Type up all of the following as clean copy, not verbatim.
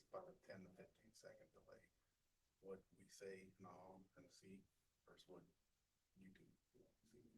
about a 10 to 15 second delay. What we say and see versus what YouTube see.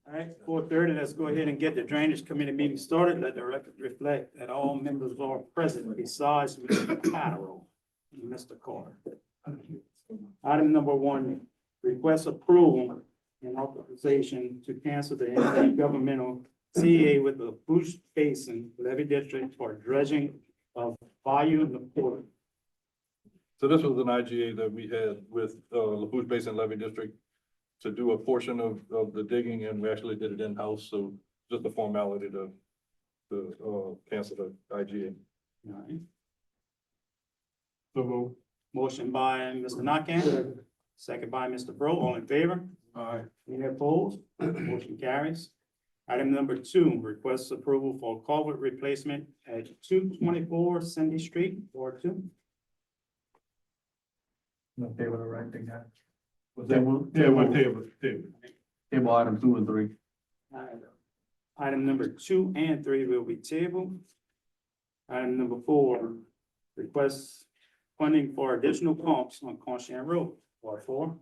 All right, 4:30, let's go ahead and get the Drainage Committee meeting started. Let the record reflect that all members are present besides Mr. Cotterill and Mr. Carter. Item number 1, request approval and authorization to cancel the intergovernmental CEA with the Bush Basin Levy District for dredging of Bayou Laporte. So this was an IGA that we had with LaFouche Basin Levy District to do a portion of the digging, and we actually did it in-house, so just a formality to cancel the IGA. All right. So motion by Mr. Nakam, second by Mr. Bro, all in favor? Aye. Any opposed? Motion carries. Item number 2, request approval for culvert replacement at 224 Cindy Street, Ward 2. No table to write thing down. Table item 2 and 3. Item number 2 and 3 will be tabled. Item number 4, request funding for additional pumps on Conshan Road, Ward 4.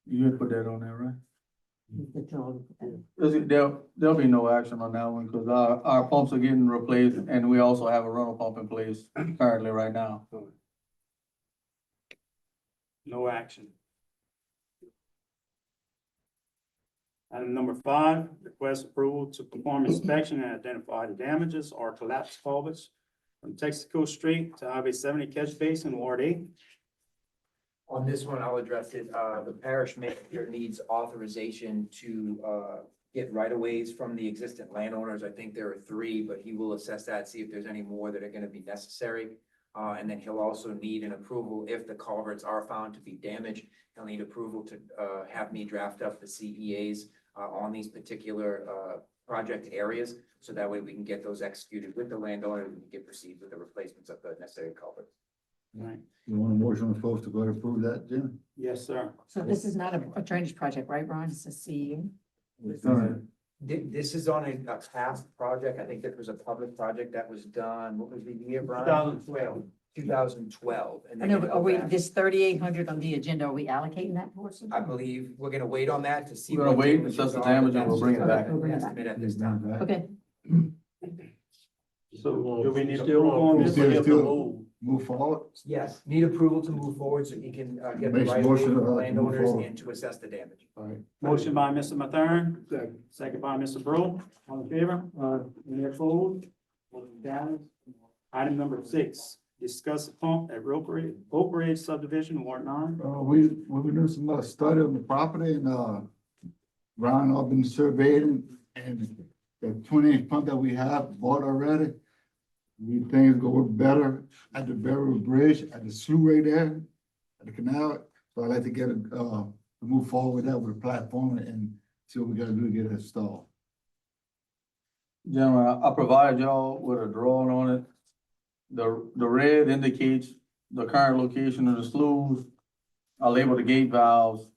You had put that on there, right? There'll be no action on that one, because our pumps are getting replaced, and we also have a rental pump in place currently right now. No action. Item number 5, request approval to perform inspection and identify the damages or collapsed culverts from Texaco Street to Highway 70 Catch Basin, Ward 8. On this one, I'll address it. The parish manager needs authorization to get right-of-ways from the existing landowners. I think there are 3, but he will assess that, see if there's any more that are gonna be necessary. And then he'll also need an approval if the culverts are found to be damaged. He'll need approval to have me draft up the CEAs on these particular project areas. So that way we can get those executed with the landowner and we can proceed with the replacements of the necessary culverts. Right. You want a motion on the floor to go ahead and approve that, Jim? Yes, sir. So this is not a drainage project, right, Ron? It's a CU? This is on a past project. I think there was a public project that was done, what was the year, Brian? 2012. 2012. And I they're know, gonna but are go we, back. this 3,800 on the agenda, are we allocating that portion? I believe we're gonna wait on that to see. We're gonna what wait, damages assess the are, damage, but and we'll that's bring it back. just an estimate at this time. Okay, So do we need approval on this? Move forward. Yes, need approval to move forward so he can get the Makes right of way motion, from the to move landowners forward. and to assess the damage. All right. Motion by Mr. Mathern, second by Mr. Bro, all in favor? Any opposed? Motion carries. Item number 6, discuss a pump at Oak Ridge subdivision, Ward 9. We were doing some study on the property and, Brian, I've been surveying and the 20-inch pump that we have bought already. We things go better at the Barrel Bridge, at the slough right there, at the canal. So I'd like to get move forward with that with a platform and see what we gotta do to get it installed. Gentlemen, I provided y'all with a drawing on it. The red indicates the current location of the sloughs. I labeled the gate valves.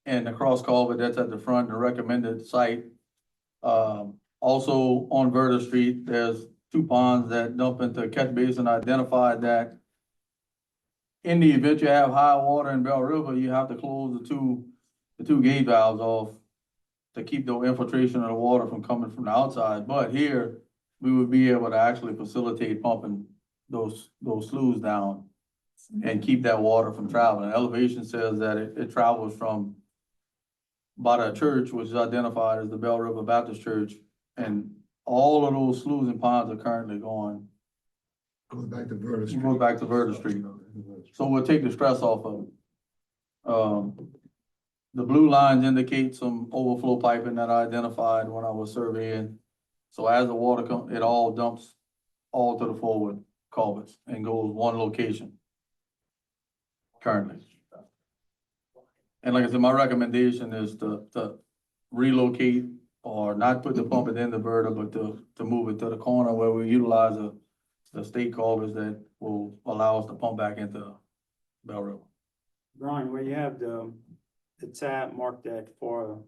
And the cross culvert that's at the front, the recommended site. Also on Verda Street, there's 2 ponds that dump into a catch basin. Identified that in the event you have high water in Bell River, you have to close the two gate valves off to keep the infiltration of the water from coming from the outside. But here, we would be able to actually facilitate pumping those sloughs down and keep that water from traveling. Elevation says that it travels from by the church, which is identified as the Bell River Baptist Church, and all of those sloughs and ponds are currently going. Goes back to Verda Street. Goes back to Verda Street. So we'll take the stress off of it. The blue lines indicate some overflow piping that I identified when I was surveying. So as the water comes, it all dumps all to the forward culverts and goes one location currently. And like I said, my recommendation is to relocate or not put the pump at the end of Verda, but to move it to the corner where we utilize the state culverts that will allow us to pump back into Bell River. Brian, where you have the tab marked that for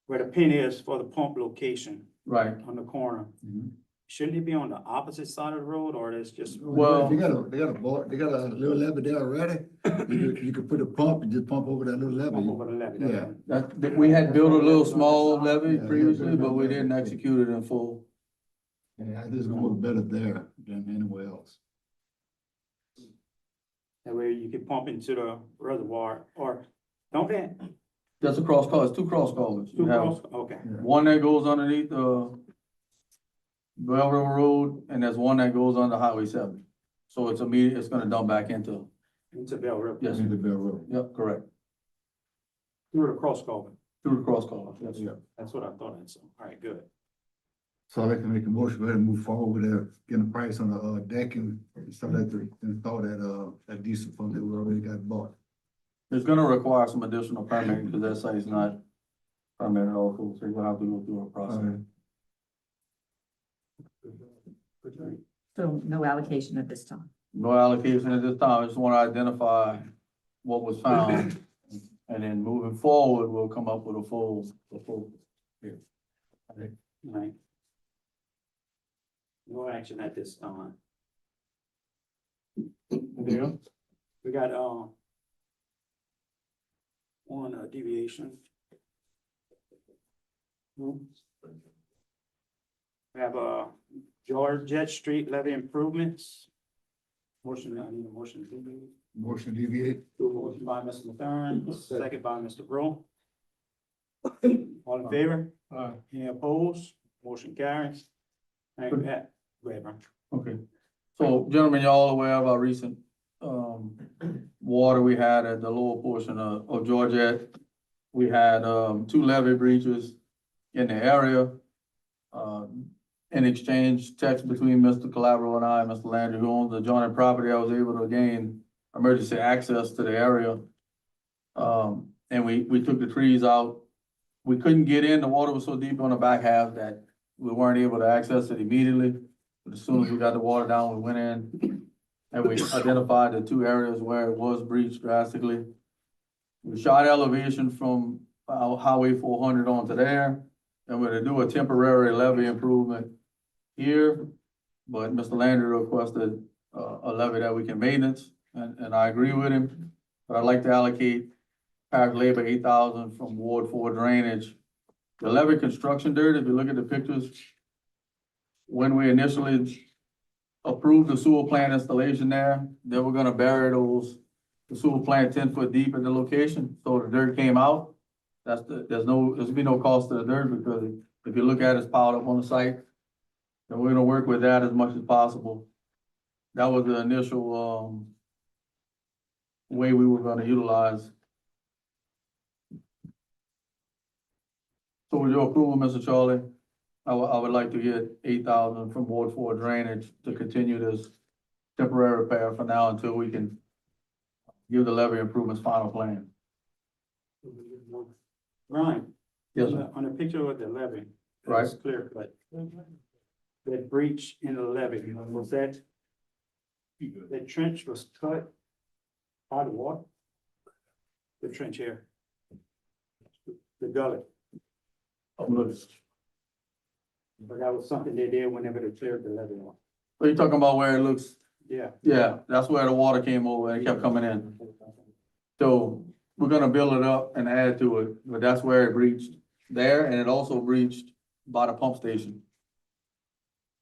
where the pin is for the pump location Right. on the corner. Mhm. shouldn't it be on the opposite side of the road, or it's just? Well- They got a little levee there already. You could put a pump and just pump over that little Over levee. the levee? Yeah. We had built a little small Yeah, levee yeah, previously, built but we that didn't levee. execute it in full. Yeah, I think it's gonna work better there than anywhere else. That way you can pump into the reservoir, or don't they? That's a cross culvert, it's two cross culverts. You Two have cross, okay, one that goes underneath the railroad road, and there's one that goes under Highway 7. So it's immediate, it's gonna dump back into, into Bell River. yes, In the Bell Road. yep, correct, Through the cross culvert, through the cross culvert, yes. Yeah. that's what I thought, and so, all right, good. So I can make a motion, go ahead and move forward with getting a price on the decking, so that to install that diesel pump that we already got bought. It's gonna require some additional permitting, because that site's not permitted also, so you'll have to go through a process. So no allocation at this time. No allocation at this time, I just wanna identify what was found, and then moving forward, we'll come up with a full. Right. No action at this time. Yeah. We got, one deviation. We have, Georgette Street levy improvements. Motion, I need a motion to deviate. Motion deviate. Motion by Mr. Thorne, second by Mr. Brew. All in favor? Any opposed? Motion carries. All right, Pat, go ahead, Brian. Okay, so gentlemen, y'all all aware of our recent, water we had at the lower portion of Georgette. We had, two levee breaches in the area. In exchange, text between Mr. Calabro and I, Mr. Landry, who owns the adjoining property, I was able to gain emergency access to the area. And we took the trees out. We couldn't get in, the water was so deep on the back half that we weren't able to access it immediately. But as soon as we got the water down, we went in and we identified the two areas where it was breached drastically. We shot elevation from Highway 400 onto there, and we're gonna do a temporary levee improvement here. But Mr. Landry requested a levee that we can maintenance, and I agree with him. But I'd like to allocate parish labor 8,000 from Ward 4 drainage. The levee construction dirt, if you look at the pictures, when we initially approved the sewer plant installation there, they were gonna bury the sewer plant 10 foot deep in the location, so the dirt came out. There's be no cost to the dirt, because if you look at it, it's piled up on the site. And we're gonna work with that as much as possible. That was the initial, way we were gonna utilize. So with your approval, Mr. Charlie, I would like to get 8,000 from Ward 4 drainage to continue this temporary repair for now until we can give the levee improvements final plan. Brian, Yes, sir. on the picture of the levee, Right. it's clear, but that breach in the levee, was that the trench was cut by the water? The trench here? The gully, but that was something they did whenever they cleared the levee off. Are you talking about where it looks? Yeah. Yeah, that's where the water came over and it kept coming in. So we're gonna build it up and add to it, but that's where it breached there, and it also breached by the pump station.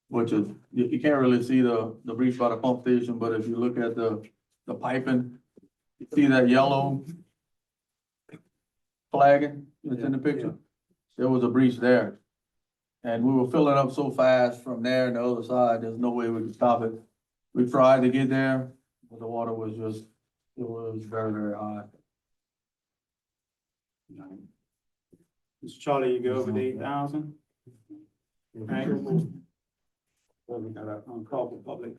Which is, you can't really see the breach by the pump station, but if you look at the piping, you see that yellow flagging that's in the picture? There was a breach there. And we were filling up so fast from there and the other side, there's no way we could stop it. We tried to get there, but the water was just, it was very, very high. Mr. Charlie, you go over the 8,000? Okay. Well, we got a, call for public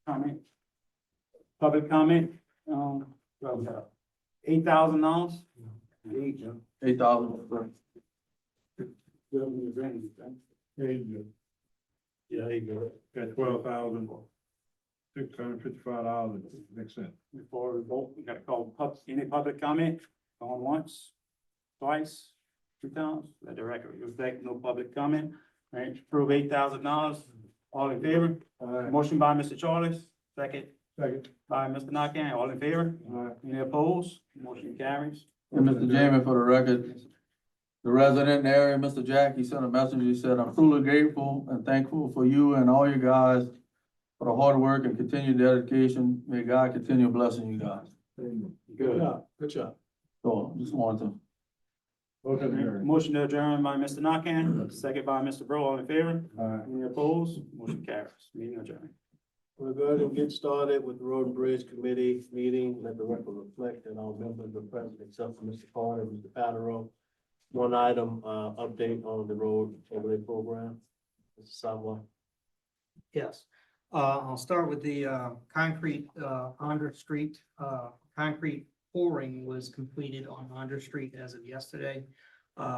comment. Public comment, well, we got $8,000? $8,000. Yeah, you go. Got $12,655, makes sense. Before we vote, we gotta call any public comment, going once, twice, 2 times, let the record reflect no public comment. Right, approve $8,000 All in favor? Aye. Motion by Mr. Charles, second Second. by Mr. Nakane. All in favor? Aye. Any opposed? Motion carries. And Mr. Jamie, for the record, the resident in the area, Mr. Jack, he sent a message, he said, I'm truly grateful and thankful for you and all you guys for the hard work and continued dedication. May God continue blessing you guys. Good job. Good job. So, just wanted to. Motion carried. Motion to adjourn by Mr. Nakane, second by Mr. Bro. All in favor? Aye. Any opposed? Motion carries. Meeting adjourned. We're going to get started with the Road and Bridge Committee meeting. Let the record reflect that all members are present except for Mr. Carter, Mr. Patero. One item, update on the road overlay program. Mr. Samuel. Yes, I'll start with the concrete, Onder Street, concrete pouring was completed on Onder Street as of yesterday.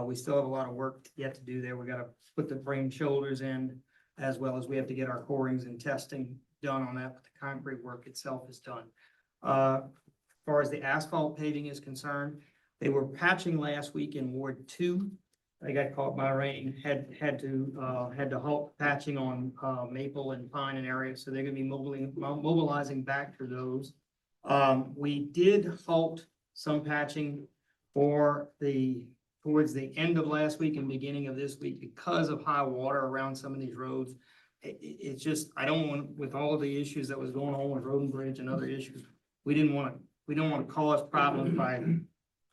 We still have a lot of work yet to do there. We gotta put the frame shoulders in, as well as we have to get our corings and testing done on that, but the concrete work itself is done. As far as the asphalt paving is concerned, they were patching last week in Ward 2. They got caught by rain, had to halt patching on Maple and Pine and area, so they're gonna be mobilizing back to those. We did halt some patching towards the end of last week and beginning of this week because of high water around some of these roads. It's just, I don't want, with all of the issues that was going on with Road and Bridge and other issues, we don't want to cause problems by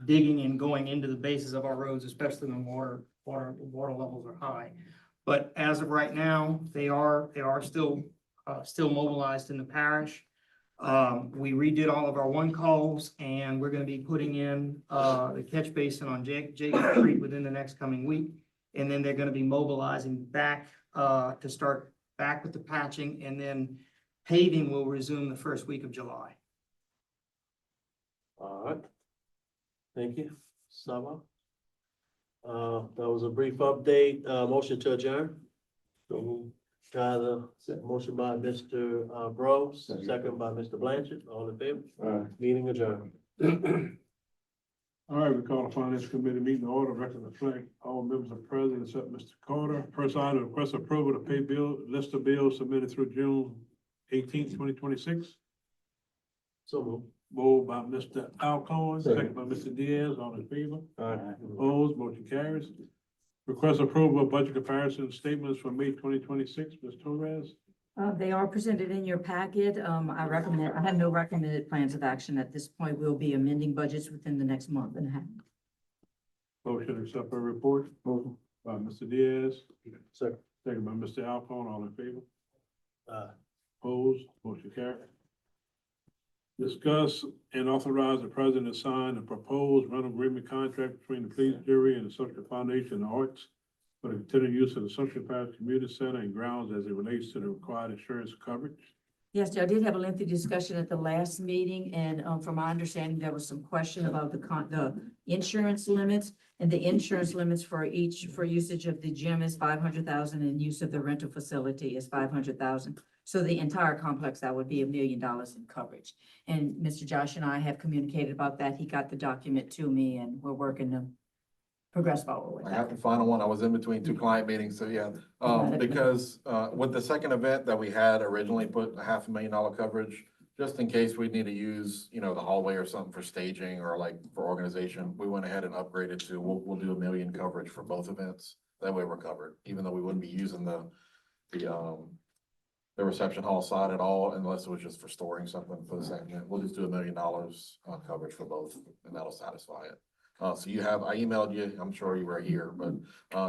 digging and going into the bases of our roads, especially when water levels are high. But as of right now, they are still mobilized in the parish. We redid all of our one calls and we're gonna be putting in, the catch basin on Jacob Street within the next coming week. And then they're gonna be mobilizing back, to start back with the patching, and then paving will resume the first week of July. All right. Thank you. Summer. That was a brief update. Motion to adjourn. Got a motion by Mr. Bros, second by Mr. Blanchard. All in favor? Aye. Meeting adjourned. All right, we call the Finance Committee meeting to order. Record reflect all members are present except Mr. Carter. First item, request approval to pay list of bills submitted through June 18th, 2026. So moved. Moved by Mr. Alcorn, second by Mr. Diaz. All in favor? Aye. Opposed, motion carries. Request approval of budget comparison statements for May 2026. Ms. Torres. They are presented in your packet. I have no recommended plans of action at this point. We'll be amending budgets within the next month and a half. Motion to accept a report. Motion by Mr. Diaz, Second. second by Mr. Alcorn. All in favor? Aye. Opposed, motion carried. Discuss and authorize the president to sign a proposed rental agreement contract between the police jury and the Social Foundation of Arts for the continued use of the Social Parish Community Center and grounds as it relates to the required insurance coverage. Yes, I did have a lengthy discussion at the last meeting, and from my understanding, there was some question about the insurance limits. And the insurance limits for usage of the gym is 500,000 and use of the rental facility is 500,000. So the entire complex, that would be $1 million in coverage. And Mr. Josh and I have communicated about that. He got the document to me and we're working to progress forward with I that. have the final one. I was in between two client meetings, so yeah. Because with the second event that we had originally put $500,000 coverage, just in case we need to use, the hallway or something for staging or like for organization, we went ahead and upgraded to, we'll do $1 million coverage for both events. That way we're covered, even though we wouldn't be using the reception hall side at all, unless it was just for storing something for the second event. We'll just do $1 million coverage for both, and that'll satisfy it. So I emailed you, I'm sure you were here, but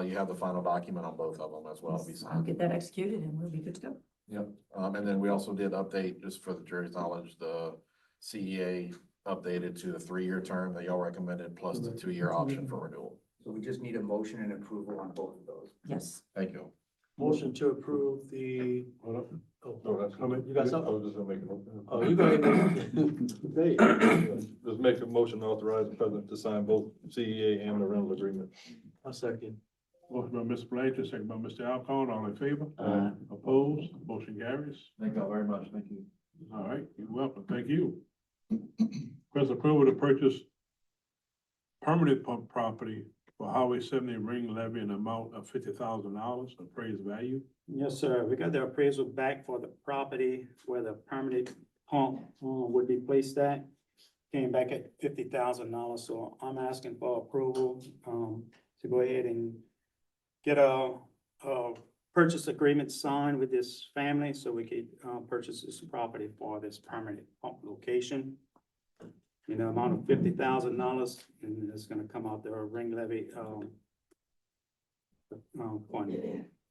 you have the final document on both of them as well to be I'll signed. get that executed and we'll be good to go. Yep, and then we also did update, just for the jury's knowledge, the CEA updated to the 3-year term that y'all recommended, plus the 2-year option for renewal. So we just need a motion and approval on both of those. Yes. Thank you. Motion to approve the. Hold up. Oh, No, that's. You got something? I was just gonna make a motion. Oh, you go. Just make a motion to authorize the president to sign both CEA and the rental agreement. A second. Motion by Mr. Blanchard, second by Mr. Alcorn. All in favor? Aye. Opposed, motion carries. Thank y'all very much. Thank you. All right, you're welcome. Thank you. Request approval to purchase permanent pump property for Highway 70 ring levy an amount of $50,000 appraised value. Yes, sir. We got the appraisal back for the property where the permanent pump would be placed at. Came back at $50,000, so I'm asking for approval to go ahead and get a purchase agreement signed with this family so we could purchase this property for this permanent pump location. You know, amount of $50,000, and it's gonna come out the ring levy fund.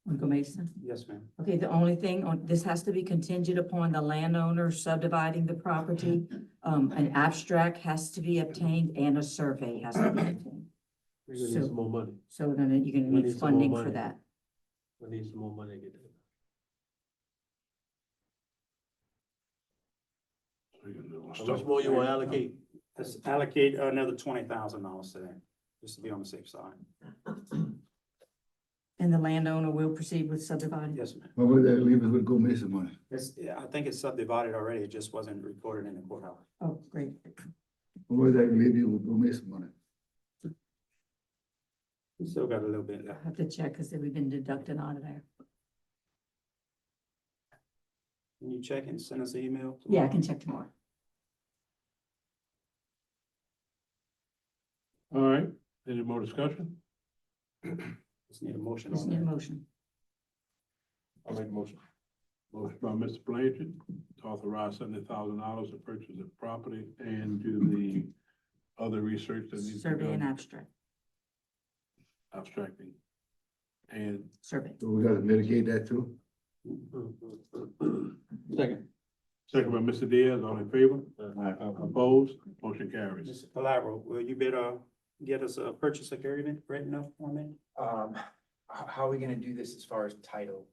Uncle Mason? Yes, ma'am. Okay, the only thing on, this has to be contingent upon the landowner subdividing the property. An abstract has to be obtained and a survey has to be obtained. We're gonna need So- some more money. So you're gonna We need need some more funding for money. that. We need some more money to get that. How much more you wanna allocate? Let's allocate another $20,000 to that, just to be on the safe side. And the landowner will proceed with subdividing? Yes, ma'am. What would that leave us with go missing money? It's, yeah, I think it's subdivided already, it just wasn't recorded in the courthouse. Oh, great. What would that leave you with go missing money? We still got a little bit I left. have to check because we've been deducted out of there. Can you check and send us an email? Yeah, I can check tomorrow. All right, any more discussion? Just need a motion Just on need a that. motion. I'll make a motion. Motion by Mr. Blanchard to authorize $70,000 to purchase the property and do the other research that needs to be Survey and done. abstract, Abstracting. And survey. So we gotta mitigate that too? Second. second by Mr. Diaz, all in favor? Aye. Opposed? Motion carries. Mr. Calabro, will you better get us a purchase agreement written up for me? How are we gonna do this as far as title,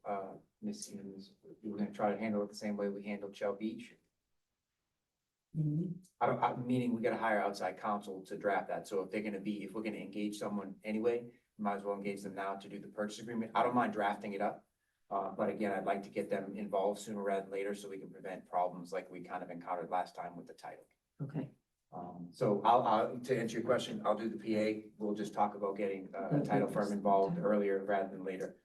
Ms. Siemens? We're gonna try to handle it the same way we handled Shell Beach? Meaning we gotta hire outside counsel to draft that, so if we're gonna engage someone anyway, might as well engage them now to do the purchase agreement. I don't mind drafting it up. But again, I'd like to get them involved sooner rather than later, so we can prevent problems like we kind of encountered last time with the title. Okay, So I'll, to answer your question, I'll do the PA. We'll just talk about getting a title firm involved earlier rather than later,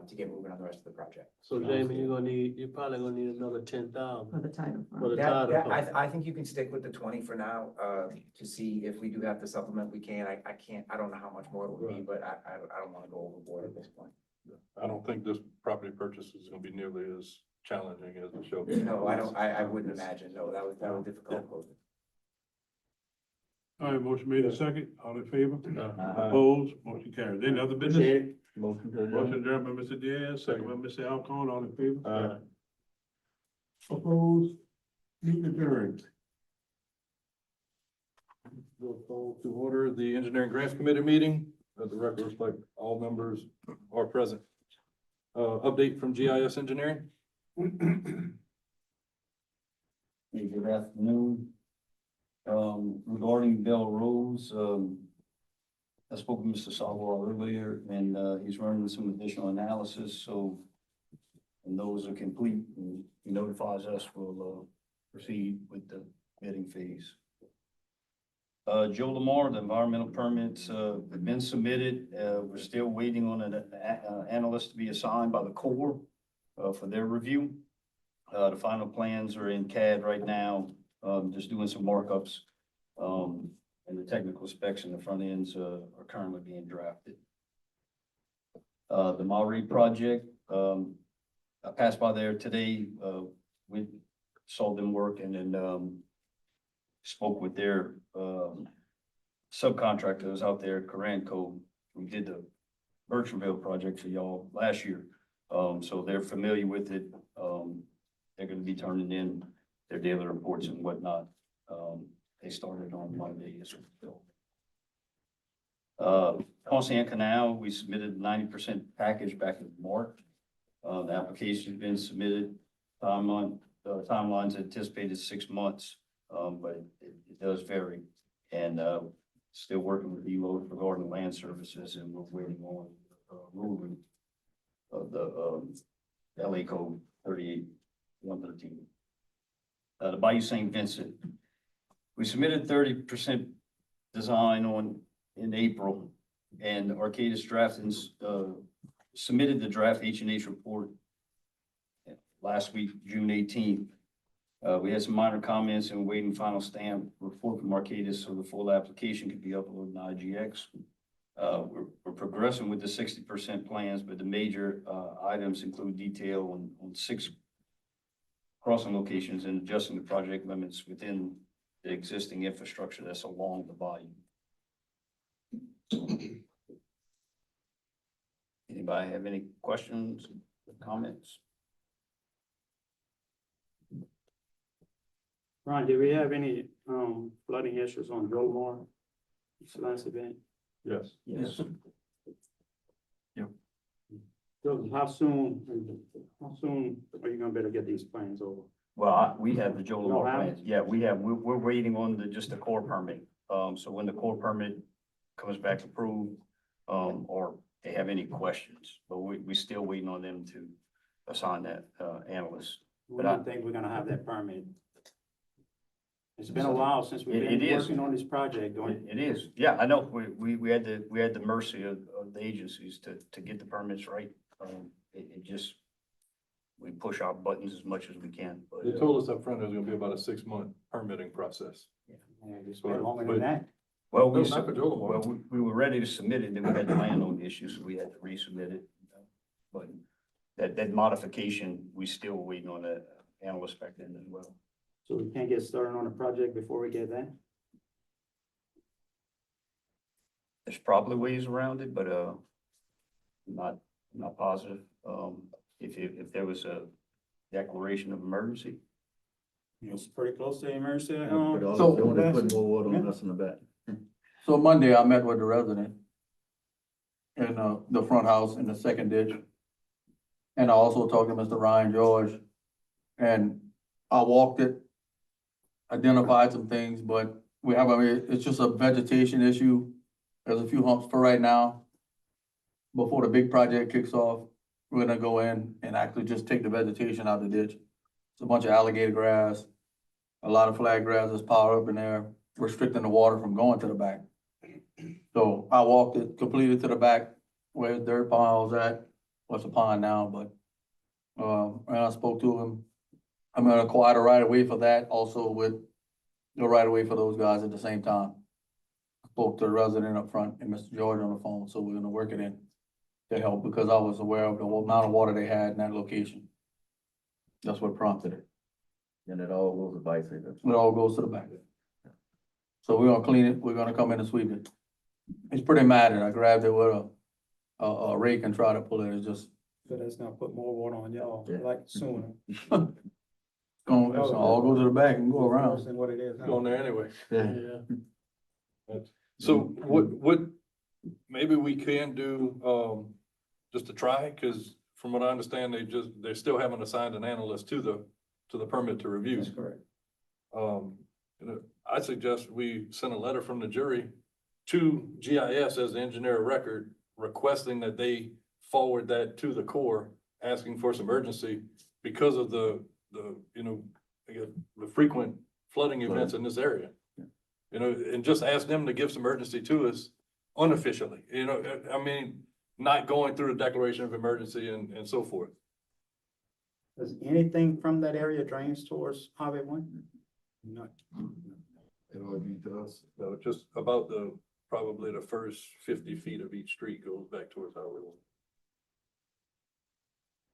to get moving on the rest of the project. So Jamie, you're probably gonna need another 10,000 for the title. for the That, title. I think you can stick with the 20 for now, to see if we do have to supplement, we can. I don't know how much more it will be, but I don't wanna go overboard at this point. I don't think this property purchase is gonna be nearly as challenging as the show. No, I wouldn't imagine. No, that was difficult. All right, motion made in second, all in favor? Aye. Opposed? Motion carries. Any other business? Appreciate it. Motion to Motion adjourn. adjourned by Mr. Diaz, second by Mr. Alcone, all in favor? Aye. Opposed? Meeting adjourned. We'll call to order the Engineering Grants Committee meeting. The record reflect all members are present. Update from GIS Engineering. Hey, good afternoon. Regarding Bell Rose, I spoke with Mr. Salwar earlier, and, he's running some additional analysis, so when those are complete, and he notifies us, we'll, proceed with the bidding phase. Joe Lamar, the environmental permits, have been submitted. We're still waiting on an analyst to be assigned by the Corps, for their review. The final plans are in CAD right now, just doing some markups. And the technical specs in the front ends, are currently being drafted. The Maury project, I passed by there today, we saw them work and then, spoke with their, subcontractors out there at Coranco. We did the Berkshireville project for y'all last year. So they're familiar with it. They're gonna be turning in their daily reports and whatnot. They started on Monday as well. Poncey Canal, we submitted 90% package back in March. The application's been submitted. Timeline's anticipated 6 months, but it does vary. And, still working with ELO regarding land services, and we're waiting on, ruling of the, LA code 38-113. The Bayou St. Vincent, we submitted 30% design in April. And Arcadis drafted, submitted the draft H&H report last week, June 18th. We had some minor comments and waiting final stamp report from Arcadis so the full application could be uploaded in IGX. We're progressing with the 60% plans, but the major items include detail on 6 crossing locations and adjusting the project limits within the existing infrastructure that's along the bayou. Anybody have any questions, comments? Ron, did we have any, flooding issues on Jolamar this last event? Yes. Yes. Joseph, how soon are you gonna be able to get these plans over? Well, we have the You don't Jolamar have plans. Yeah, we're waiting on just the core permit. So when the core permit comes back approved, or they have any questions, but we still waiting on them to assign that, analyst. When do you think we're gonna have that permit? It's been a while since we've It been is. working on this project, don't It is, yeah, I know, we had the mercy of the agencies to get the permits right. It just, we push our buttons as much as we can, but. They told us up front it was gonna be about a 6-month permitting process. Yeah, it's been longer than that. Well, No, not for Jolamar. well, we were ready to submit it, then we had the landowner issue, so we had to resubmit it. But that modification, we still waiting on the analyst back then as well. So we can't get started on the project before we get that? There's probably ways around it, but, not positive. If there was a declaration of emergency. It's pretty close to emergency. But all they're So- doing is putting more water on us in the back. So Monday, I met with the resident in, the front house in the second ditch. And I also talked to Mr. Ryan George. And I walked it, identified some things, but it's just a vegetation issue. There's a few humps for right now. Before the big project kicks off, we're gonna go in and actually just take the vegetation out of the ditch. It's a bunch of alligator grass, a lot of flag grass is piled up in there, restricting the water from going to the back. So I walked it completely to the back where the dirt pile was at, what's a pond now, but, and I spoke to him. I'm gonna acquire the right of way for that, also with the right of way for those guys at the same time. Spoke to the resident up front and Mr. George on the phone, so we're gonna work it in to help, because I was aware of the amount of water they had in that location. That's what prompted it. And it all goes to bicycles. It all goes to the back. So we're gonna clean it, we're gonna come in and sweep it. It's pretty matted, I grabbed it with a rake and tried to pull it, it's just, So that's gonna put more water on y'all, Yeah. like sooner. it's gonna all go to the back and go Worse around. than what it is now. Going there anyway. Yeah. So what, maybe we can do, just to try, because from what I understand, they still haven't assigned an analyst to the permit to review. That's correct. I suggest we send a letter from the jury to GIS as the engineer of record, requesting that they forward that to the Corps, asking for some urgency because of the, I guess, the frequent flooding events in this area. And just ask them to give some urgency to us unofficially, I mean, not going through the declaration of emergency and so forth. Does anything from that area drains towards Highway 1? No. It all be to us. So just about probably the first 50 feet of each street goes back towards Highway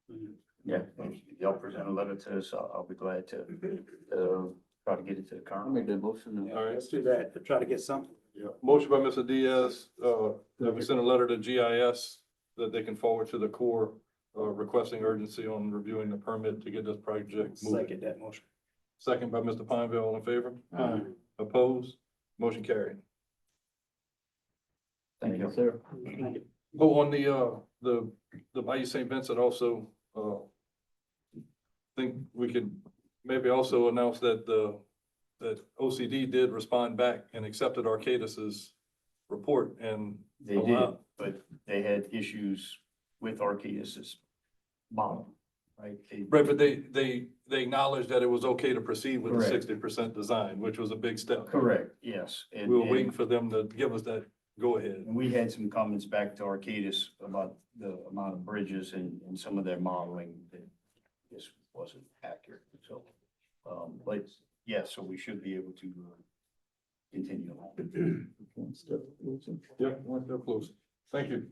1. Yeah, if y'all present a letter to us, I'll be glad to, try to get it to the current. that motion. All right. Let's do that, to try to get something. Motion by Mr. Diaz, that we send a letter to GIS that they can forward to the Corps, requesting urgency on reviewing the permit to get this project moving. Second that motion. Second by Mr. Pineville, all in favor? Opposed? Motion carried. Thank you. Sir. Thank you. Oh, on the Bayou St. Vincent also, think we could maybe also announce that that OCD did respond back and accepted Arcadis's report and. They did, but they had issues with Arcadis's model, right? Right, but they acknowledged that it was okay to proceed with the Correct. 60% design, which was a big step. Correct, yes. And- We were and- waiting for them to give us that Go ahead. And we had some comments back to Arcadis about the amount of bridges and some of their modeling that just wasn't accurate, so. But yes, so we should be able to continue along. Yep, one step closer. Thank you.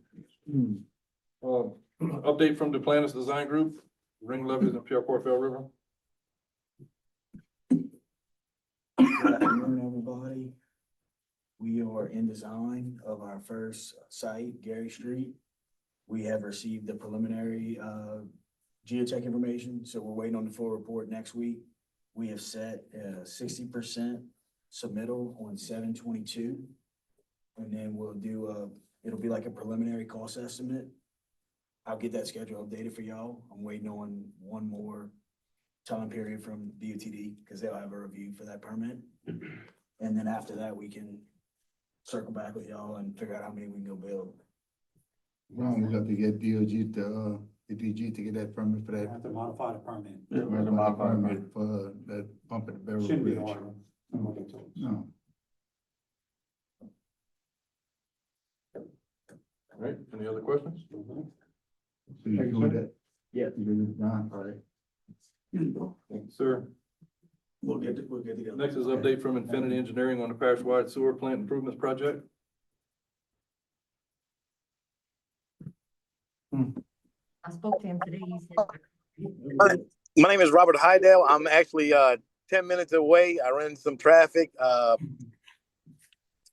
Update from the Planners Design Group, ring levees in Port Fell River. Good afternoon, everybody. We are in design of our first site, Gary Street. We have received the preliminary geotech information, so we're waiting on the full report next week. We have set 60% submittal on 7/22. And then we'll do it'll be like a preliminary cost estimate. I'll get that schedule updated for y'all. I'm waiting on one more time period from DOTD because they'll have a review for that permit. And then after that, we can circle back with y'all and figure out how many we can go build. Ron, we got to get DG to get that permit for We that. have to modify the permit. Yeah, we have to modify the permit. For that bump at the Barrel Shouldn't be Bridge. hard. from what they told us. No. All right, any other questions? Mhm. So you do that? Yeah. You do this, Ron, all right. Thank you, sir. We'll get together. Next is update from Infinity Engineering on the parish-wide sewer plant improvements project. I spoke to him today. He said. My name is Robert Hydell. I'm actually 10 minutes away. I ran into some traffic,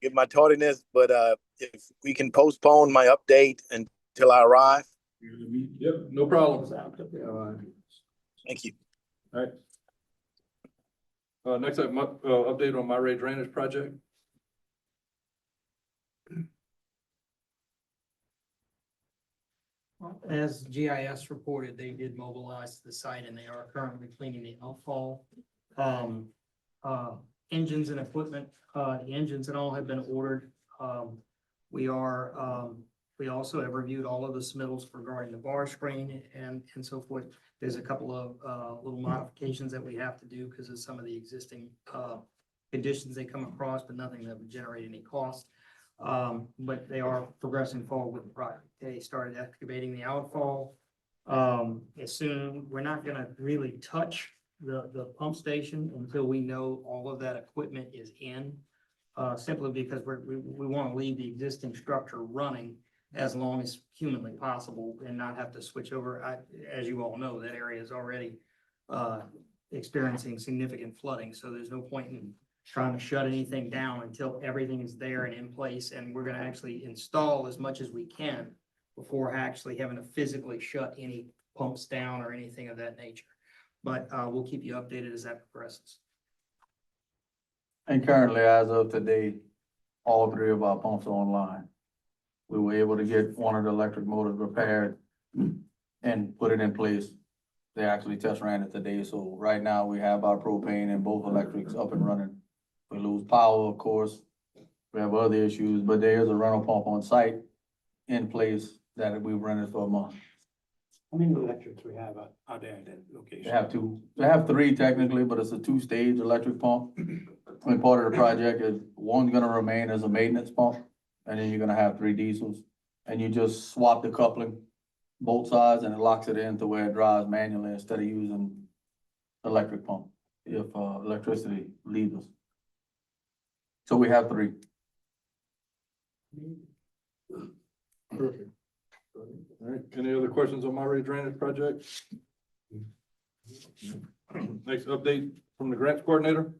get my tardiness, but if we can postpone my update until I arrive. Yep, no problem. Thank you. All right. Next up, update on Monterey Drainage Project. As GIS reported, they did mobilize to the site and they are currently cleaning the outfall. Engines and equipment, the engines and all have been ordered. We also have reviewed all of the submittals regarding the bar screen and so forth. There's a couple of little modifications that we have to do because of some of the existing conditions they come across, but nothing that would generate any cost. But they are progressing forward with the project. They started excavating the outfall. We're not gonna really touch the pump station until we know all of that equipment is in. Simply because we wanna leave the existing structure running as long as humanly possible and not have to switch over. As you all know, that area is already experiencing significant flooding, so there's no point in trying to shut anything down until everything is there and in place, and we're gonna actually install as much as we can before actually having to physically shut any pumps down or anything of that nature. But we'll keep you updated as that progresses. And currently, as of today, all three of our pumps are online. We were able to get one of the electric motors repaired and put it in place. They actually test ran it today, so right now we have our propane and both electrics up and running. We lose power, of course. We have other issues, but there is a rental pump on site in place that we've rented for a month. How many electrics we have out there at that location? They have three technically, but it's a two-stage electric pump. And part of the project is one's gonna remain as a maintenance pump, and then you're gonna have three diesels. And you just swap the coupling, both sides, and it locks it in to where it drives manually instead of using electric pump if electricity leaves us. So we have three. Perfect. All right, any other questions on Monterey Drainage Project? Next update from the grants coordinator.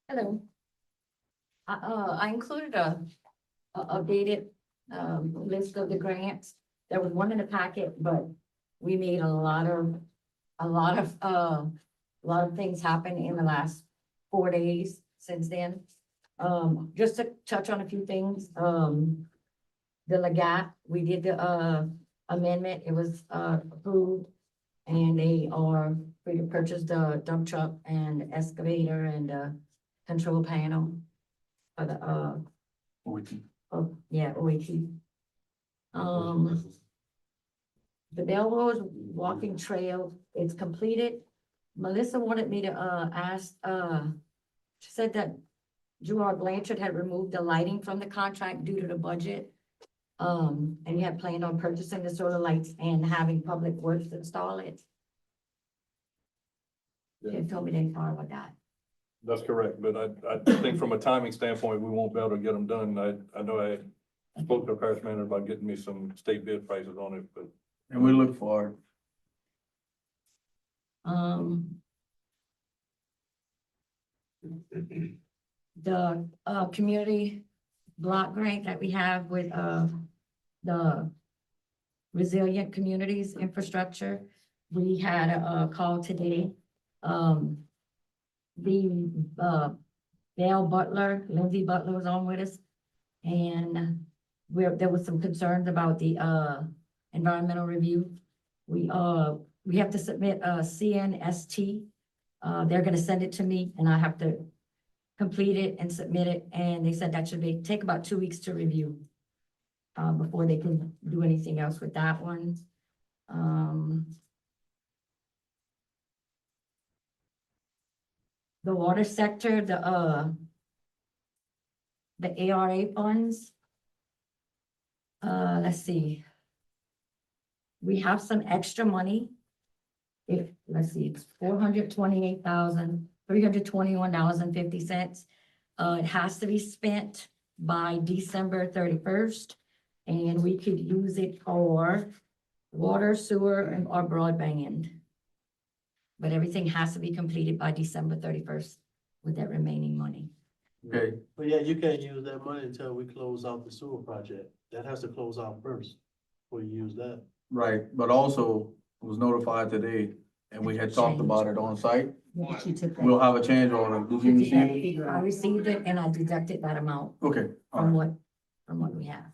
Hello. I included a updated list of the grants. There was one in the packet, but we made a lot of things happen in the last 4 days since then. Just to touch on a few things, the Legat, we did the amendment, it was approved. And they are free to purchase the dump truck and excavator and control panel for the OAT. The Belrose walking trail, it's completed. Melissa wanted me to ask, she said that Gerard Blanchard had removed the lighting from the contract due to the budget. And you had planned on purchasing the solar lights and having Public Works install it. They told me they inquired about that. That's correct, but I think from a timing standpoint, we won't be able to get them done. I know I spoke to the parish manager about getting me some state bid prices on it, but And we look for it. The, community block grant that we have with, the resilient communities infrastructure, we had a call today. Lindsay Butler was on with us. And there was some concerns about the, environmental review. We have to submit a CNST. They're gonna send it to me and I have to complete it and submit it. And they said that should take about 2 weeks to review, before they can do anything else with that one. The water sector, the ARA funds. Let's see. We have some extra money. Let's see, it's $428,321.50. It has to be spent by December 31st. And we could use it for water, sewer, or broadband. But everything has to be completed by December 31st with that remaining money. Okay, But yeah, you can't use that money until we close out the sewer project. That has to close out first before you use that. right, but also was notified today, and we had talked about it on site. Yeah, she took that. We'll have a change order. Did you receive it? I received it and I deducted that amount Okay, all from right, what we have.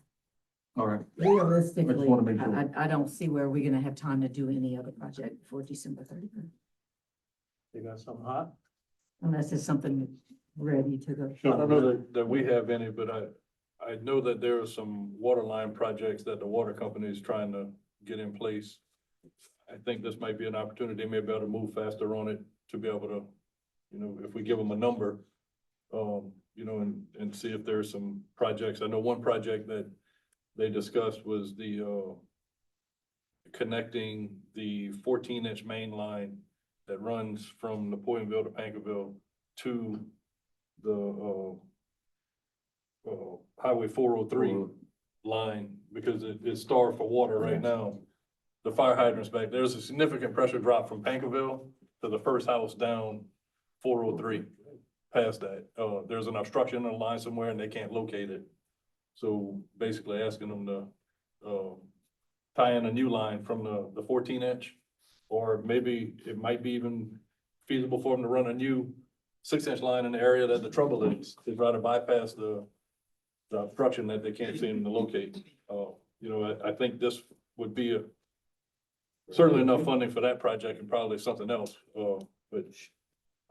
all right. Realistically, I just wanna make sure. I don't see where we're gonna have time to do any other project before December 31st. They got something hot? Unless it's something ready to go. I don't know that we have any, but I know that there are some water line projects that the water company is trying to get in place. I think this might be an opportunity, they may be able to move faster on it to be able to, you know, if we give them a number, you know, and see if there's some projects. I know one project that they discussed was the, connecting the 14-inch main line that runs from Napoleonville to Pankerville to the, Highway 403 line, because it's starved for water right now. The fire hydrants back, there's a significant pressure drop from Pankerville to the first house down 403. Past that, there's an obstruction in the line somewhere and they can't locate it. So basically asking them to, tie in a new line from the 14-inch, or maybe it might be even feasible for them to run a new 6-inch line in the area that the trouble is, to try to bypass the obstruction that they can't seem to locate. You know, I think this would be certainly enough funding for that project and probably something else. But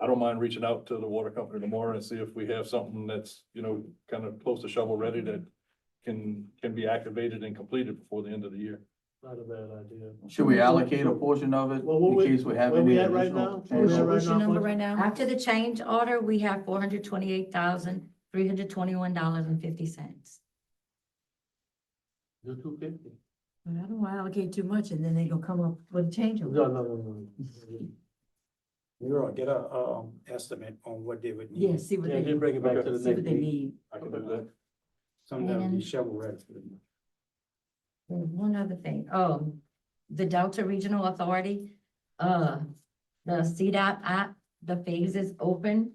I don't mind reaching out to the water company tomorrow and see if we have something that's, you know, kind of close to shovel ready that can be activated and completed before the end of the year. Not a bad idea. Should we allocate a portion of it Well, what in case we have where any we at right additional now? changes? Where we at What's your number Floyd? right now? After the change order, we have $428,321.50. Do 250. I don't want to allocate too much and then they gonna come up with a change. No. You're right, get a, estimate on what they would need. Yeah, see what Yeah, they, then bring it back to the see what next they meeting. need. I can do that. Some of them be And- shovel ready. There's one other thing, the Delta Regional Authority, the CDOT app, the phase is open.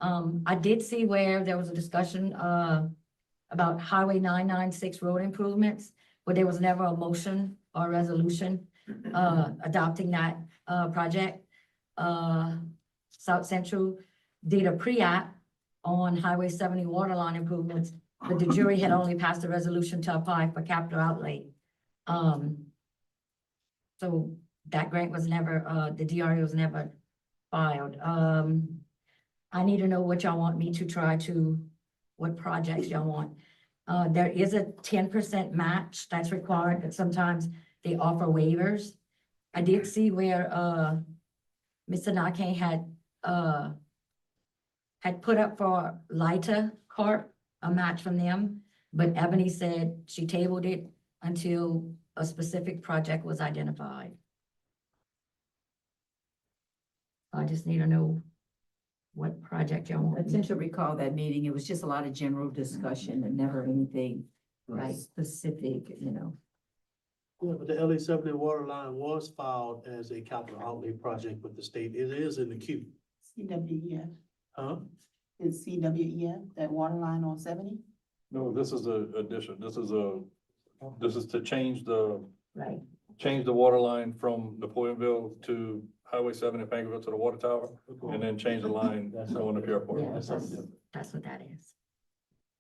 I did see where there was a discussion, about Highway 996 road improvements, but there was never a motion or resolution, adopting that, project. South Central did a pre-app on Highway 70 water line improvements, but the jury had only passed a resolution to apply for capital outlay. So that grant was never, the DRA was never filed. I need to know what y'all want me to try to, what projects y'all want. There is a 10% match that's required, but sometimes they offer waivers. I did see where, Mr. Nakane had, had put up for lighter cart, a match from them, but Ebony said she tabled it until a specific project was identified. I just need to know what project y'all I want. tend to recall that meeting. It was just a lot of general discussion and never anything Right. specific, you know. Yeah, but the LA 70 water line was filed as a capital outlay project with the state. It is in the queue. CWEF, Huh? is CWEF, that water line on 70? No, this is a addition. This is to change Right. the water line from Napoleonville to Highway 7 in Bankville to the water tower, and then change the line going to Pierpont. Yeah, that's what that is.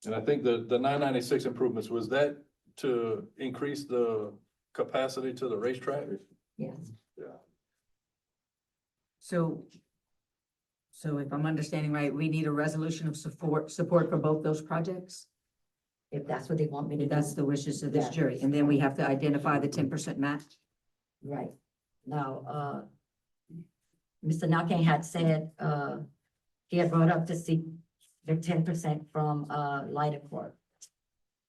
And I think the 996 improvements, was that to increase the capacity to the racetrack? Yes. So if I'm understanding right, we need a resolution of support for both those projects? If that's what they want me to do. That's the wishes of this Yeah. jury. And then we have to identify the 10% match? Right. Now, Mr. Nakane had said, he had brought up to see the 10% from, Lighter Court.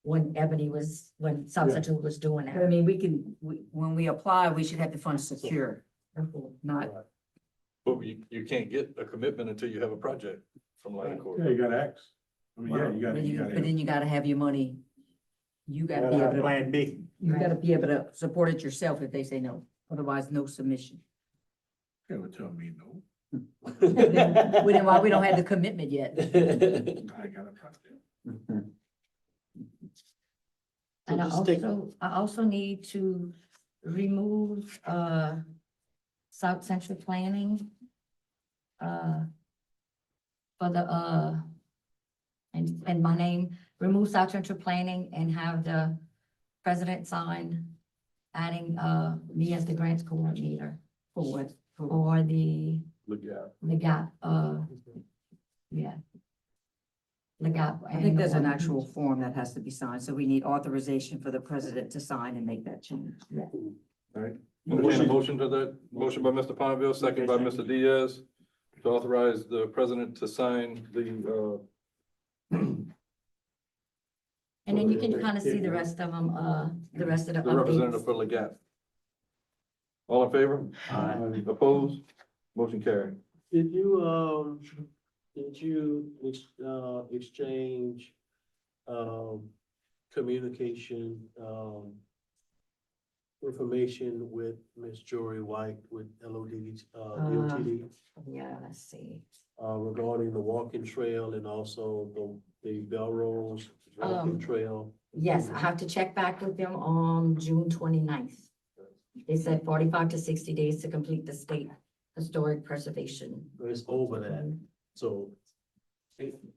When South Yeah. Central was doing I that. mean, when we apply, we should have the funds secure, not, But you can't get a commitment until you have a project from Light Court. Yeah, you gotta ask. I mean, yeah, you gotta, but you gotta. then you gotta have your money. You gotta be Gotta have able to, Plan B. you gotta be able to support it yourself if they say no, otherwise no submission. Never tell me no. Well, then why we don't have the commitment yet? I got a project. And just take- I also need to remove, South Central Planning. For the, and my name, remove South Central Planning and have the president sign, adding, me as the grants coordinator For what? for the Look out. yeah. Legat. I think there's an actual form that has to be signed, so we need authorization for the president to sign and make that change. All right. Entertain a motion to that, motion by Mr. Ponville, second by Mr. Diaz, to authorize the president to sign the, And then you can kind of see the rest of them, the rest of the the representative updates. for Legat. All in favor? Opposed? Motion carried. Did you exchange, communication, information with Ms. Jory White with LOD, DOTD, Yeah, let's see. regarding the walking trail and also the Belrose walking trail? Yes, I have to check back with them on June 29th. They said 45 to 60 days to complete the state historic preservation. It's over that, so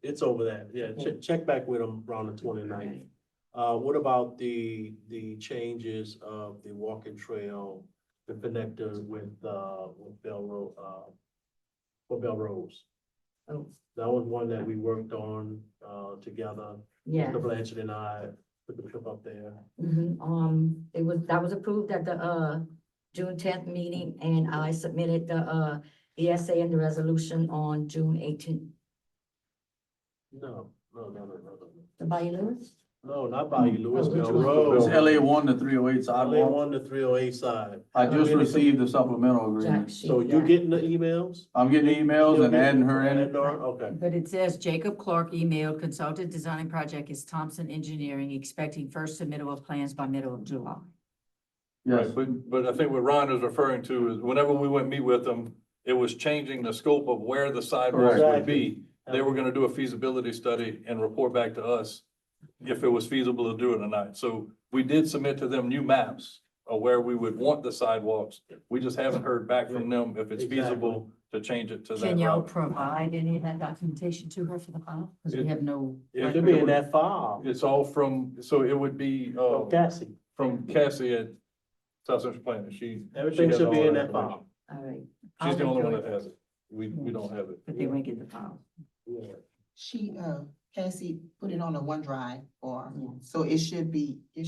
it's over that, yeah, check back with them around the 29th. What about the changes of the walking trail, the connector with Belrose, for Belrose? Oh, That was one that we worked on, together. yeah. Mr. Blanchard and I took a trip up there. That was approved at the, June 10th meeting, and I submitted the, ESA and the resolution on June 18th. No. The Bayou Lewis? No, not Bayou Lewis, Oh, which one? Belrose. It's LA 1 to 308 LA sidewalk. 1 to 308 side. I just received the supplemental Jack agreement. sheet, So you yeah. getting the emails? I'm getting emails and adding her in it. Okay. But it says Jacob Clark emailed consultant designing project is Thompson Engineering, expecting first submittal of plans by middle of July. Yes, Right, but I think what Ron is referring to is whenever we went meet with them, it was changing the scope of where the sidewalks Correct. would be. They were gonna do a feasibility study and report back to us if it was feasible to do it or not. So we did submit to them new maps of where we would want the sidewalks. We just haven't heard back from them if it's feasible to change it to that Can y'all route. provide any of that documentation to her for the file? Because we have no. It It should be in that file. It's all from, so it would be, From Cassie. from Cassie at South Central Planning. She Everything has should be all in that that file. All right. She's the I'll only one make that has it. We don't have it. But they won't get the file. Yeah. She, Cassie put it on a OneDrive or, Yeah. so it should be that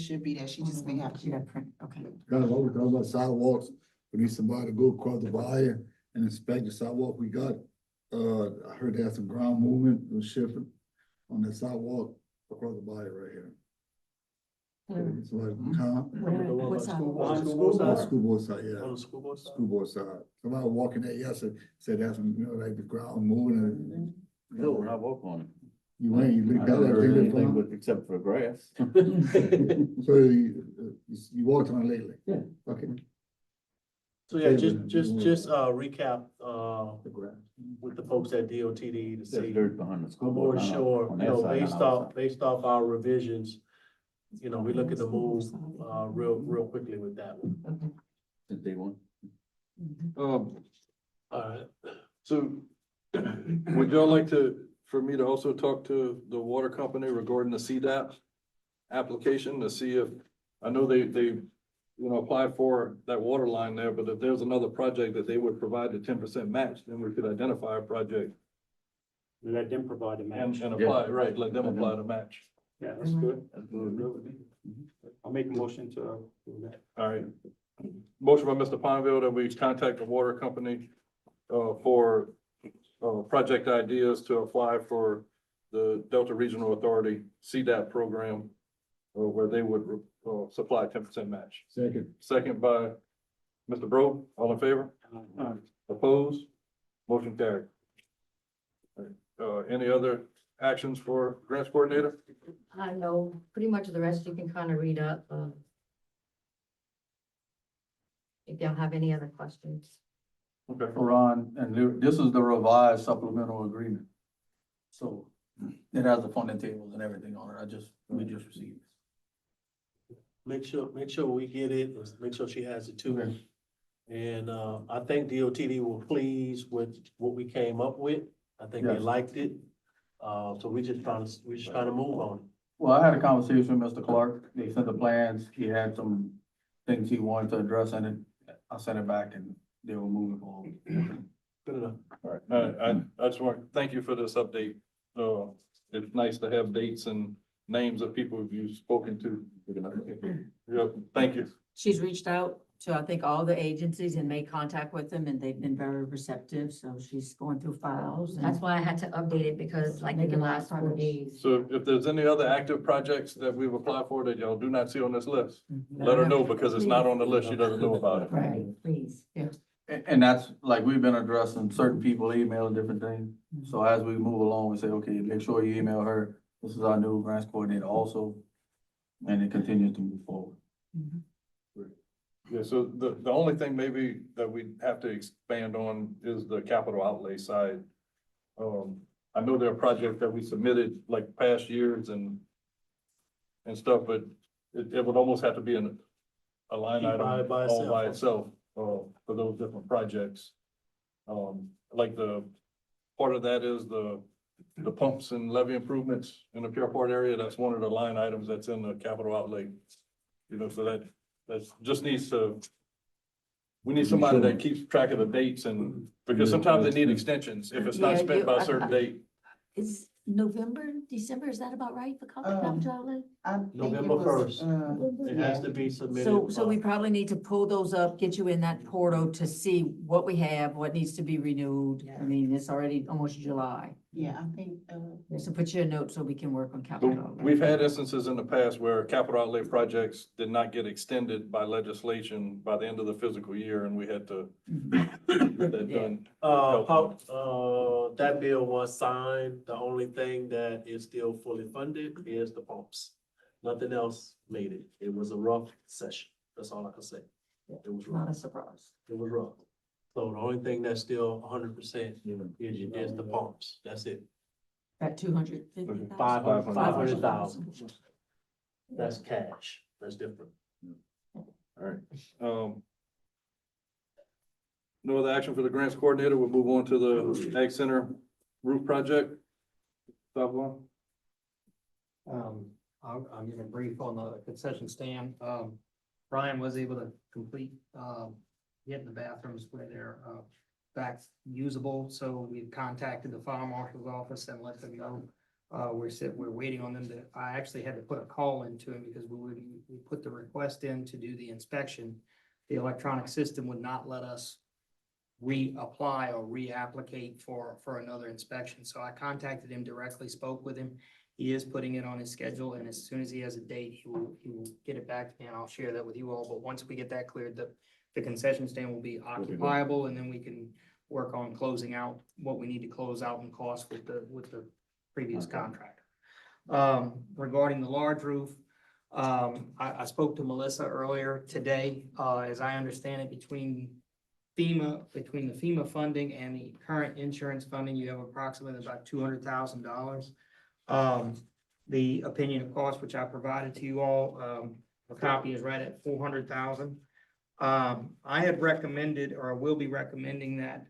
she just may have She to. got print, okay. Kind of what we're talking about sidewalks, we need somebody to go across the wire and inspect the sidewalk we got. I heard they had some ground movement, was shifting on the sidewalk across the body right here. It's like, huh? What side? On the school side? School board side, yeah. On the school board side? School board side. Somebody was walking there yesterday, said that's, like the ground moving and. No, when I walk on it. You ain't, you I looked haven't at heard everything anything that's but except for grass. So you walked on it lately? Yeah. Okay. So yeah, Yeah, just recap, with the folks at DOTD to There's see. dirt behind the school. I'm board, more not sure, on you that know, side, not outside. based off our revisions, you know, we look at the move, real quickly with that one. Since day one. Alright, So would y'all like for me to also talk to the water company regarding the CDAP application to see if, I know they, applied for that water line there, but if there's another project that they would provide the 10% match, then we could identify a project Let them provide the match. and apply, right, let them apply the match. Yeah, that's good. That's good. I'll make a motion to do that. All right. Motion by Mr. Ponville that we contact the water company for project ideas to apply for the Delta Regional Authority CDAP program where they would supply 10% match. Second. Second by Mr. Bro, all in favor? Opposed? Motion carried. Any other actions for grants coordinator? I know pretty much the rest you can kind of read up. If y'all have any other questions. Okay. Ron, and this is the revised supplemental agreement. So it has the funding tables and everything on it. We just received. make sure we get it, make sure she has it too. Okay. And, I think DOTD were pleased with what we came up with. I think they Yes. liked it. So we just trying to move on. Well, I had a conversation with Mr. Clark. They sent the plans. He had some things he wanted to address in it. I sent it back and they were moving forward. Good enough. All right. I just want to thank you for this update. It's nice to have dates and names of people you've spoken to. Yep, thank you. She's reached out to, I think, all the agencies and made contact with them, and they've been very receptive, so she's going through files. and- That's why I had to update it because like in the Making a lot of last 4 progress. days. So if there's any other active projects that we've applied for that y'all do not see on this list, Mhm. let her know because it's not on the list. She doesn't know about it. Right, please. And that's like, we've been addressing certain people email different things. So as we move along, we say, okay, make sure you email her. This is our new grants coordinator also. And it continues to move forward. Mhm. Yeah, so the only thing maybe that we have to expand on is the capital outlay side. I know there are projects that we submitted like past years and stuff, but it would almost have to be a line Keep item by all by itself. itself, for those different projects. Like part of that is the pumps and levee improvements in the Pure Port area. That's one of the line items that's in the capital outlay. So that's just we need somebody that keeps track of the dates because sometimes they need extensions if it's not Yeah, spent by a certain date. Is November, December, is that about right for capital outlay? I think it November was, 1st. It has to be submitted. So we probably need to pull those up, get you in that portal to see what we have, what needs to be renewed. I mean, it's already almost July. yeah, I think, So put your note so we can work on capital outlay. We've had instances in the past where capital outlay projects did not get extended by legislation by the end of the fiscal year, and we had to get that done. That bill was signed. The only thing that is still fully funded is the pumps. Nothing else made it. It was a rough session. That's all I can say. It was Not a rough. surprise. It was rough. So the only thing that's still 100% is the pumps. That's it. At 250,000? 500,000. That's cash. That's different. All right. No other action for the grants coordinator. We'll move on to the Ag Center roof project. Stop one. I'm gonna brief on the concession stand. Brian was able to complete, getting the bathrooms where they're, back usable, so we've contacted the fire marshal's office and let them know. We're waiting on them I actually had to put a call into him because we put the request in to do the inspection. The electronic system would not let us reapply or reapplicate for another inspection. So I contacted him directly, spoke with him. He is putting it on his schedule, and as soon as he has a date, he will get it back to me, and I'll share that with you all. But once we get that cleared, the concession stand will be occupiable, and then we can work on closing out what we need to close out in cost with the previous contractor. Regarding the large roof, I spoke to Melissa earlier today. As I understand it, between the FEMA funding and the current insurance funding, you have approximately about $200,000. The opinion of cost, which I provided to you all, a copy is right at $400,000. I had recommended, or will be recommending that,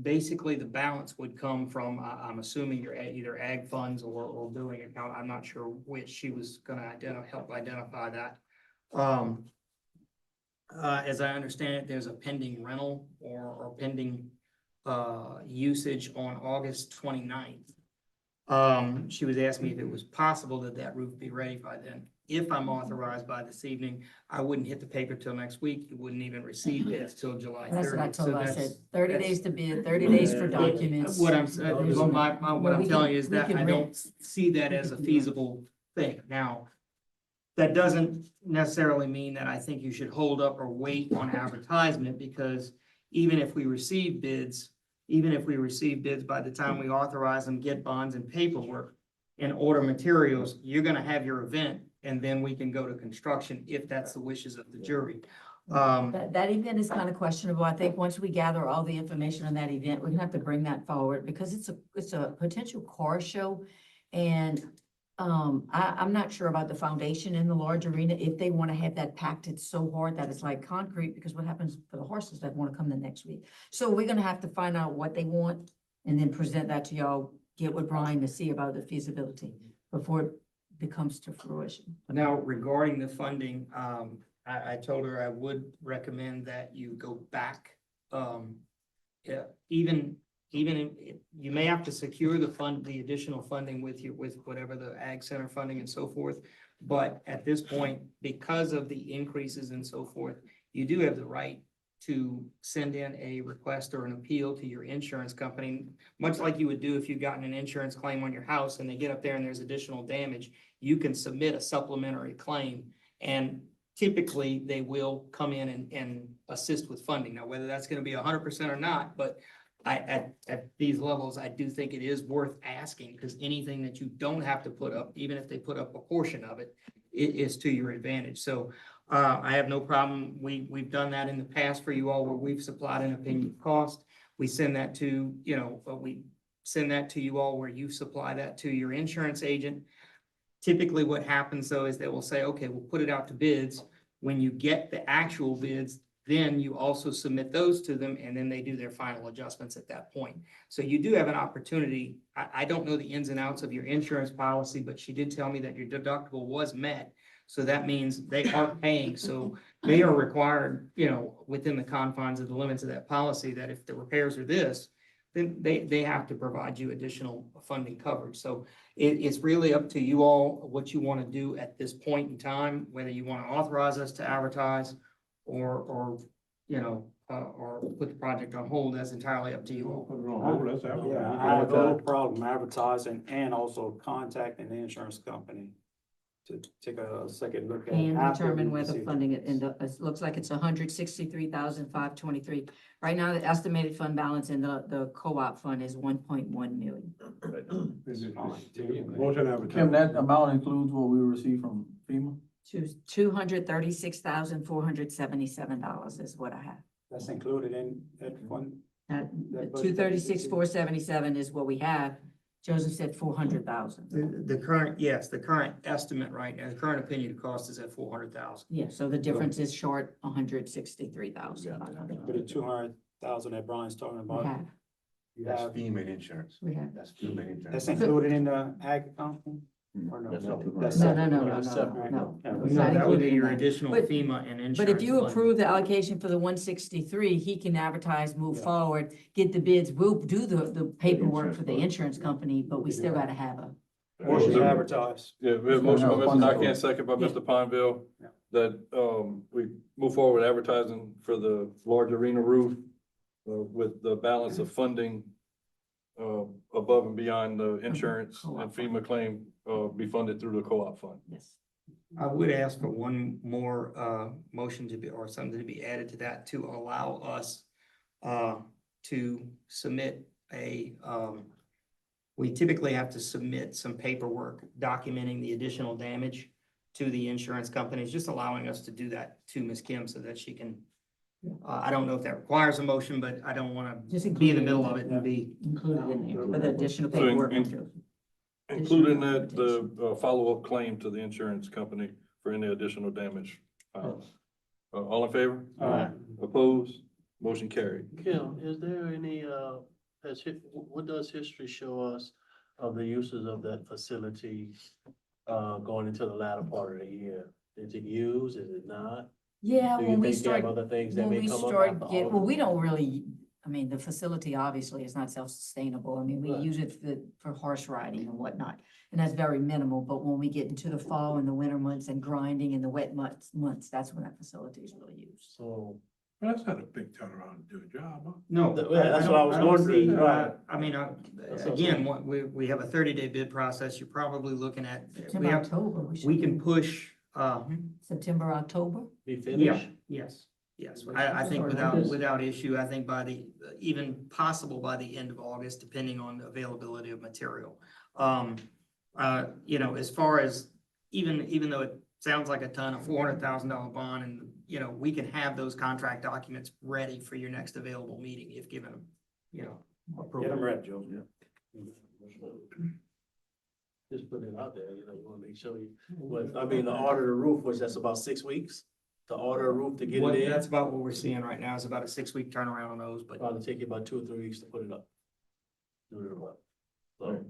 basically the balance would come from, I'm assuming your either ag funds or building account. I'm not sure which. She was gonna help identify that. As I understand it, there's a pending rental or pending usage on August 29th. She was asking me if it was possible that that roof be ready by then. If I'm authorized by this evening, I wouldn't hit the paper till next week. You wouldn't even receive this till July 30th. That's what I told her. I that's- said 30 days to bid, 30 days for documents. What I'm saying, what I'm telling you is that I don't see that as a rent. feasible thing. Now, that doesn't necessarily mean that I think you should hold up or wait on advertisement, because even if we receive bids by the time we authorize them, get bonds and paperwork and order materials, you're gonna have your event, and then we can go to construction if that's the wishes of the jury. That event is kind of questionable. I think once we gather all the information on that event, we're gonna have to bring that forward, because it's a potential car show. And I'm not sure about the foundation in the large arena, if they want to have that packed, it's so hard that it's like concrete, because what happens for the horses that want to come the next week? So we're gonna have to find out what they want and then present that to y'all, get with Brian to see about the feasibility before it becomes to fruition. Now, regarding the funding, I told her I would recommend that you go back. Yeah, even you may have to secure the additional funding with whatever the Ag Center funding and so forth. But at this point, because of the increases and so forth, you do have the right to send in a request or an appeal to your insurance company, much like you would do if you've gotten an insurance claim on your house and they get up there and there's additional damage. You can submit a supplementary claim, and typically they will come in and assist with funding. Now, whether that's gonna be 100% or not, but at these levels, I do think it is worth asking, because anything that you don't have to put up, even if they put up a portion of it, it is to your advantage. So I have no problem. We've done that in the past for you all, where we've supplied an opinion of cost. We send that to, we send that to you all where you supply that to your insurance agent. Typically what happens though is they will say, okay, we'll put it out to bids. When you get the actual bids, then you also submit those to them, and then they do their final adjustments at that point. So you do have an opportunity. I don't know the ins and outs of your insurance policy, but she did tell me that your deductible was met. So that means they are paying. So they are required, within the confines of the limits of that policy, that if the repairs are this, then they have to provide you additional funding coverage. So it's really up to you all what you want to do at this point in time, whether you want to authorize us to advertise or put the project on hold. That's entirely up to you all. Put it on hold, that's out. Yeah, I have no problem advertising and also contacting the insurance company to take a second look at. And after determine we whether receive funding it. it looks like it's 163,523. Right now, the estimated fund balance in the co-op fund is 1.1 million. Motion advertising. Kim, that amount includes what we received from FEMA? $236,477 is what I have. That's included in that fund. That That budget. 236,477 is what we have. Joseph said 400,000. The current estimate right now, the current opinion of cost is at 400,000. Yeah, so the difference is short 163,000. For the 200,000 that Brian's talking We about, have, you have, FEMA insurance. we have. That's FEMA insurance. that's included in the ag account? Or no? That's not- That's No, separate. no, That's no, separate. no. Yeah, No, that's not that would be included in your that. additional But- FEMA and insurance. But if you money. approve the allocation for the 163, he can advertise, move Yeah. forward, get the bids. We'll do the paperwork for the insurance company, but we still gotta have Motion to advertise. Yeah, we have a motion by Yeah, Mr. funding Nakane, source. second by Mr. Pineville, Yeah. that, we move forward with advertising for the large arena roof, with the balance of funding, above and beyond the insurance and FEMA claim, be funded through the co-op fund. Yes. I would ask for one more motion to be, or something to be added to that to allow us to submit we typically have to submit some paperwork documenting the additional damage to the insurance companies, just allowing us to do that to Ms. Kim so that she can, I don't know if that requires a motion, but I don't want Just to be in the include it middle in of it there. and be. Include it in there for the additional So paperwork. Including that, the, follow-up claim to the insurance company for any additional damage. All in favor? Aye. Opposed? Motion carried. Kim, is there any, what does history show us of the uses of that facility, going into the latter part of the year? Is it used, is it not? Yeah, Do you when we think you have start, other things that when may we come up start after get, well, August? we don't really, I mean, the facility obviously is not self-sustainable. I mean, we Right. use it for horse riding and whatnot. And that's very minimal, but when we get into the fall and the winter months and grinding and the wet months, that's when that facility is really used. So, Well, that's not a big turnaround to do a job, huh? No, That's what I was don't wondering, see, right. I mean, That's what I'm again, saying. we have a 30-day bid process. You're probably looking at, September, October, we can push, September, October. be yeah, finished? yes. I think without issue, I think by even possible by the end of August, depending on availability of material. As far as, even though it sounds like a ton, of $400,000 bond, and, we can have those contract documents ready for your next available meeting if given, approval. Get them ready, Joe. Just put it out there, you wanna make sure I mean, to order the roof, was that's about 6 weeks? To order a roof to get it in? That's about what we're seeing right now, is about a 6-week turnaround on those, but. Probably take you about 2 or 3 weeks to put it up. Do it up. So,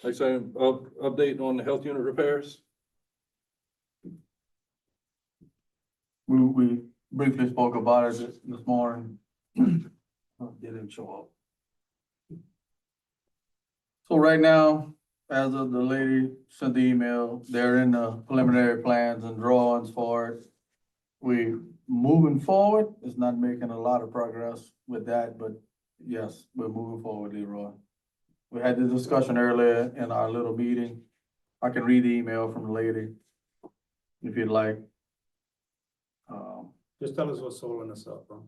Next item, update on the health unit repairs. We briefly spoke about it this morning. Didn't show up. So right now, as of the lady sent the email, they're in the preliminary plans and drawings for it. We moving forward, it's not making a lot of progress with that, but yes, we're moving forward, Leroy. We had the discussion earlier in our little meeting. I can read the email from the lady if you'd like. Just tell us what's holding us up, bro.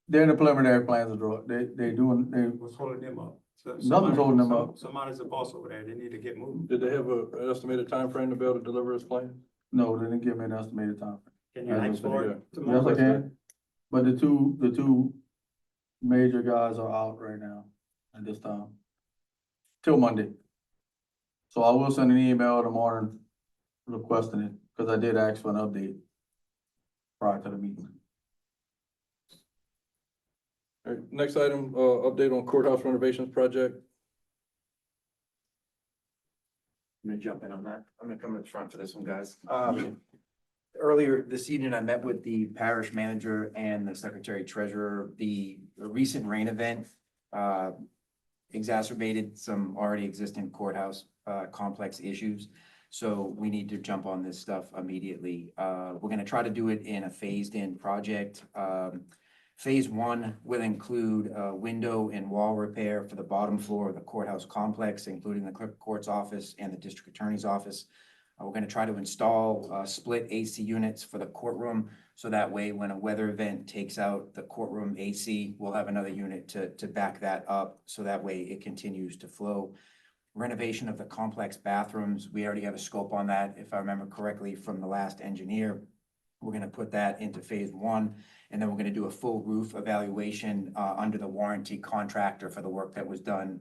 They're in the preliminary plans to draw, they What's holding them up? Nothing's holding them up. Somebody's the boss over there. They need to get moving. Did they have an estimated time frame to be able to deliver this plan? no, they didn't give me an estimated time. Can you As ask of for today. it Yes, tomorrow? I can, but the two major guys are out right now at this time. Till Monday. So I will send an email in the morning requesting it, because I did ask for an update prior to the meeting. All right, next item, update on courthouse renovations project. I'm gonna jump in on that. I'm gonna come in front for this one, guys. Earlier this evening, I met with the parish manager and the secretary treasurer. The recent rain event exacerbated some already existing courthouse complex issues. So we need to jump on this stuff immediately. We're gonna try to do it in a phased-in project. Phase 1 will include window and wall repair for the bottom floor of the courthouse complex, including the clerk of court's office and the district attorney's office. We're gonna try to install split AC units for the courtroom, so that way when a weather event takes out the courtroom AC, we'll have another unit to back that up, so that way it continues to flow. Renovation of the complex bathrooms, we already have a scope on that, if I remember correctly from the last engineer. We're gonna put that into phase 1, and then we're gonna do a full roof evaluation under the warranty contractor for the work that was done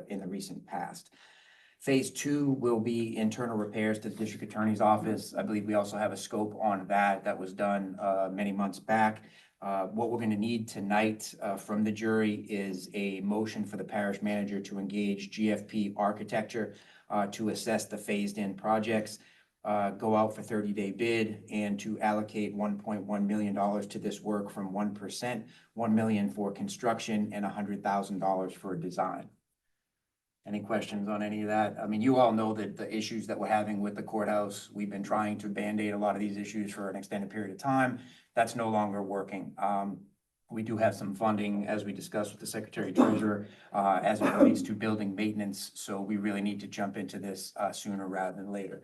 in the recent past. Phase 2 will be internal repairs to the district attorney's office. I believe we also have a scope on that was done many months back. What we're gonna need tonight from the jury is a motion for the parish manager to engage GFP Architecture to assess the phased-in projects, go out for 30-day bid, and to allocate $1.1 million to this work from 1%, $1 million for construction and $100,000 for design. Any questions on any of that? I mean, you all know that the issues that we're having with the courthouse, we've been trying to Band-Aid a lot of these issues for an extended period of time. That's no longer working. We do have some funding, as we discussed with the Secretary Treasurer, as it relates to building maintenance. So we really need to jump into this sooner rather than later.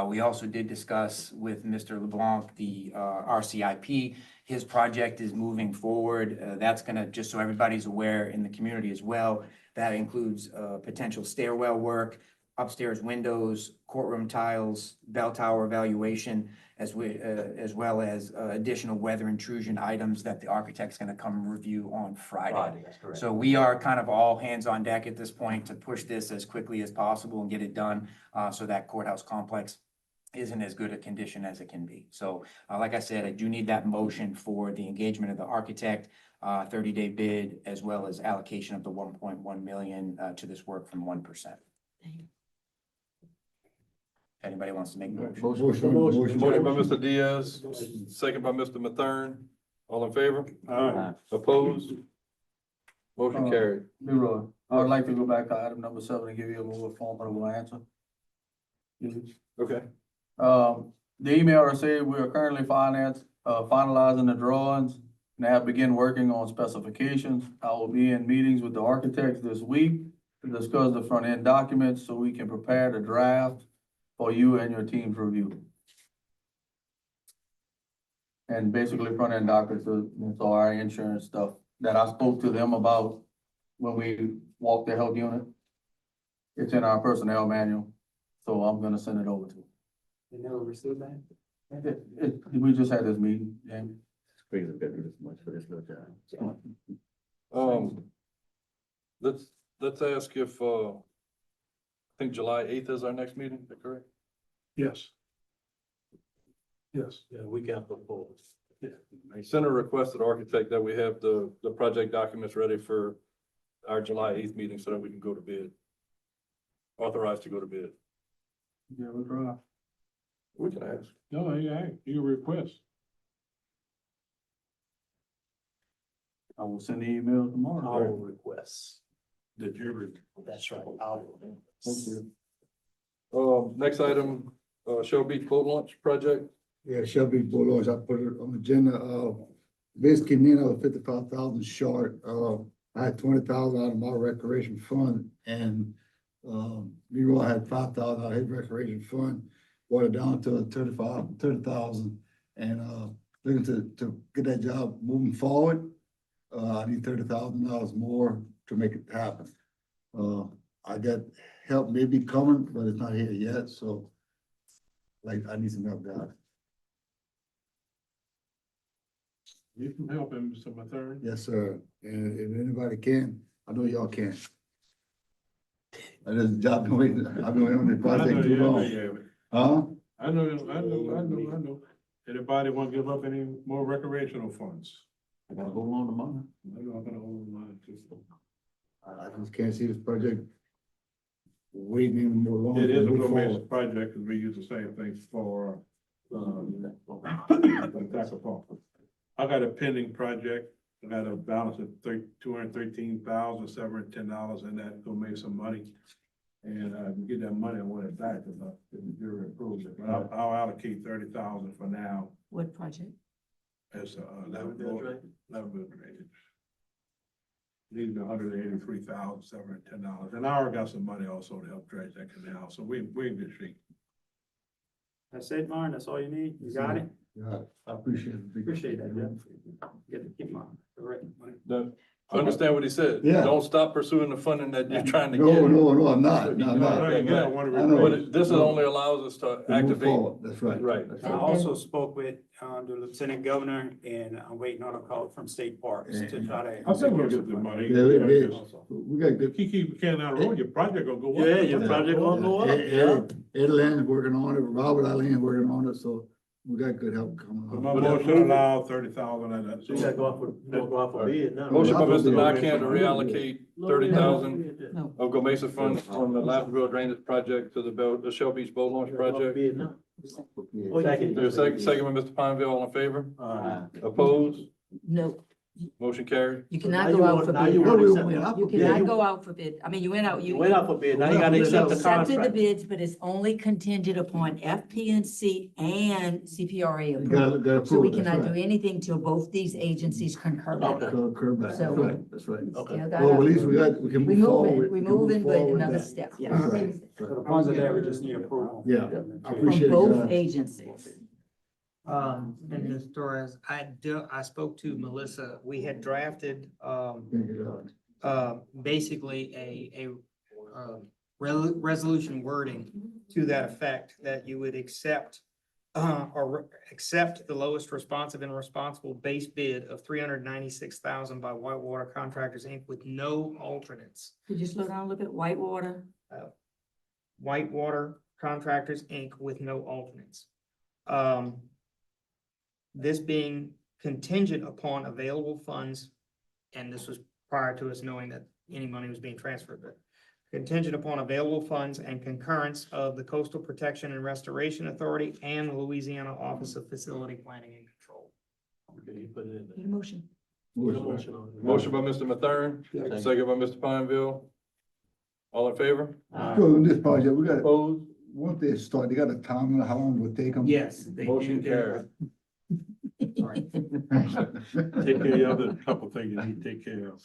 We also did discuss with Mr. LeBlanc, the RCIP. His project is moving forward. That's gonna, just so everybody's aware in the community as well, that includes potential stairwell work, upstairs windows, courtroom tiles, bell tower evaluation, as well as additional weather intrusion items that the architect's gonna come review on Friday. That's correct. So we are kind of all hands on deck at this point to push this as quickly as possible and get it done, so that courthouse complex is in as good a condition as it can be. So, like I said, I do need that motion for the engagement of the architect, 30-day bid, as well as allocation of the 1.1 million to this work from 1%. Anybody wants to make a motion? Motion by Mr. Diaz, second by Mr. Mathern. All in favor? Aye. Opposed? Motion carried. Leroy, I would like to go back to item number 7 and give you a more formidable answer. Okay. The email said we are currently finalizing the drawings and have begun working on specifications. I will be in meetings with the architects this week to discuss the front end documents so we can prepare the draft for you and your team's review. And basically front end documents is our insurance stuff that I spoke to them about when we walked the health unit. It's in our personnel manual, so I'm gonna send it over to them. They never received that? We just had this meeting, Jamie. Let's ask if, I think July 8th is our next meeting, is that correct? Yes. Yes. Yeah, we got the full. I sent a request to the architect that we have the project documents ready for our July 8th meeting so that we can go to bid. Authorized to go to bid. Yeah, we'll try. We can ask. No, yeah, you request. I will send the email tomorrow. Our requests. Did you? That's right. Our. Thank you. Next item, Shell Beach boat launch project. Yeah, Shelby Boulevard, I put it on the agenda, basically, me and I was 55,000 short, I had 20,000 out of my recreation fund, and, Leroy had 5,000 out of his recreation fund, brought it down to 30,000, and, looking to get that job moving forward, I need $30,000 more to make it happen. I got help maybe coming, but it's not here yet, so, like, I need some help, guys. You can help him, Mr. Mathern. Yes, sir. And if anybody can, I know y'all can. This job been waiting, I've been waiting on this project too long. Huh? I know. Anybody want to give up any more recreational funds? I gotta hold on to mine. I'm not gonna hold mine too. I just can't see this project waiting any more longer. It is a to move real major forward. project, because we use the same thing for, Tacopon. I got a pending project, I got a balance of $213,710 in that, gonna make some money. And, get that money, I want it back, if the jury approves it, but I'll allocate 30,000 for now What project? as, level drainage. Needs $183,710, and I already got some money also to help dredge that canal, so we in good shape. That's it, Martin? That's all you need? You got it? Yeah, I appreciate it. Appreciate that, Jeff. Get to keep my correct money. I understand what he said. Yeah. Don't stop pursuing the funding that you're trying to No, get. no, I'm not, no, I'm No, not. yeah, I wanna I know. But this only allows us to To move activate. forward. That's right. Right. That's I right. also spoke with, the lieutenant governor, and I'm waiting on a call from state parks to try to. I think we'll get the money. Yeah, we got good. Keep carrying out the road, your project gonna go up. Yeah, your project gonna go up, yeah. Ed Land's working on it, Robert Allen's working on it, so we got good help coming But on. my motion allow 30,000 of that. So you gotta go off for bid now. Motion by Mr. Nakam to reallocate 30,000 No. of Gomesa funds from the Laverne drainage project to the Shell Beach boat launch project. Bid now. There's a second by Mr. Pineville, all in favor? Opposed? No. Motion carried. You Now cannot you go out want- for now bid. you want to accept- You cannot go out for bid. I mean, you went out, You went out for bid, now you gotta you accept the accepted the contract. bids, but it's only contingent upon FPNC and CPRA You approval. gotta So we approve, that's cannot do right. anything till both these agencies concur. Okay. Concur back, So- that's right, that's right. Okay. Still Well, at gotta- least we can We move forward. moving, we we can move moving, but forward with another that. step, That's yeah. right. So the funds are there, we just need approval. Yeah, I From appreciate it, both guys. agencies. And Ms. Torres, I spoke to Melissa, we had drafted, Thank you, guys. basically resolution wording to that effect, that you would accept accept the lowest responsive and responsible base bid of $396,000 by Whitewater Contractors, Inc. with no alternates. Could you slow down a little bit? Whitewater? Whitewater Contractors, Inc. with no alternates. This being contingent upon available funds, and this was prior to us knowing that any money was being transferred, but contingent upon available funds and concurrence of the Coastal Protection and Restoration Authority and the Louisiana Office of Facility Planning and Control. Okay, you put it in there. Need a motion? Put a motion on it. Motion by Mr. Mathern, second by Mr. Pineville. All in favor? So in this project, we gotta, Opposed? once they start, they got a time limit, how long it will take them? Yes. Motion carried. Take care of the other couple things you need to take care of.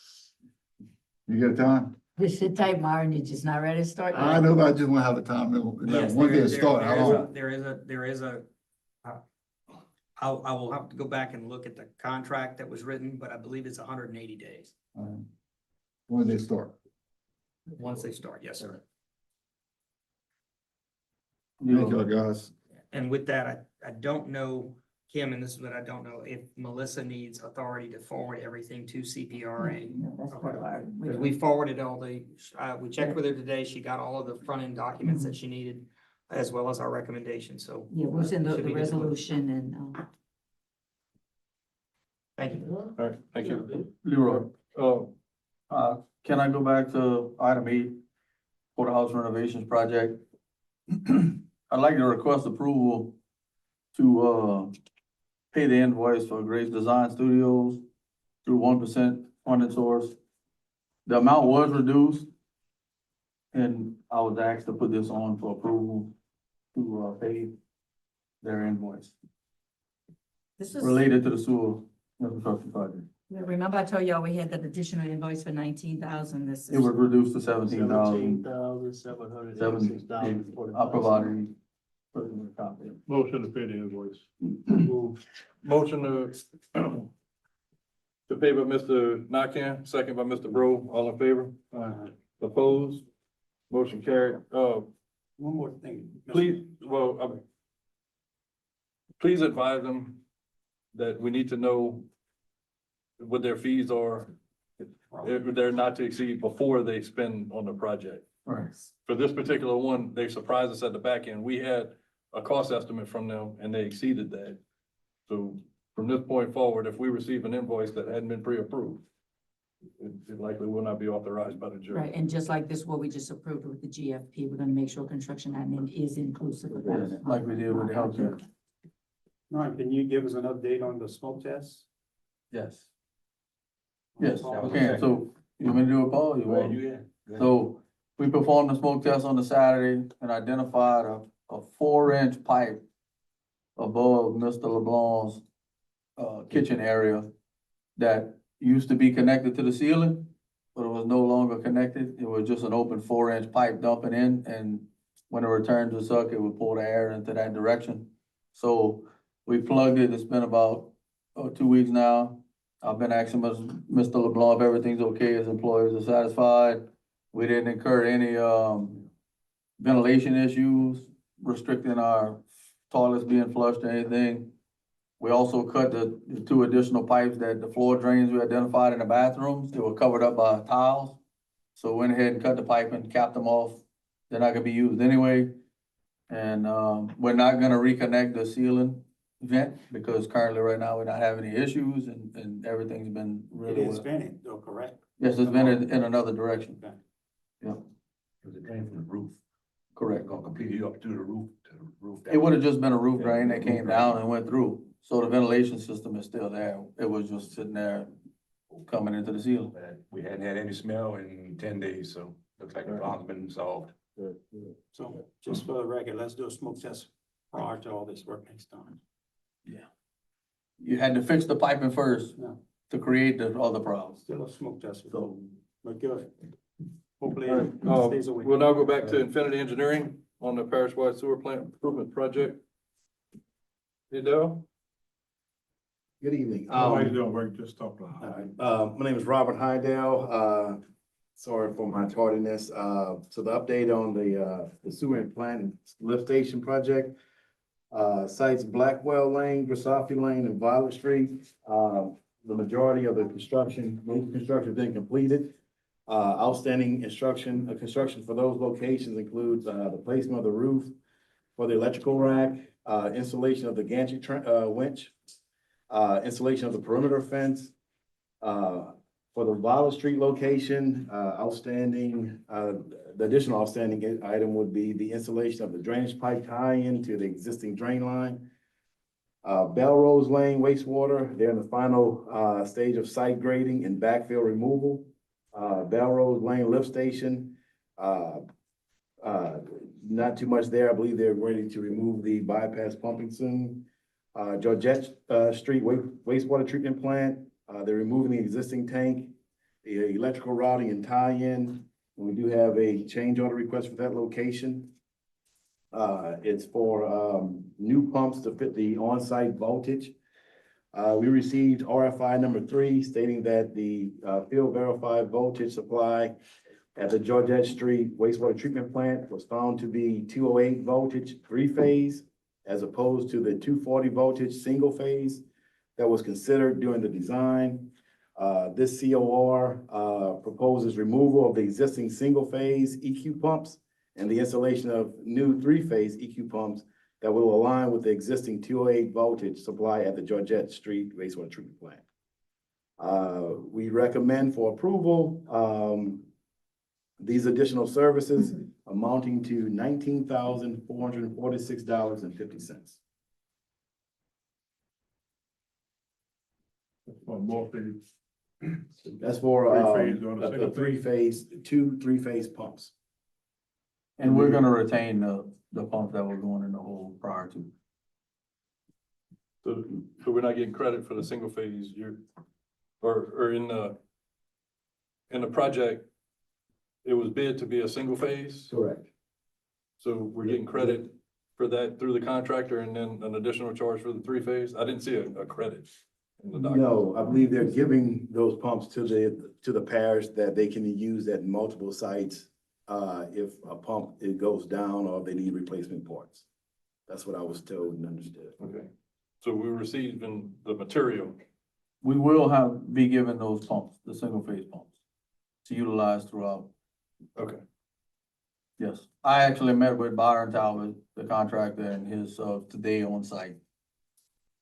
You get a time? Just sit tight, Myron, you're just not ready to start. I know, but I just wanna have a time limit. Like, Yes, once there they is- start, how long? there is a, I will have to go back and look at the contract that was written, but I believe it's 180 days When they start? once they start. Yes, sir. Thank you, guys. And with that, I don't know, Kim, and this is what I don't know, if Melissa needs authority to forward everything to CPRA. That's part of our. Because we forwarded all the, we checked with her today, she got all of the front end documents that she needed, as well as our recommendations, so. Yeah, we'll send Should the be good to go. resolution and, Thank you. All right, thank you. Leroy, Uh, can I go back to item 8, courthouse renovations project? I'd like to request approval to, pay the invoice for Grace Design Studios through 1% funding source. The amount was reduced, and I was asked to put this on for approval to, pay their invoice this is, related to the sewer infrastructure project. remember I told y'all we had that additional invoice for 19,000, this It is. was reduced to 17,000. 17,786. I provided a copy. Motion to pay the invoice. motion to pay by Mr. Nakam, second by Mr. Bro, all in favor? Opposed? Motion carried. One more thing. Please, well, please advise them that we need to know what their fees are. If they're not to exceed before they spend on the project. Right. For this particular one, they surprised us at the back end. We had a cost estimate from them and they exceeded that. So from this point forward, if we receive an invoice that hadn't been pre-approved, it likely will not be authorized by the jury. Right, and just like this, what we just approved with the GFP, we're gonna make sure construction admin is inclusive of Yes, that. like we did with the healthcare. All right, can you give us an update on the smoke test? Yes. Yes, okay, so you want me to do a poll? You want? So we performed the smoke test on the Saturday and identified a 4-inch pipe above Mr. LeBlanc's kitchen area that used to be connected to the ceiling, but it was no longer connected. It was just an open 4-inch pipe dumping in, and when it returned to suck, it would pull the air into that direction. So we plugged it. It's been about 2 weeks now. I've been asking Mr. LeBlanc if everything's okay, his employees are satisfied. We didn't incur any ventilation issues, restricting our toilets being flushed or anything. We also cut the 2 additional pipes that the floor drains we identified in the bathrooms. They were covered up by tiles. So we went ahead and cut the pipe and capped them off. They're not gonna be used anyway. And we're not gonna reconnect the ceiling vent because currently right now we're not having any issues and everything's been It really is well. vented, though, correct? Yes, it's vented in another direction. Okay. Yep, Because it drained from the roof, correct. gonna completely up to the roof, It would have just been a roof drain that came down and went through. So the ventilation system is still there. It was just sitting there coming into the ceiling. We hadn't had any smell in 10 days, so looks like the problem's been solved. So just for the record, let's do a smoke test prior to all this work next time. You had to fix the piping first Yeah. to create the other problems. Still a smoke test, but good. Hopefully All it right, stays away. we'll now go back to Infinity Engineering on the parish-wide sewer plant improvement project. Hey, Darryl? Good evening. How you doing, Rick? Just talk loud. All right, my name is Robert Hydell. Sorry for my tardiness. So the update on the sewer plant and lift station project. Sites Blackwell Lane, Grisafi Lane, and Violet Street. The majority of the construction, most construction has been completed. Outstanding construction for those locations includes, the placement of the roof for the electrical rack, installation of the gantry winch, installation of the perimeter fence. For the Violet Street location, the additional outstanding item would be the installation of the drainage pipe tie-in to the existing drain line. Belrose Lane wastewater, they're in the final, stage of site grading and backfill removal. Belrose Lane lift station, not too much there. I believe they're ready to remove the bypass pumping soon. Georgette, Street wastewater treatment plant, they're removing the existing tank, the electrical routing and tie-in. We do have a change order request for that location. It's for, new pumps to fit the on-site voltage. We received RFI number 3 stating that the, field verified voltage supply at the Georgette Street wastewater treatment plant was found to be 208 voltage 3-phase, as opposed to the 240 voltage single phase that was considered during the design. This COR proposes removal of the existing single phase EQ pumps and the installation of new 3-phase EQ pumps that will align with the existing 208 voltage supply at the Georgette Street wastewater treatment plant. We recommend for approval these additional services amounting to $19,446.50. One more thing. That's for Three-phase or the a single phase? two 3-phase pumps. And we're gonna retain the pump that was going in the hole prior to. So we're not getting credit for the single phase, or in the project, it was bid to be a single phase, Correct. so we're getting credit for that through the contractor and then an additional charge for the 3-phase? I didn't see a credit in the document. No, I believe they're giving those pumps to the parish that they can be used at multiple sites. If a pump, it goes down or they need replacement parts. That's what I was told and understood. Okay, so we're receiving the material. We will be given those pumps, the single phase pumps, to utilize throughout. Okay. Yes, I actually met with Byron Talbot, the contractor, and his, today on site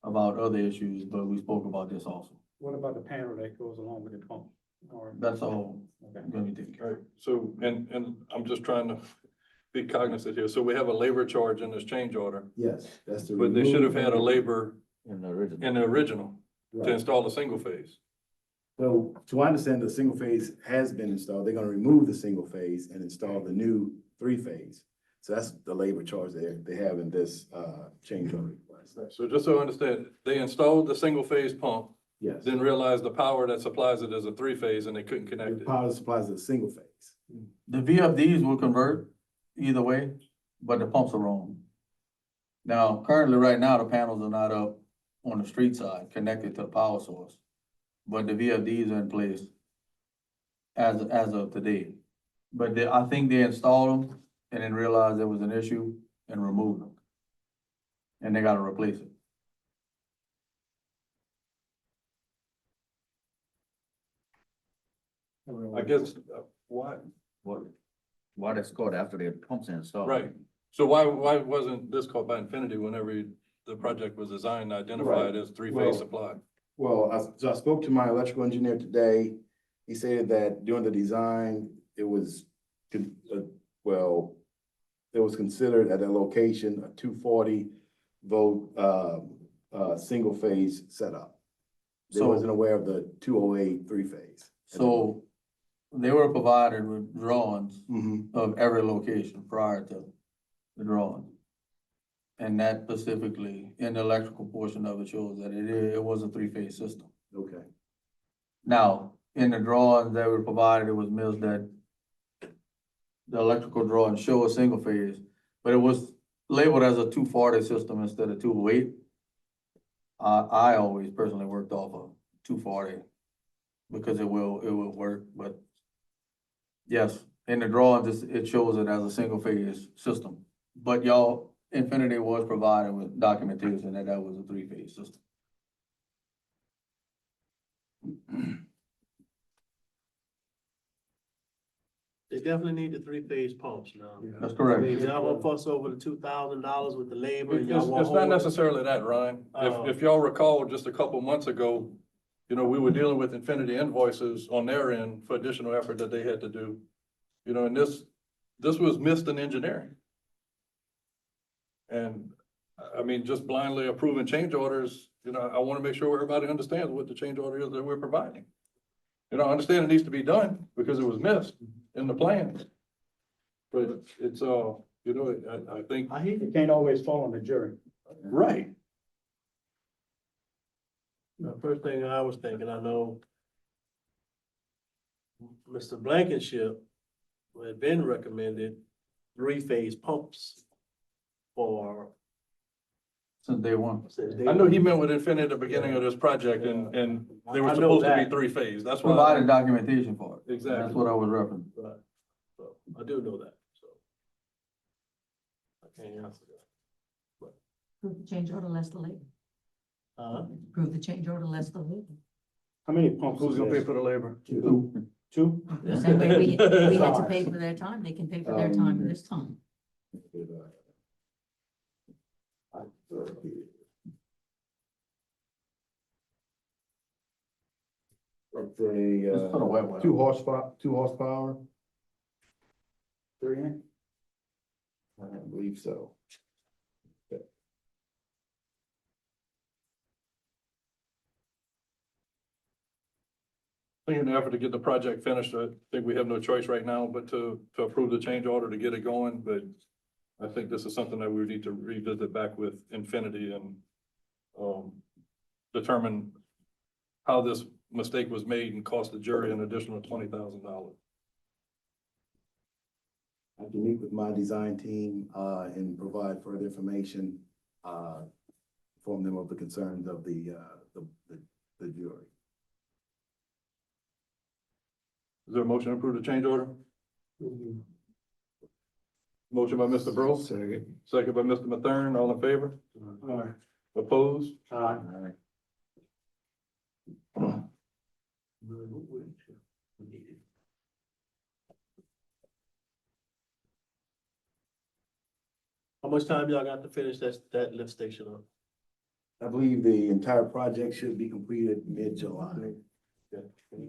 about other issues, but we spoke about this also. What about the panel that goes along with the pump? Or That's all gonna be taken care All right, so, and I'm just trying to be cognizant here. So we have a labor charge in this change order, Yes, that's the. but they should have had a labor in the original. in the original to Right. install the single phase. So to my understanding, the single phase has been installed. They're gonna remove the single phase and install the new 3-phase. So that's the labor charge they have in this, change order request. So just so I understand, they installed the single phase pump, Yes. then realized the power that supplies it is a 3-phase and they couldn't connect The it. power supplies is a single phase. The VFDs will convert either way, but the pumps are wrong. Now, currently, right now, the panels are not up on the street side, connected to the power source. But the VFDs are in place as of today. But I think they installed them and then realized there was an issue and removed them. And they gotta replace it. I guess, why, Why that's called after the pumps installed? right. So why wasn't this called by Infinity whenever the project was designed, identified as 3-phase Well, supply? Well, I spoke to my electrical engineer today. He said that during the design, it was, well, it was considered at that location a 240 volt, single phase setup. They So- wasn't aware of the 208 three-phase. So they were provided with drawings Mm-hmm. of every location prior to the drawing. And that specifically, in the electrical portion of it, shows that it was a three-phase system. Okay. Now, in the drawings that were provided, it was missed that the electrical drawings show a single phase, but it was labeled as a 240 system instead of 208. I always personally worked off of 240 because it will work, but yes, in the drawings, it shows it as a single phase system. But y'all, Infinity was provided with documentation that was a three-phase system. They definitely need the three-phase pumps now. That's I correct. mean, y'all won't fuss over the $2,000 with the labor. and It's, y'all won't it's not hold- necessarily that, Ryan. Oh. If y'all recall, just a couple months ago, you know, we were dealing with Infinity invoices on their end for additional effort that they had to do. You know, and this was missed in engineering. And, I mean, just blindly approving change orders, you know, I want to make sure everybody understands what the change order is that we're providing. You know, I understand it needs to be done because it was missed in the plans. But it's, you know, I think, I hate it can't always fall on the jury. right. The first thing I was thinking, I know Mr. Blankenship had been recommended three-phase pumps for. Since day one. I know he met with Infinity at the beginning of this project and they were I know supposed to be that. three-phase. That's why. Provided documentation for it. Exactly. That's what I was referencing. Right, so I do know that, so. I can't answer that. Approve the change order, less the labor. Approve the change order, less the labor. How many pumps? Who's is gonna there? pay for the labor? Two? Same way we had to pay for their time, they can pay for their time this time. It's It's for the wet well. 2 horsepower. I believe so. I think in the effort to get the project finished, I think we have no choice right now but to approve the change order to get it going, but I think this is something that we need to revisit back with Infinity and determine how this mistake was made and cost the jury an additional $20,000. I can meet with my design team, and provide further information, inform them of the concerns of the jury. Is there a motion to approve the change order? Motion by Mr. Bro, second by Mr. Mathern, all in favor? Opposed? How much time y'all got to finish that lift station up? I believe the entire project should be completed mid-July.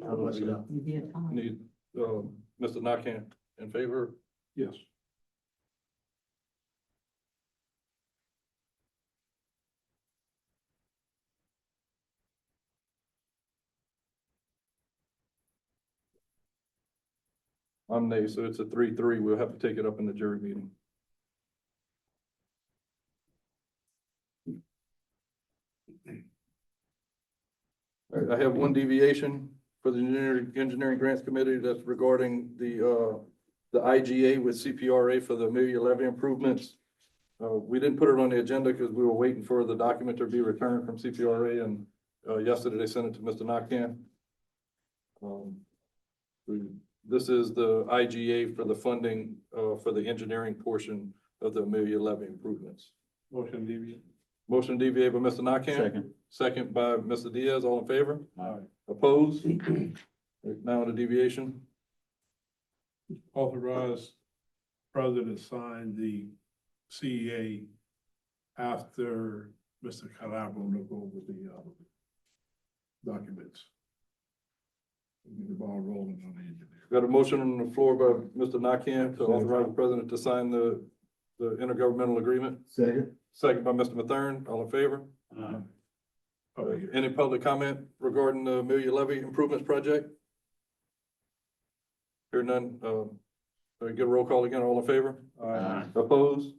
How much you got? Need, Mr. Nakhan in favor? Yes. I'm nay, so it's a 3-3. We'll have to take it up in the jury meeting. All right, I have one deviation for the engineering grants committee that's regarding the IGA with CPRA for the Amelia levee improvements. We didn't put it on the agenda because we were waiting for the document to be returned from CPRA, and yesterday they sent it to Mr. Nakhan. This is the IGA for the funding for the engineering portion of the Amelia levee improvements. Motion deviate. Motion deviated by Mr. Nakhan. Second. Second by Mr. Diaz, all in favor? Opposed? Now on the deviation. Authorize president sign the CEA after Mr. Calabro look over the documents. Get the ball rolling on the engineer. Got a motion on the floor by Mr. Nakhan to authorize the president to sign the intergovernmental agreement. Second. Second by Mr. Mathern, all in favor? Any public comment regarding the Amelia Levy Improvements Project? Hear none, get a roll call again, all in favor? Opposed?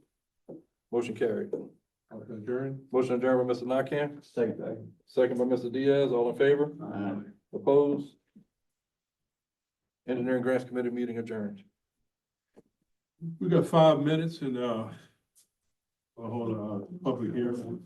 Motion carried. Adjourn. Motion adjourned by Mr. Nakam. Second by Mr. Diaz, all in favor? Opposed? Engineering Grants Committee meeting adjourned. We got 5 minutes and, I'll hold a public hearing.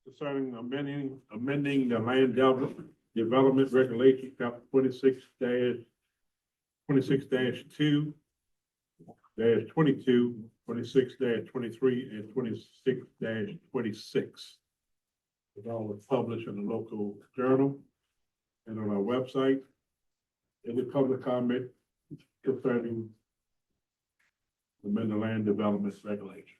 concerning amending the land development regulation, chapter 26-2, 26-22, 26-23, and 26-26. It all was published in the local journal and on our website. Any public comment concerning amend the land development regulation?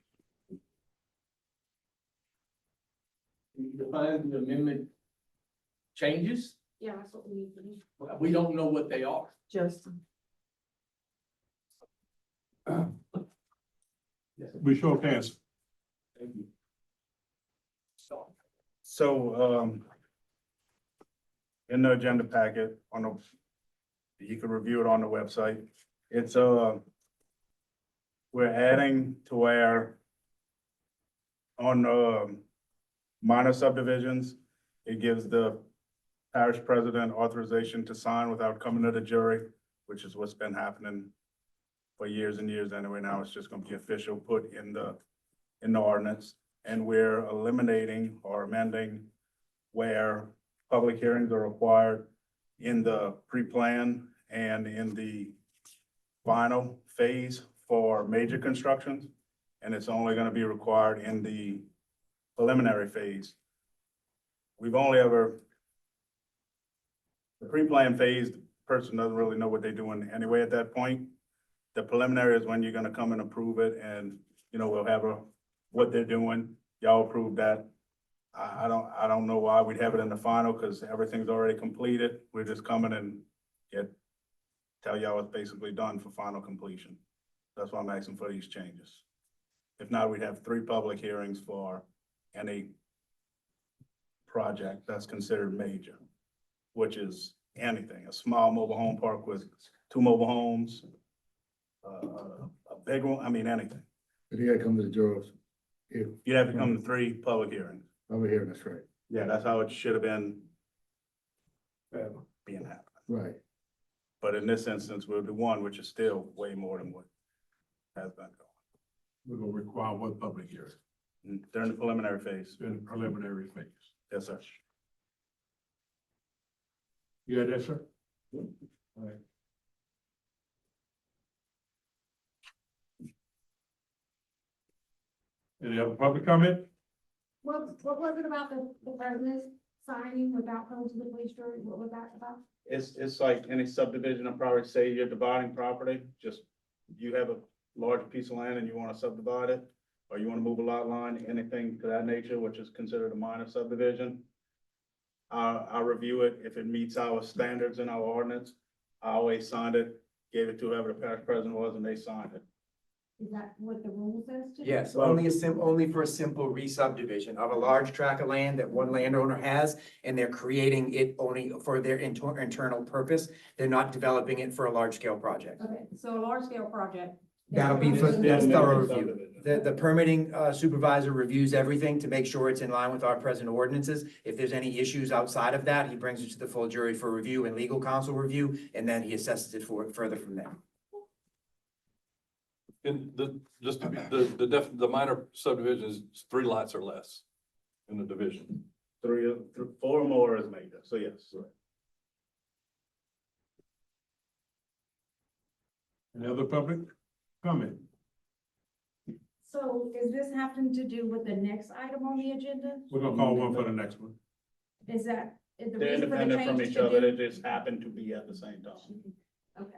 Define the amendment changes, Yeah, that's what we need to do. we don't know what they are. Justin. We sure can. Thank you. So, in the agenda packet on the, you can review it on the website. It's, we're adding to where on, minor subdivisions, it gives the parish president authorization to sign without coming to the jury, which is what's been happening for years and years anyway. Now it's just gonna be official, put in the ordinance. And we're eliminating or amending where public hearings are required in the pre-plan and in the final phase for major constructions. And it's only gonna be required in the preliminary phase. We've only ever, the pre-plan phase, the person doesn't really know what they're doing anyway at that point. The preliminary is when you're gonna come and approve it and, you know, we'll have what they're doing. Y'all approve that. I don't know why we'd have it in the final, because everything's already completed. We're just coming and tell y'all it's basically done for final completion. That's why I'm asking for these changes. If not, we'd have 3 public hearings for any project that's considered major, which is anything, a small mobile home park with 2 mobile homes, a big one, I mean, anything. But you gotta come to the jurors. If, You'd have to come to 3 public hearings. over here, that's right. Yeah, that's how it should have been being happened. Right. But in this instance, we'll do 1, which is still way more than what has been We're gonna require one public hearing going. During the preliminary phase. in the preliminary phase. Yes, sir. You got that, sir? All right. Any other public comment? What was it about the president signing without going to the police jury? What was that about? It's like any subdivision, I'll probably say you're dividing property, just you have a large piece of land and you want to subdivide it, or you want to move a lot line, anything to that nature, which is considered a minor subdivision. I'll review it. If it meets our standards in our ordinance, I always signed it, gave it to whoever the parish president was, and they signed it. Is that what the rule says? to do? Yes, only for a simple re-subdivision of a large tract of land that one landowner has, and they're creating it only for their internal purpose. They're not developing it for a large-scale project. Okay, so a large scale project. That'll be for, that's thorough review. The permitting supervisor reviews everything to make sure it's in line with our present ordinances. If there's any issues outside of that, he brings it to the full jury for review and legal counsel review, and then he assesses it further from there. In just to be, the minor subdivision is 3 lots or less in the division. 4 or more is major, so yes. Any other public comment? So is this having to do with the next item on the agenda? We're gonna call one for the next one. Is that, is the They're reason for the independent from change each to other, do? they just happen to be at the same time. Okay.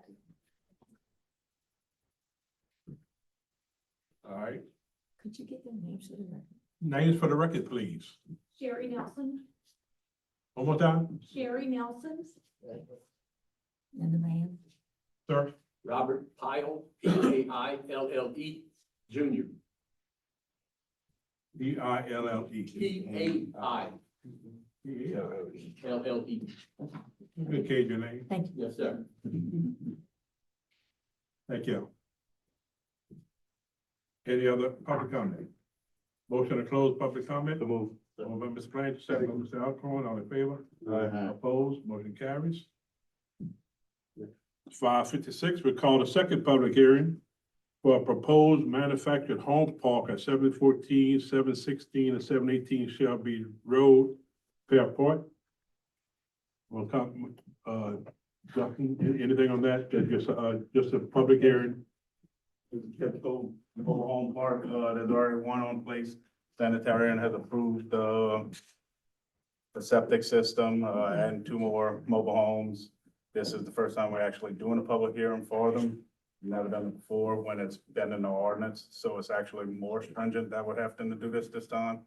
All right, Could you get the names of the record? names for the record, please. Sherry Nelson, One more time, Sherry Nelson, And the man? sir. Robert Pyle, P-A-I-L-L-E, Junior. P-I-L-L-E. P-A-I-L-L-E. Good Cajun name. Thank you. Yes, sir. Thank you. Any other public comment? Motion to close public comment? To move. Moved by Ms. Blanchard, second by Mr. Alcorn, all in favor? Opposed, motion carries. 5:56, we call the second public hearing for a proposed manufactured home park at 714, 716, and 718 Shelby Road, Fairport. Well, Justin, anything on that? Just a public hearing? Typical mobile home park, there's already one on place. Sanitarian has approved, the septic system, and 2 more mobile homes. This is the first time we're actually doing a public hearing for them. Never done it before when it's been in the ordinance, so it's actually more stringent that we're having to do this time.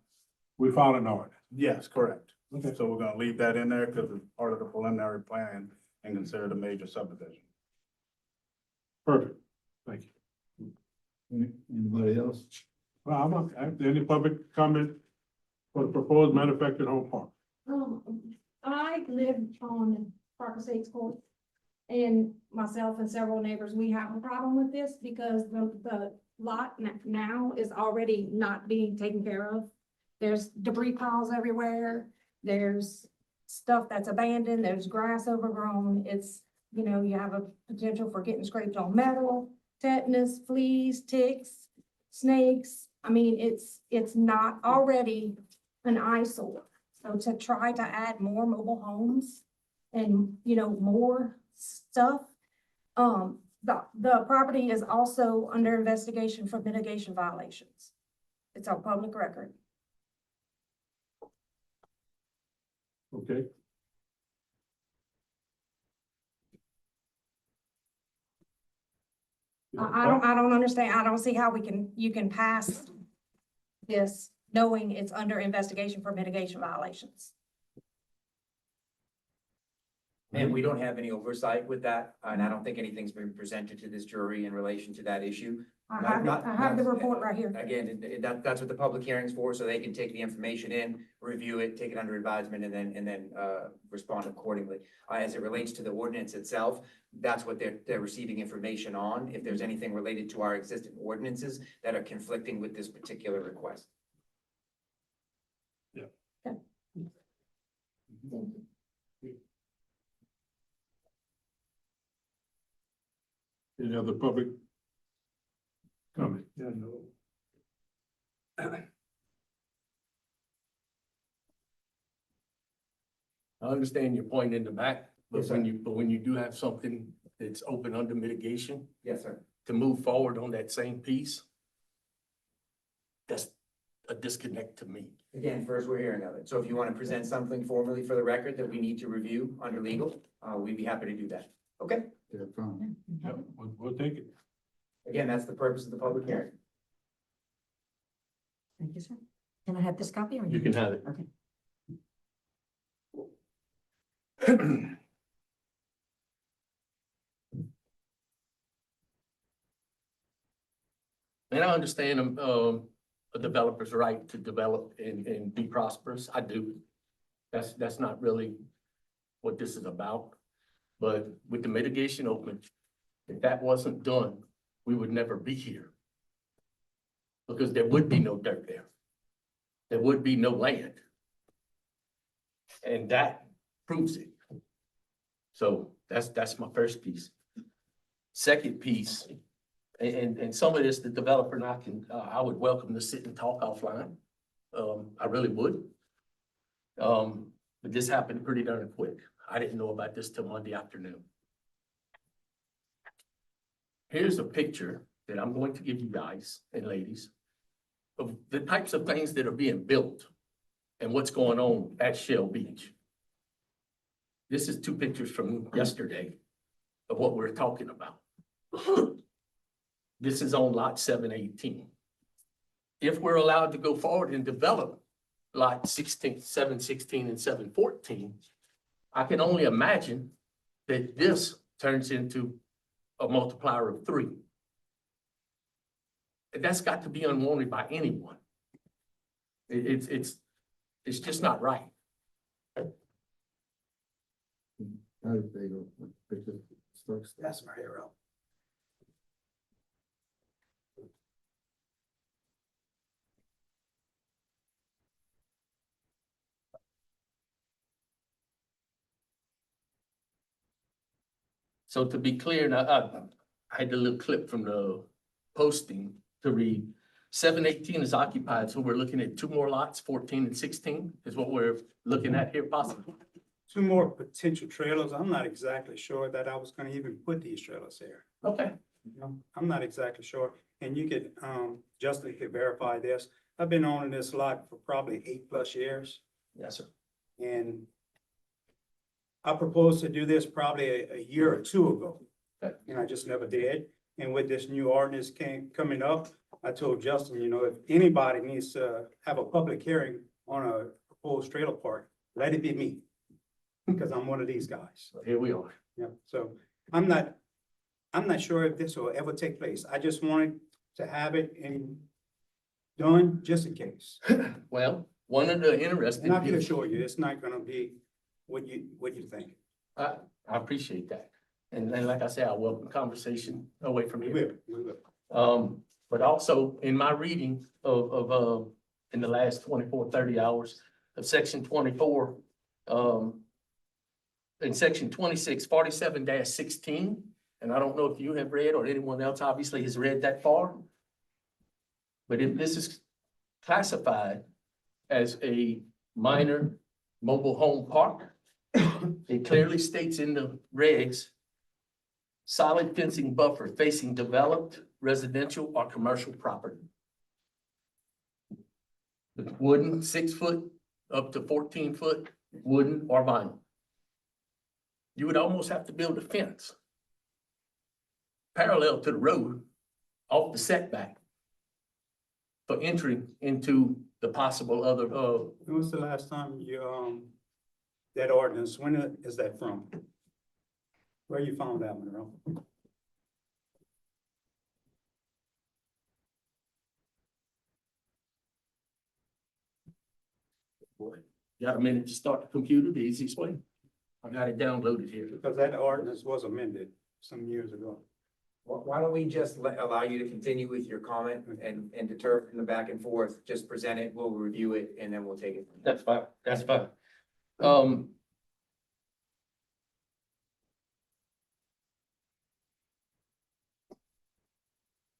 We filed an ordinance. Yes, correct. Okay. So we're gonna leave that in there because it's part of the preliminary plan and considered a major subdivision. Perfect. Thank you. Anybody else? Well, any public comment for the proposed manufactured home park? I live on Park Estates Court. And myself and several neighbors, we have a problem with this because the lot now is already not being taken care of. There's debris piles everywhere. There's stuff that's abandoned. There's grass overgrown. It's, you have a potential for getting scraped on metal, tetanus, fleas, ticks, snakes. I mean, it's not already an eyesore. So to try to add more mobile homes and, more stuff. The property is also under investigation for mitigation violations. It's on public record. Okay. I don't understand. I don't see how you can pass this knowing it's under investigation for mitigation violations. And we don't have any oversight with that, and I don't think anything's been presented to this jury in relation to that issue. I have the report right here. Again, that's what the public hearing's for, so they can take the information in, review it, take it under advisement, and then respond accordingly. As it relates to the ordinance itself, that's what they're receiving information on, if there's anything related to our existing ordinances that are conflicting with this particular request. Yeah. Okay. Any other public comment? Yeah, no. I understand your point in the back, but Yes, when you do have something that's open under mitigation, Yes, sir. to move forward on that same piece, that's a disconnect to me. Again, first we're hearing of it, so if you want to present something formally for the record that we need to review under legal, we'd be happy to do that. Okay? Yeah, fine. Yep, we'll take it. Again, that's the purpose of the public hearing. Thank you, sir. Can I have this copy or? You can have it. Okay. And I understand, a developer's right to develop and be prosperous. I do. That's not really what this is about. But with the mitigation open, if that wasn't done, we would never be here. Because there would be no dirt there. There would be no land. And that proves it. So that's my first piece. Second piece, and some of this, the developer and I would welcome to sit and talk offline. I really would. But this happened pretty darn quick. I didn't know about this till Monday afternoon. Here's a picture that I'm going to give you guys and ladies of the types of things that are being built and what's going on at Shell Beach. This is 2 pictures from yesterday of what we're talking about. This is on lot 718. If we're allowed to go forward and develop lot 716 and 714, I can only imagine that this turns into a multiplier of 3. And that's got to be unwanted by anyone. It's just not right. That's my hero. So to be clear, now, I had a little clip from the posting to read 718 is occupied, so we're looking at 2 more lots, 14 and 16 is what we're looking at here possibly. 2 more potential trailers. I'm not exactly sure that I was gonna even put these trailers here. Okay. You know, I'm not exactly sure. And you could, Justin could verify this. I've been owning this lot for probably 8+ years. Yes, sir. And I proposed to do this probably a year or 2 ago. Okay. And I just never did. And with this new ordinance coming up, I told Justin, you know, if anybody needs to have a public hearing on a proposed trailer park, let it be me. Because I'm one of these guys. So here we are. Yeah, so I'm not sure if this will ever take place. I just wanted to have it done just in case. Well, one of the interesting. And I can assure you, it's not gonna be what you think. I appreciate that. And like I said, I welcome conversation away from We here. will, we will. But also in my reading of in the last 24, 30 hours of section 24, in section 2647-16, and I don't know if you have read or anyone else obviously has read that far. But if this is classified as a minor mobile home park, it clearly states in the regs, solid fencing buffer facing developed residential or commercial property. The wooden 6 foot up to 14 foot, wooden or vinyl. You would almost have to build a fence parallel to the road off the setback for entry into the possible other, When was the last time you, that ordinance, when is that from? Where you found that, Monroe? got a minute to start the computer, the easiest way. I got it downloaded here. Because that ordinance was amended some years ago. Why don't we just allow you to continue with your comment and determine the back and forth, just present it, we'll review it, and then we'll take it. That's fine, that's fine.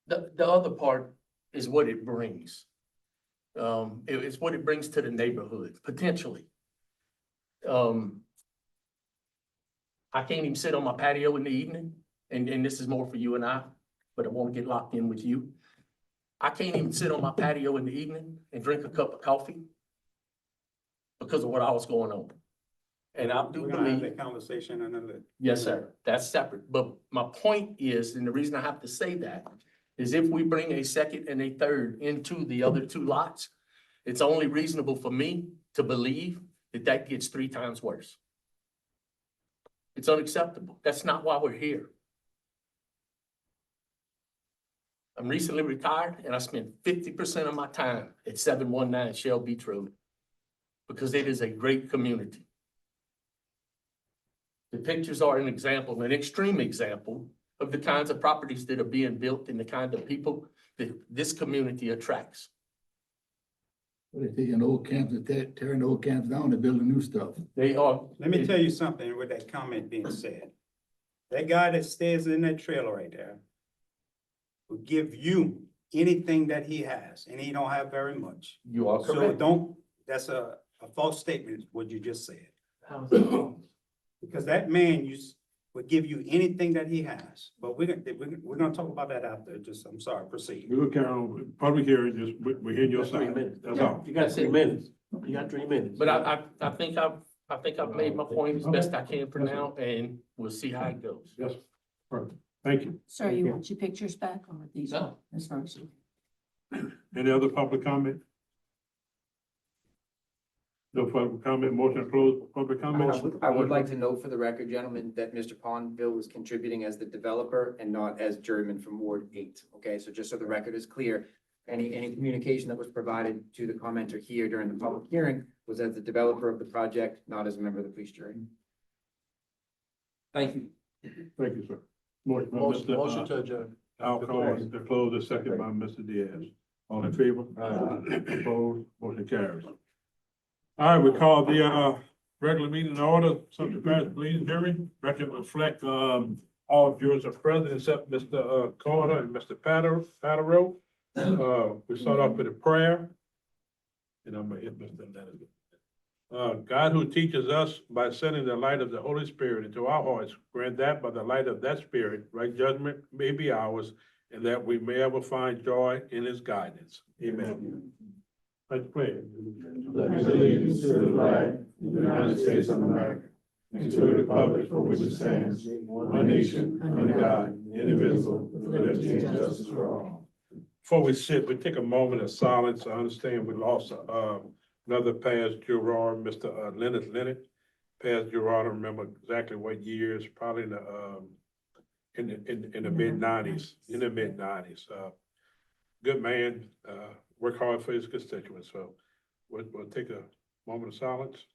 The other part is what it brings. It's what it brings to the neighborhood, potentially. I can't even sit on my patio in the evening, and this is more for you and I, but I won't get locked in with you. I can't even sit on my patio in the evening and drink a cup of coffee because of what I was going on. And I do We're gonna have believe, that conversation another. yes, sir, that's separate. But my point is, and the reason I have to say that is if we bring a second and a third into the other 2 lots, it's only reasonable for me to believe that that gets 3 times worse. It's unacceptable. That's not why we're here. I'm recently retired and I spend 50% of my time at 719 Shell Beach Road because it is a great community. The pictures are an example, an extreme example of the kinds of properties that are being built and the kind of people that this community attracts. They're taking old camps and tearing old camps down and building new stuff. They are. Let me tell you something with that comment being said. That guy that stays in that trailer right there will give you anything that he has, and he don't have very much. You are So correct. that's a false statement, what you just said. How's that wrong? Because that man would give you anything that he has. But we're gonna talk about that after, I'm sorry, proceed. We'll carry on, public hearing, just, we're hearing your 3 side, minutes. that's all. You got 3 minutes. You got 3 minutes. But I think I've made my point as best I can for now, and we'll see how it goes. Yes, perfect, thank you. Sir, you want your pictures back or these? No. That's first. Any other public comment? No public comment, motion to close public comment? I would like to note for the record, gentlemen, that Mr. Pondville was contributing as the developer and not as juryman from Ward 8. Okay, so just so the record is clear, any communication that was provided to the commenter here during the public hearing was as the developer of the project, not as a member of the police jury. Thank you. Thank you, sir. Motion by Motion Mr. to adjourn. Alcott, to close the second by Mr. Diaz. All in favor? Opposed, motion carries. All right, we call the regular meeting in order. Something fast, please, Jerry. Record reflect All jurors are present except Mr. Carter and Mr. Patero. We start off with a prayer. And I'm gonna hit Mr. Leonard. God who teaches us by sending the light of the Holy Spirit into our hearts, grant that by the light of that Spirit, right judgment may be ours, and that we may ever find joy in his guidance. Amen. Let's pray. Pledge allegiance to the flag of the United States of America, and to the republic for which it stands, one nation, under God, indivisible, with liberty and justice for all. Before we sit, we take a moment of silence. I understand we lost, another past juror, Mr. Leonard. Past juror, I don't remember exactly what years, probably in the mid-nineties, good man, work hard for his constituents, so we'll take a moment of silence.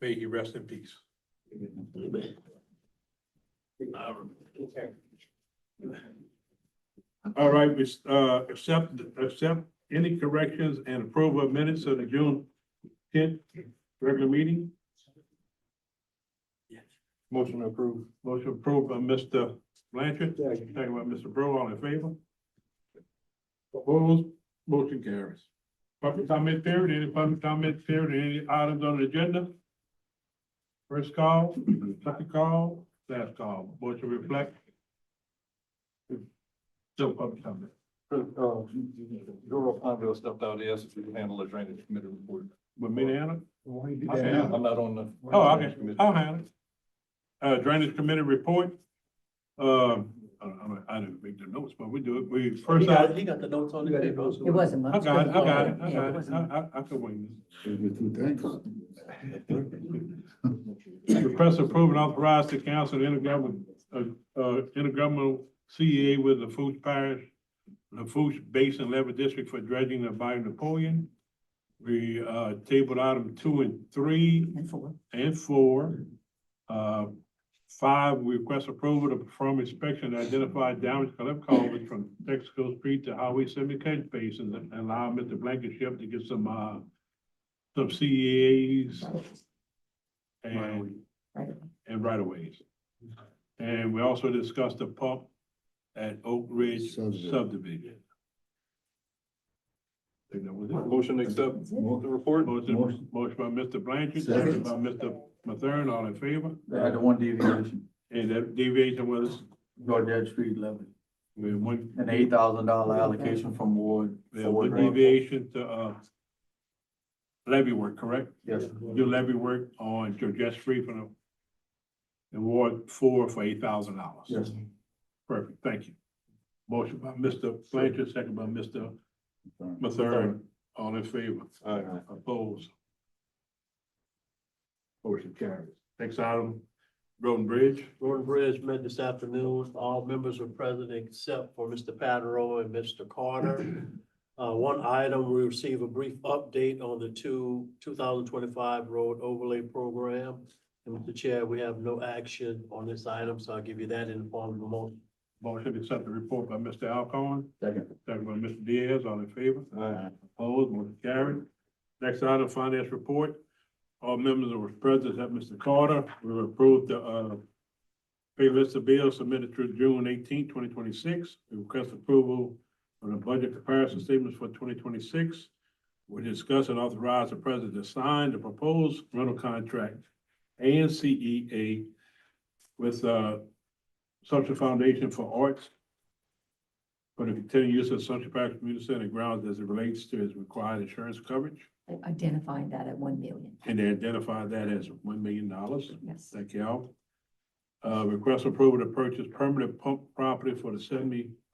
May he rest in peace. All right, we, accept any corrections and approval of minutes of the June 10th regular meeting. Motion approved. Motion approved by Mr. Blanchard, second by Mr. Brewer, all in favor? Opposed, motion carries. Public comment period, any public comment period, any items on the agenda? First call, second call, last call, motion reflect. So public comment. Juror Ponville stepped out, he asked if we could handle the drainage committee report. With me to handle? I'm not on the. Oh, okay, I'll handle it. Drainage committee report. I didn't make the notes, but we do it. We first. He got the notes on it. It wasn't much. I got it. Yeah, it wasn't. I can wing Give me two things. this. Request approval and authorize the council intergovernmental CEA with Lafourche Parish, Lafourche Basin Levy District for dredging of Bayou Napoleon. We, tabled item 2 and 3. And 4. 5, we request approval to perform inspection and identify damaged culverts from Texaco Street to Highway 70 catch basins and allow Mr. Blankenship to get some CEAs and right of ways. And we also discussed the pump at Oak Ridge subdivision. I think that was it. Motion to accept the report. Motion by Mr. Blanchard, second by Mr. Mathern, all in favor? They had the one deviation, And that deviation was, Georgette Street levy, we one, an $8,000 allocation from Ward. one deviation to, levy work, correct? Yes. Do levy work on Georgette Street for the, in Ward 4 for $8,000. Yes. Perfect, thank you. Motion by Mr. Blanchard, second by Mr. Mathern, all in favor? Aye. Opposed? Motion carries. Next item, Road and Bridge. Road and Bridge met this afternoon. All members are present except for Mr. Patero and Mr. Carter. One item, we received a brief update on the 2025 road overlay program. And Mr. Chair, we have no action on this item, so I'll give you that in the form of a motion. Motion to accept the report by Mr. Alcorn, Second. second by Mr. Diaz, all in favor? Aye. Opposed, motion carried. Next item, finance report. All members were present except Mr. Carter. We approved the, pay list of bills submitted through June 18, 2026. We request approval of the budget comparison statements for 2026. We discuss and authorize the president to sign the proposed rental contract ANCEA with, Assumption Foundation for Arts for the continued use of Assumption Parish Community Center grounds as it relates to its required insurance coverage. Identifying that at 1 million. And they identified that as $1 million. Yes. Thank you all. Request approval to purchase permanent pump property for the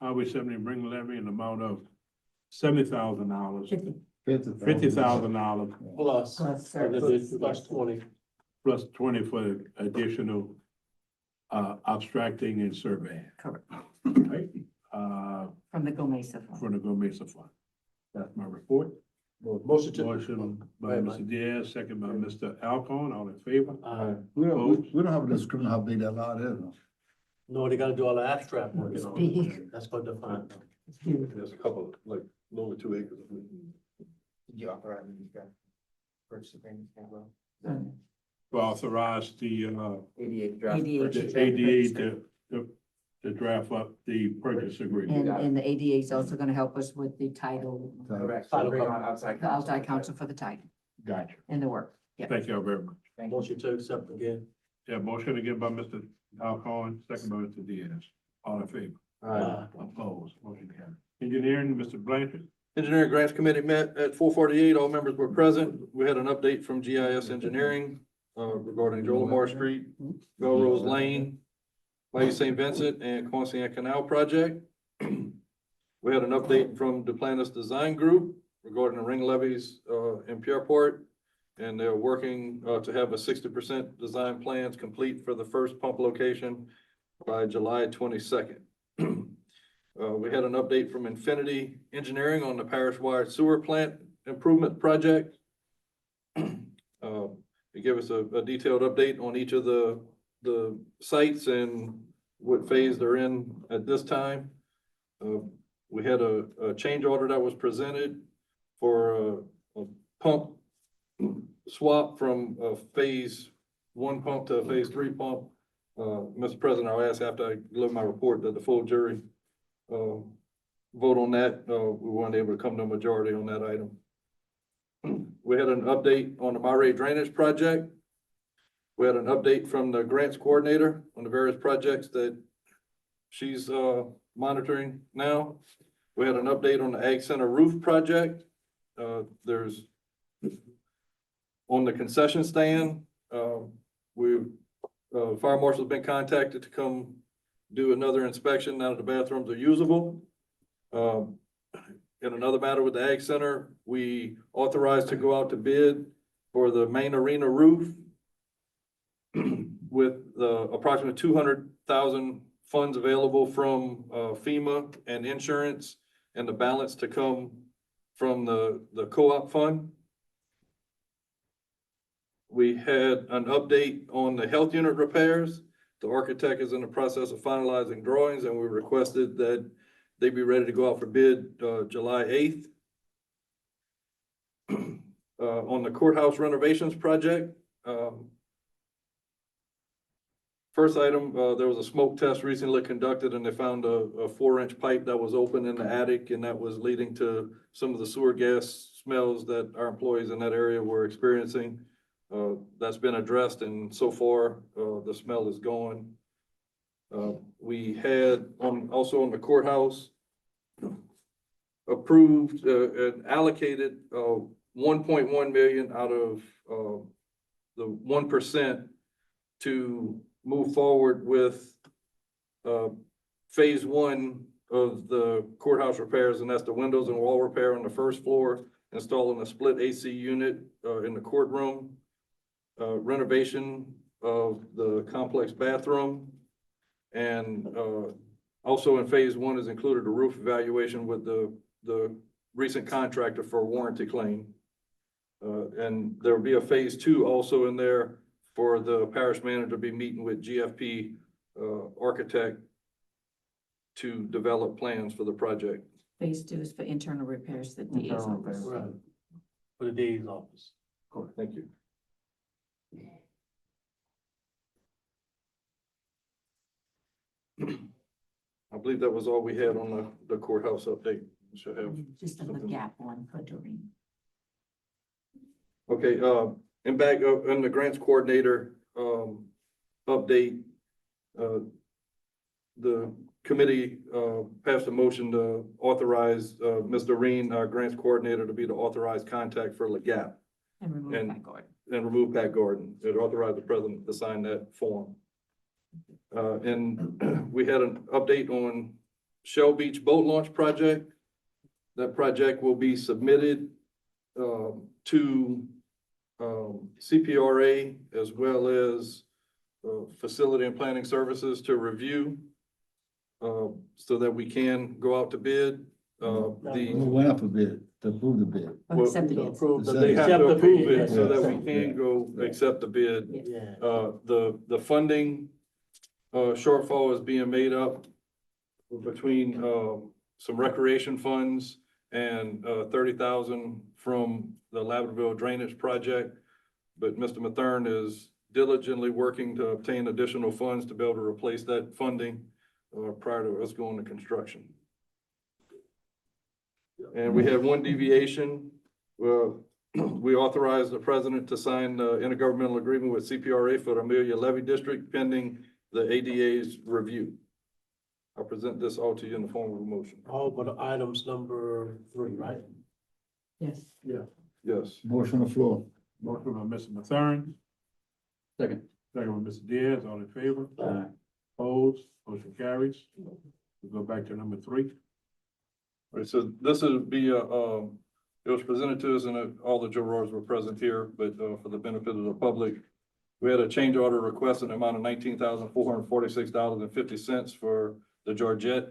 Highway 70 ring levy in the amount of $70,000. $50,000 Plus, plus 20. plus 20 for additional abstracting and surveying. Correct. Right? From the Gomesa Fund. For the Go Mesa Fund. That's my report. Motion to. Motion by Wait, Mr. Diaz, second by Mr. Alcorn, all in favor? We don't have a description how big that lot is. No, they gotta do all the abstract work. It's big. That's what define. There's a couple, like, over 2 acres. You authorize me to purchase agreement as well. To authorize the, ADA draft. ADA. the ADA to draft up the purchase agreement. And the ADA is also gonna help us with the title, Correct. So bring on outside. the outside counsel for the title Gotcha. and the work. Yeah. Thank you very much. Thank you. Motion to accept again. Yeah, motion again by Mr. Alcorn, second by Mr. Diaz. All in favor? Opposed? Motion carried. Engineering, Mr. Blanchard. Engineering Grants Committee met at 4:48. All members were present. We had an update from GIS Engineering regarding Joel Lamar Street, Belrose Lane, Bayou St. Vincent, and Quonset Canal project. We had an update from Duplantis Design Group regarding the ring levees in Pierreport. And they're working to have a 60% design plans complete for the first pump location by July 22nd. We had an update from Infinity Engineering on the parish-wide sewer plant improvement project. They give us a detailed update on each of the sites and what phase they're in at this time. We had a change order that was presented for a pump swap from a phase 1 pump to a phase 3 pump. Mr. President, I'll ask after I deliver my report that the full jury vote on that. We weren't able to come to a majority on that item. We had an update on the Monterey Drainage Project. We had an update from the grants coordinator on the various projects that she's monitoring now. We had an update on the Ag Center roof project. There's on the concession stand, fire marshal's been contacted to come do another inspection now that the bathrooms are usable. In another matter with the Ag Center, we authorized to go out to bid for the main arena roof with approximately 200,000 funds available from FEMA and insurance, and the balance to come from the co-op fund. We had an update on the health unit repairs. The architect is in the process of finalizing drawings, and we requested that they be ready to go out for bid July 8th. On the courthouse renovations project, first item, there was a smoke test recently conducted, and they found a 4-inch pipe that was open in the attic, and that was leading to some of the sewer gas smells that our employees in that area were experiencing. That's been addressed, and so far, the smell is gone. We had also on the courthouse approved and allocated 1.1 million out of the 1% to move forward with phase 1 of the courthouse repairs, and that's the windows and wall repair on the first floor, installing a split AC unit in the courtroom, renovation of the complex bathroom, and also in phase 1 is included a roof evaluation with the recent contractor for a warranty claim. And there will be a phase 2 also in there for the parish manager to be meeting with GFP architect to develop plans for the project. Phase 2 is for internal repairs that the DA's office. Right. For the DA's office. Cool, thank you. I believe that was all we had on the courthouse update. Should have Just on the gap one for Doreen. Okay, and back up in the grants coordinator, update, the committee, passed a motion to authorize, Ms. Doreen, our grants coordinator, to be the authorized contact for LeGap And remove And- Pat Gordon. and remove Pat Gordon. It authorized the president to sign that form. And we had an update on Shell Beach Boat Launch Project. That project will be submitted, to CPRA as well as Facility and Planning Services to review, so that we can go out to bid. We went up a bid, to approve the bid. Or accept the bids. They have to approve it so that we Yeah. can go accept the bid. Yeah. The funding shortfall is being made up between some recreation funds and 30,000 from the Lavderville Drainage Project. But Mr. Mathern is diligently working to obtain additional funds to be able to replace that funding prior to us going to construction. And we have one deviation. Well, we authorized the president to sign the intergovernmental agreement with CPRA for the Amelia Levy District pending the ADA's review. I'll present this all to you in the form of a motion. All but items number 3, right? Yes. Yes. Motion on the floor. Motion by Mr. Mathern, Second. second by Mr. Diaz, all in favor? Opposed, motion carries. We go back to number 3. All right, so this would be it was presented to us and all the jurors were present here, but for the benefit of the public, we had a change order request in the amount of $19,446.50 for the Georgette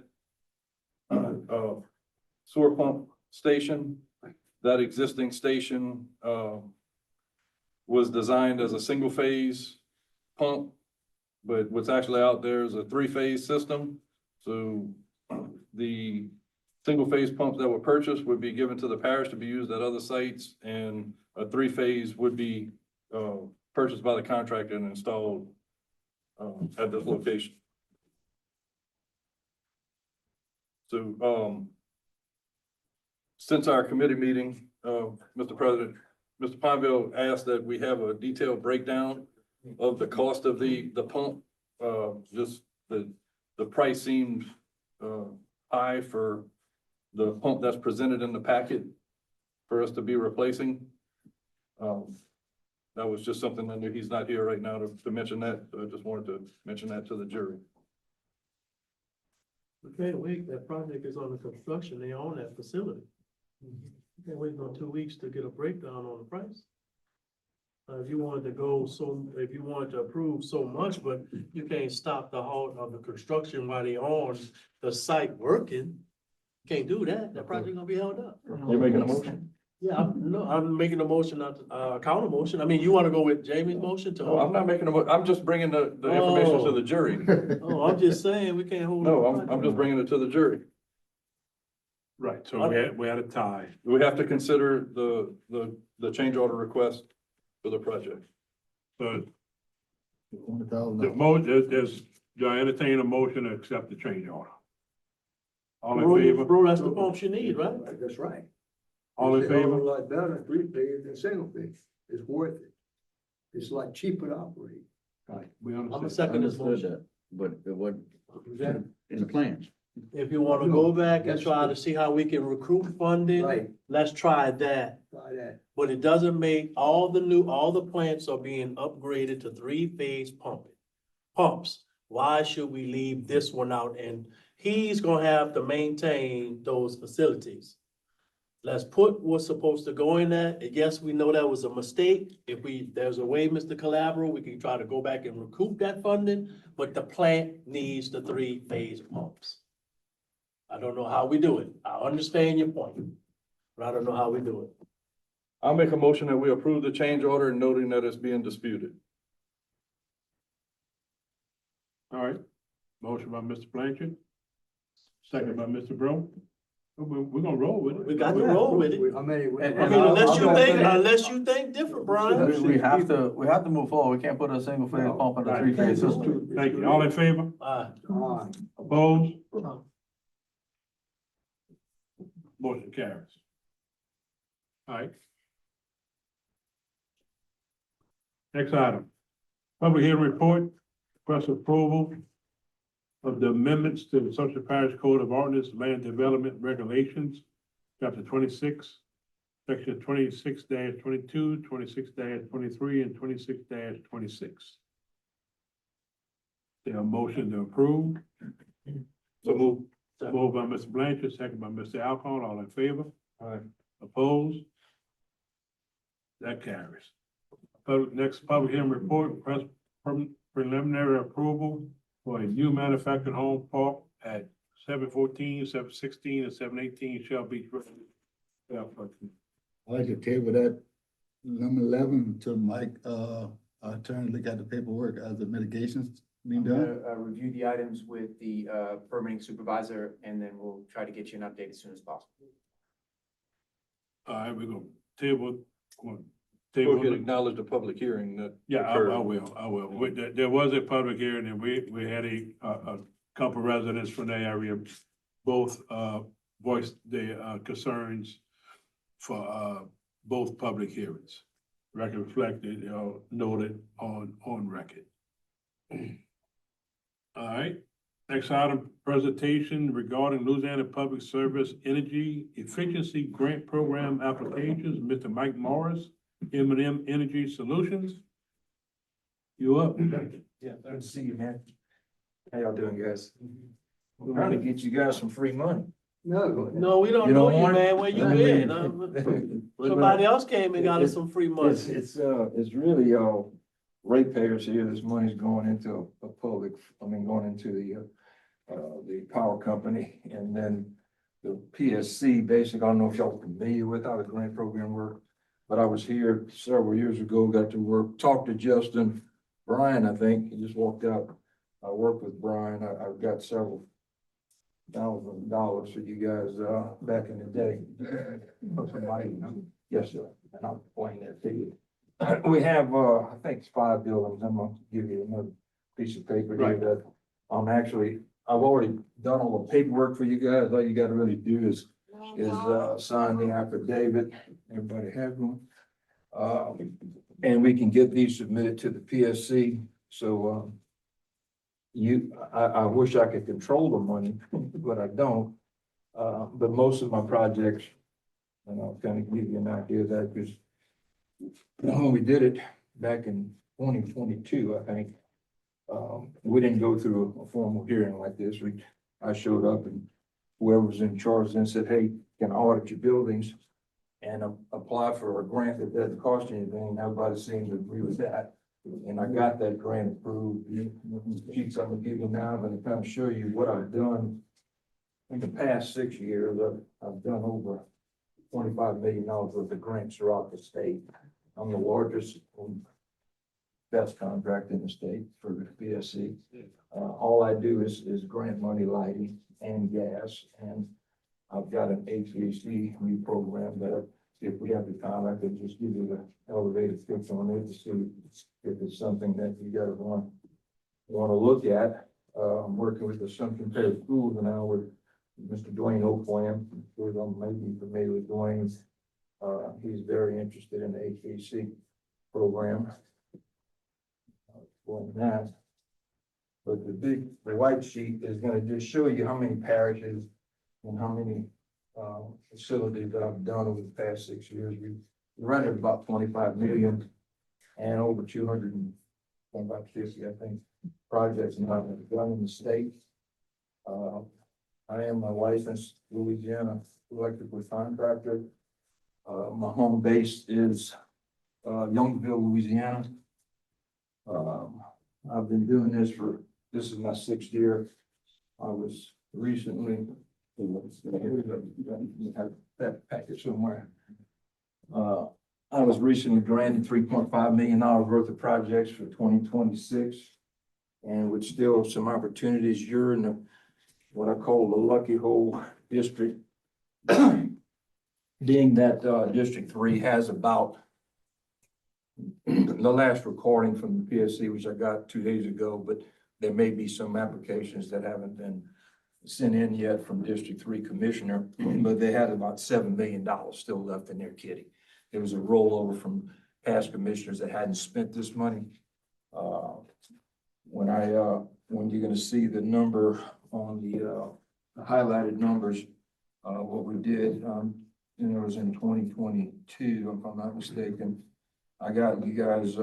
sewer pump station. That existing station was designed as a single phase pump, but what's actually out there is a 3-phase system. So the single phase pumps that were purchased would be given to the parish to be used at other sites, and a 3-phase would be purchased by the contractor and installed at this location. So since our committee meeting, Mr. President, Mr. Pineville asked that we have a detailed breakdown of the cost of the pump. Just the price seemed high for the pump that's presented in the packet for us to be replacing. That was just something I knew he's not here right now to mention that. So I just wanted to mention that to the jury. We can't wait, that project is under construction, they own that facility. We can't wait no 2 weeks to get a breakdown on the price. If you wanted to if you wanted to approve so much, but you can't stop the halt of the construction while they on the site working. Can't do that, that project gonna be held up. You're making a motion? Yeah, I'm making a motion, not a counter motion. I mean, you wanna go with Jamie's motion to? No, I'm not making I'm just bringing the information to the jury. Oh, I'm just saying, we can't hold. No, I'm just bringing it to the jury. Right, so we had a tie. We have to consider the change order request for the project. So $100,000. do I entertain a motion to accept the change order? All in Bro, favor? bro, that's the pumps you need, right? That's right. All in It's a hell of favor? a lot better, 3-phase than single phase. It's worth it. It's a lot cheaper to operate. Right, we I'm a understand. second this motion. But what, in the plans? If you wanna go back and try to see how we can recruit funding, Right. let's try that. Try that. But it doesn't make, all the plants are being upgraded to 3-phase pumps. Why should we leave this one out? And he's gonna have to maintain those facilities. Let's put what's supposed to go in there. And yes, we know that was a mistake. If there's a way, Mr. Calabro, we can try to go back and recoup that funding, but the plant needs the 3-phase pumps. I don't know how we do it. I understand your point, but I don't know how we do it. I'll make a motion that we approve the change order noting that it's being disputed. All right, motion by Mr. Blanchard, second by Mr. Bro. We're gonna roll with it. We got to roll with it. I mean, I mean, unless you think different, Brian. We have to move forward. We can't put a single phase pump in a 3-phase system. Thank you. All in favor? Aye. Opposed? Motion carries. All right. Next item, public hearing report, request approval of the amendments to the Social Parish Code of Ordinance Land Development Regulations, chapter 26, section 26-22, 26-23, and 26-26. There a motion to approve? So move. Moved by Mr. Blanchard, second by Mr. Alcott, all in favor? Aye. Opposed? That carries. Next public hearing report, request preliminary approval for a new manufactured home park at 714, 716, and 718 Shell Beach Road. I'd like to table that number 11 to Mike, our attorney, look at the paperwork as the mitigations being I'm done. gonna review the items with the permitting supervisor, and then we'll try to get you an update as soon as possible. All right, we're gonna table, We table. can acknowledge the public hearing that. Yeah, occurred. I will. There was a public hearing and we had a couple residents from the area, both, voiced their, concerns for, both public hearings. Record reflected, noted on record. All right, next item, presentation regarding Louisiana Public Service Energy Efficiency Grant Program applications, Mr. Mike Morris, M&M Energy Solutions. You up? Yeah, good to see you, man. How y'all doing, guys? I'm trying to get you guys some free money. No, we don't You know don't you, want it? man. Where you been? Somebody else came and got us some free money. It's really, ratepayers here. This money's going into a public, going into the power company. And then the PSC, basically, I don't know if y'all are familiar with how the grant program works, but I was here several years ago, got to work, talked to Justin, Brian, I think, he just walked out. I worked with Brian. I've got several $1,000 for you guys, back in the day. Yes, sir, and I'll explain that to you. We have, I think it's 5 buildings. I'm gonna give you another piece of paper here that I've already done all the paperwork for you guys. All you gotta really do is sign the affidavit. Everybody has one. And we can get these submitted to the PSC. So, I wish I could control the money, but I don't. But most of my projects, and I'll kind of give you an idea of that, because when we did it back in 2022, I think, we didn't go through a formal hearing like this. I showed up and whoever was in charge then said, hey, can I audit your buildings and apply for a grant that doesn't cost you anything? Everybody seemed to agree with that. And I got that grant approved. Sheets I'm gonna give you now, I'm gonna kind of show you what I've done. In the past 6 years, I've done over $25 million worth of grants throughout the state. I'm the largest and best contractor in the state for the PSC. All I do is grant money, lighting and gas. And I've got an HVAC new program that if we have the time, I could just give you the elevator fix on it to see if it's something that you guys want to look at. I'm working with the Assumption Parish Schools now with Mr. Dwayne Oakland, who I may be familiar with Dwayne. He's very interested in the HVAC program. Going that. But the white sheet is going to just show you how many parishes and how many facilities that I've done over the past 6 years. We rented about 25 million and over 200 and about 50, I think, projects now that I've done in the state. I am a licensed Louisiana electrical contractor. My home base is Youngsville, Louisiana. I've been doing this this is my 6th year. I was recently, have that package somewhere. I was recently granted $3.5 million worth of projects for 2026. And with still some opportunities, you're in what I call the lucky hole district. Being that District 3 has about the last recording from the PSC, which I got 2 days ago, but there may be some applications that haven't been sent in yet from District 3 Commissioner, but they had about $7 million still left in their kitty. There was a rollover from past commissioners that hadn't spent this money. When you're gonna see the number on the highlighted numbers, what we did, and it was in 2022, if I'm not mistaken. I got you guys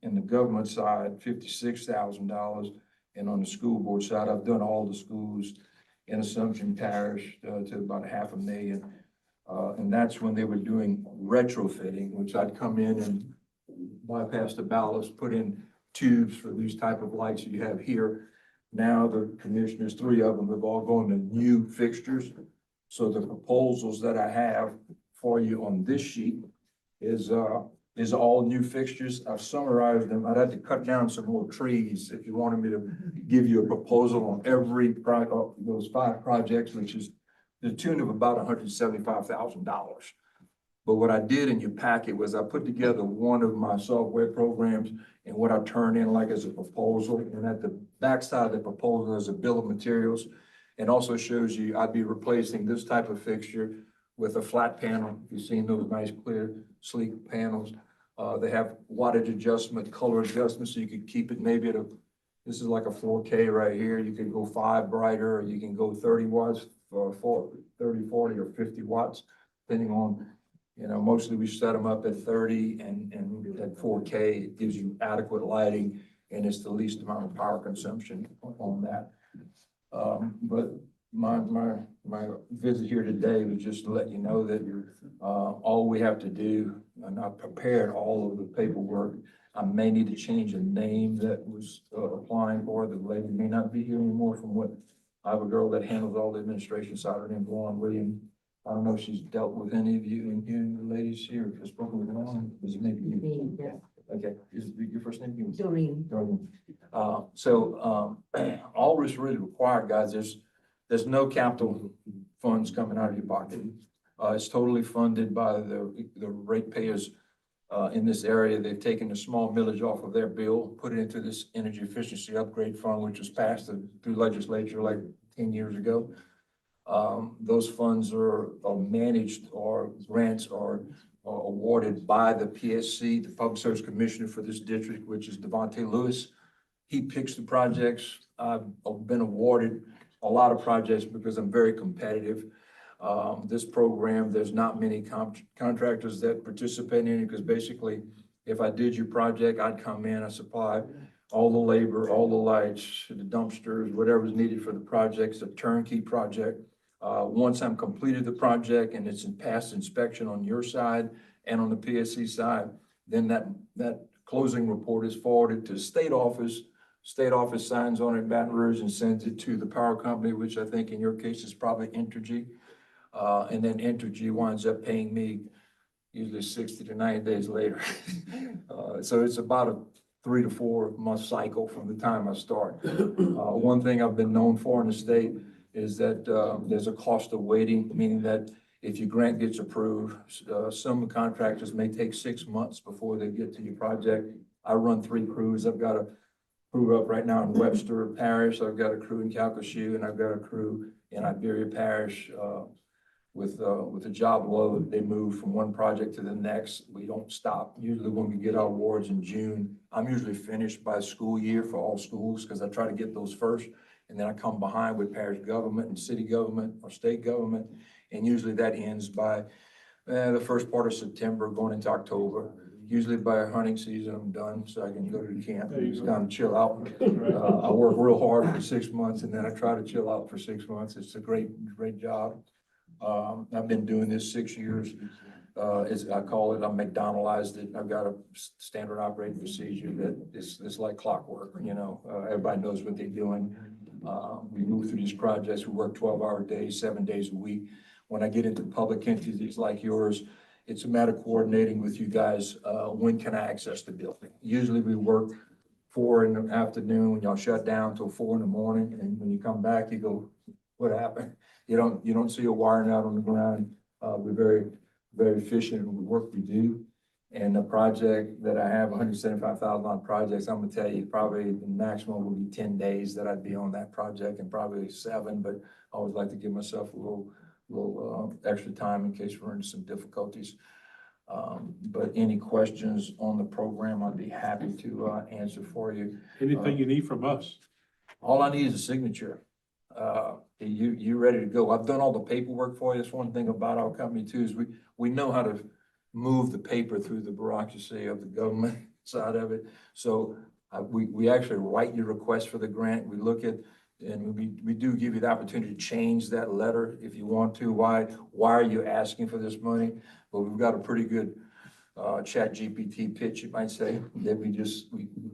in the government side, $56,000. And on the school board side, I've done all the schools in Assumption Parish to about $500,000. And that's when they were doing retrofitting, which I'd come in and bypass the ballast, put in tubes for these type of lights you have here. Now the commissioners, 3 of them, have all gone to new fixtures. So the proposals that I have for you on this sheet is all new fixtures. I've summarized them. I'd have to cut down some more trees if you wanted me to give you a proposal on every those 5 projects, which is the tune of about $175,000. But what I did in your packet was I put together one of my software programs and what I turned in like as a proposal. And at the backside of the proposal is a bill of materials. And also shows you I'd be replacing this type of fixture with a flat panel. You've seen those nice, clear, sleek panels. They have wattage adjustment, color adjustment, so you could keep it maybe at this is like a 4K right here. You could go 5 brighter, or you can go 30 watts for 30, 40, or 50 watts, depending on, mostly we set them up at 30 and at 4K. It gives you adequate lighting and it's the least amount of power consumption on that. But my visit here today was just to let you know that all we have to do, and I've prepared all of the paperwork. I may need to change a name that was applying for. The lady may not be here anymore from what, I have a girl that handles all the administration side, her name's Lauren Williams. I don't know if she's dealt with any of you and the ladies here, or spoken with Lauren, was it maybe you? Yeah. Okay, is your first name? Doreen. Doreen. All that's really required, guys, there's no capital funds coming out of your pocket. It's totally funded by the ratepayers in this area. They've taken a small millage off of their bill, put it into this energy efficiency upgrade fund, which was passed through legislature like 10 years ago. Those funds are managed, or grants are awarded by the PSC, the Public Service Commissioner for this district, which is Devontae Lewis. He picks the projects. I've been awarded a lot of projects because I'm very competitive. This program, there's not many contractors that participate in it, because basically, if I did your project, I'd come in, I supply all the labor, all the lights, the dumpsters, whatever's needed for the project. It's a turnkey project. Once I'm completed the project and it's passed inspection on your side and on the PSC side, then that closing report is forwarded to the state office. State office signs on it in Baton Rouge and sends it to the power company, which I think in your case is probably Entergy. And then Entergy winds up paying me usually 60 to 90 days later. So it's about a 3 to 4 month cycle from the time I start. One thing I've been known for in the state is that there's a cost of waiting, meaning that if your grant gets approved, some contractors may take 6 months before they get to your project. I run 3 crews. I've got a crew up right now in Webster Parish. I've got a crew in Calcasieu, and I've got a crew in Iberia Parish. With the job load, they move from one project to the next. We don't stop. Usually when we get our awards in June, I'm usually finished by school year for all schools, because I try to get those first. And then I come behind with parish government and city government or state government. And usually that ends by the first part of September going into October. Usually by hunting season, I'm done, so I can go to the camp and just kind of chill out. I work real hard for 6 months, and then I try to chill out for 6 months. It's a great job. I've been doing this 6 years. As I call it, I'm McDonaldized it. I've got a standard operating procedure that is like clockwork, everybody knows what they're doing. We move through these projects. We work 12-hour days, 7 days a week. When I get into public entities like yours, it's a matter of coordinating with you guys. When can I access the building? Usually we work 4 in the afternoon, when y'all shut down till 4 in the morning. And when you come back, you go, what happened? You don't see a wiring out on the ground. We're very, very efficient in the work we do. And the project that I have, $175,000 projects, I'm gonna tell you, probably the maximum will be 10 days that I'd be on that project, and probably 7, but I always like to give myself a little extra time in case we're in some difficulties. But any questions on the program, I'd be happy to answer for you. Anything you need from us? All I need is a signature. You ready to go? I've done all the paperwork for you. That's one thing about our company too, is we know how to move the paper through the bureaucracy of the government side of it. So we actually write your request for the grant. We look at, and we do give you the opportunity to change that letter if you want to. Why are you asking for this money? But we've got a pretty good chat GPT pitch, you might say, that we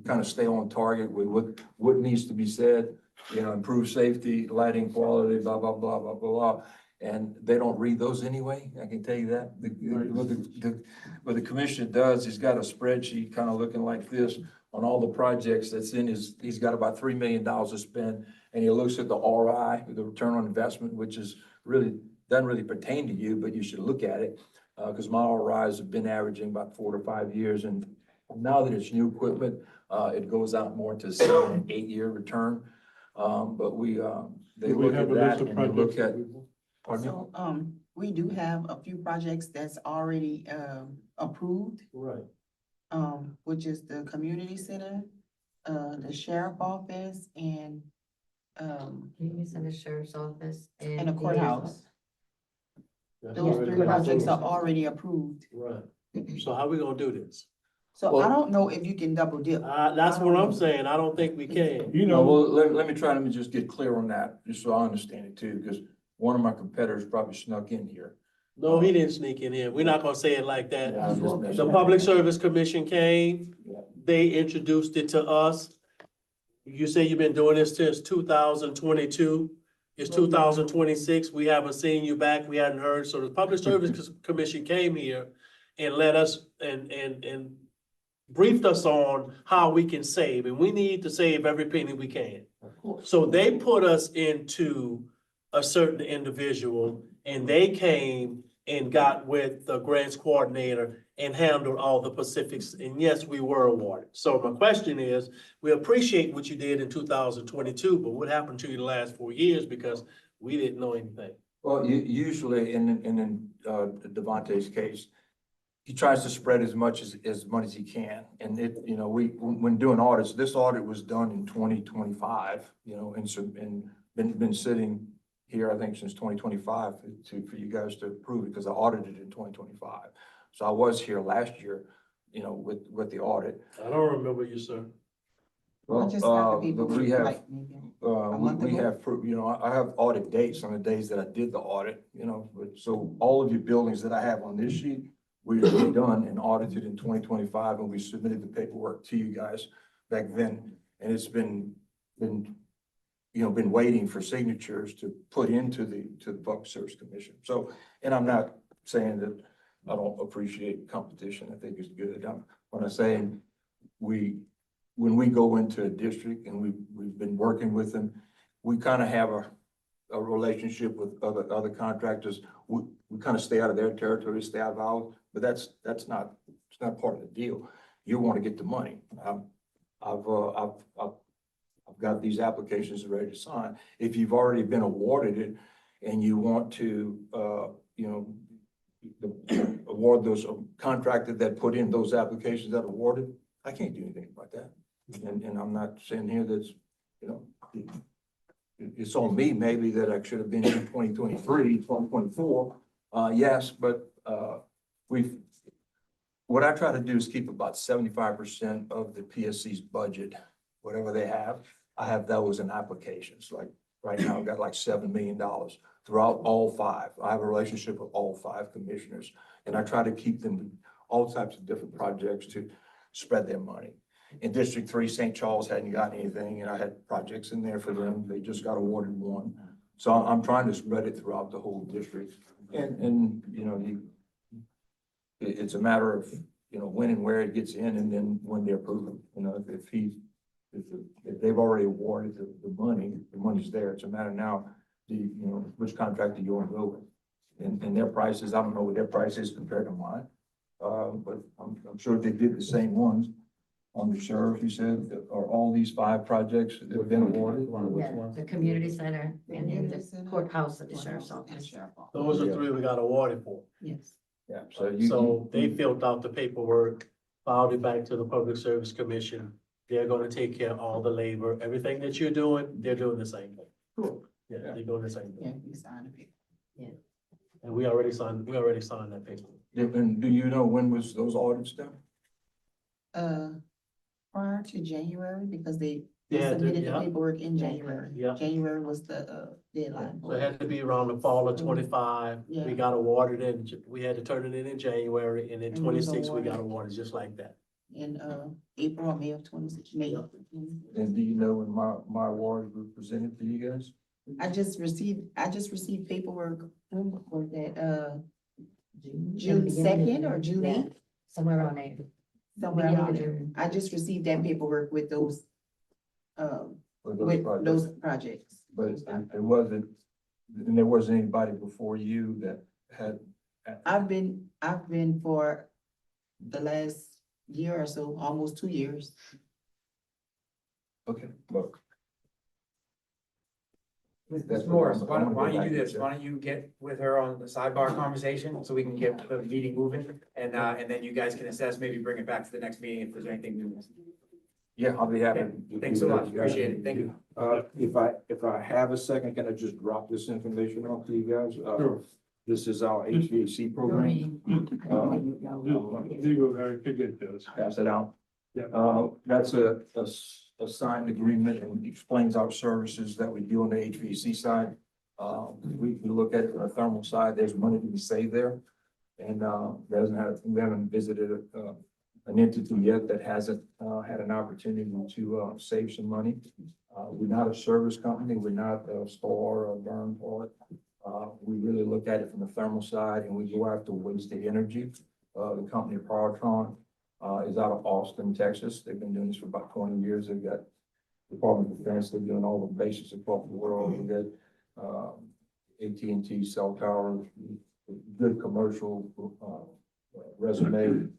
kind of stay on target with what needs to be said. Improve safety, lighting quality, blah, blah, blah, blah, blah. And they don't read those anyway. I can tell you that. What the commissioner does, he's got a spreadsheet kind of looking like this on all the projects that's in he's got about $3 million to spend. And he looks at the ROI, the return on investment, which doesn't really pertain to you, but you should look at it. Cause my RIs have been averaging about 4 to 5 years, and now that it's new equipment, it goes out more to 7 and 8 year return. But they Do we look have at a list that of and they look projects? at, pardon me? So, we do have a few projects that's already, approved, Right. which is the community center, the sheriff office and, Community Center Sheriff's Office and the courthouse. That's Those already three projects are approved. already approved. Right. So how we gonna do this? So I don't know if you can double dip. That's what I'm saying. I don't think we can. You No, know, well, let me just get clear on that, just so I understand it too, because one of my competitors probably snuck in here. No, he didn't sneak in here. We're not gonna say it like that. Yeah, I'm just messing The with Public you. Service Commission came, Yeah. they introduced it to us. You say you've been doing this since 2022. It's 2026. We haven't seen you back. We hadn't heard. So the Public Service Commission came here and let us and briefed us on how we can save, and we need to save every penny we can. So they put us into a certain individual, and they came and got with the grants coordinator and handled all the Pacifics, and yes, we were awarded. So my question is, we appreciate what you did in 2022, but what happened to you the last 4 years, because we didn't know anything. Well, usually in Devontae's case, he tries to spread as much as he can. And when doing audits, this audit was done in 2025, and been sitting here, I think, since 2025 for you guys to approve it, because I audited in 2025. So I was here last year, with the audit. I don't remember you, sir. Well, I just got the but paperwork, we have, like, maybe a month we ago. have, I have audit dates on the days that I did the audit, but so all of your buildings that I have on this sheet, we done and audited in 2025, and we submitted the paperwork to you guys back then. And it's been waiting for signatures to put into the Public Service Commission. So, and I'm not saying that I don't appreciate competition. I think it's good. When I say when we go into a district and we've been working with them, we kind of have a relationship with other contractors. We kind of stay out of their territory, stay out of ours, but it's not part of the deal. You want to get the money. I've got these applications ready to sign. If you've already been awarded it and you want to, award those contracted that put in those applications that awarded, I can't do anything about that. And I'm not saying here that's, it's on me maybe that I should have been in 2023, 2024. Yes, but what I try to do is keep about 75% of the PSC's budget, whatever they have. I have those in applications. Like right now, I've got like $7 million throughout all 5. I have a relationship with all 5 commissioners, and I try to keep them all types of different projects to spread their money. In District 3, St. Charles hadn't got anything, and I had projects in there for them. They just got awarded one. So I'm trying to spread it throughout the whole district. And it's a matter of, when and where it gets in, and then when they approve it. If they've already awarded the money's there. It's a matter now, which contractor you want to go with. And their prices, I don't know what their price is compared to mine. But I'm sure they did the same ones. On the sheriff, you said, are all these 5 projects that have been awarded? Yeah, the community center and then the courthouse and the sheriff's office. Those are 3 we got awarded for. Yes. Yeah, so So they filled out the paperwork, filed it back to the Public Service Commission. They're gonna take care of all the labor, everything that you're doing, they're doing the same thing. Cool. Yeah, they're doing the same Yeah, thing. you signed the paper. And we already signed that paper. And do you know when was those audits done? Prior to January, because they Yeah, submitted the yeah. paperwork in January. Yeah. January was the deadline. So it had to be around the fall of 25. Yeah. We got awarded we had to turn it in January, and in And we was 26, we got awarded. awarded just like that. In April or May of 26, May of. And do you know when my awards were presented to you guys? I just received paperwork, when was that, June 2nd or June 8th? Somewhere around there. Somewhere Beginning around of there. June. I just received that paperwork with those, For with projects? those projects. But it wasn't, and there wasn't anybody before you that had I've been for the last year or so, almost 2 years. Okay, look. Ms. Morris, why don't you do this? Why don't you get with her on the sidebar conversation so we can get the meeting moving? And then you guys can assess, maybe bring it back to the next meeting if there's anything new. Yeah, I'll be happy. Okay, to thanks do so that. much. Appreciate it. Thank you. If I have a second, can I just drop this information off to you guys? Sure. This is our HVAC program. Legal guy could get this. Pass it out. Yeah. That's a signed agreement and explains our services that we do on the HVAC side. We look at it from the thermal side, there's money to be saved there. And, we haven't visited, an entity yet that hasn't, had an opportunity to, save some money. We're not a service company, we're not a store or a burn for it. We really look at it from the thermal side and we go after wasted energy. The company Powertron, is out of Austin, Texas. They've been doing this for about 20 years. They've got Department of Defense, they're doing all the bases across the world. We've got, AT&T cell towers, good commercial, resume.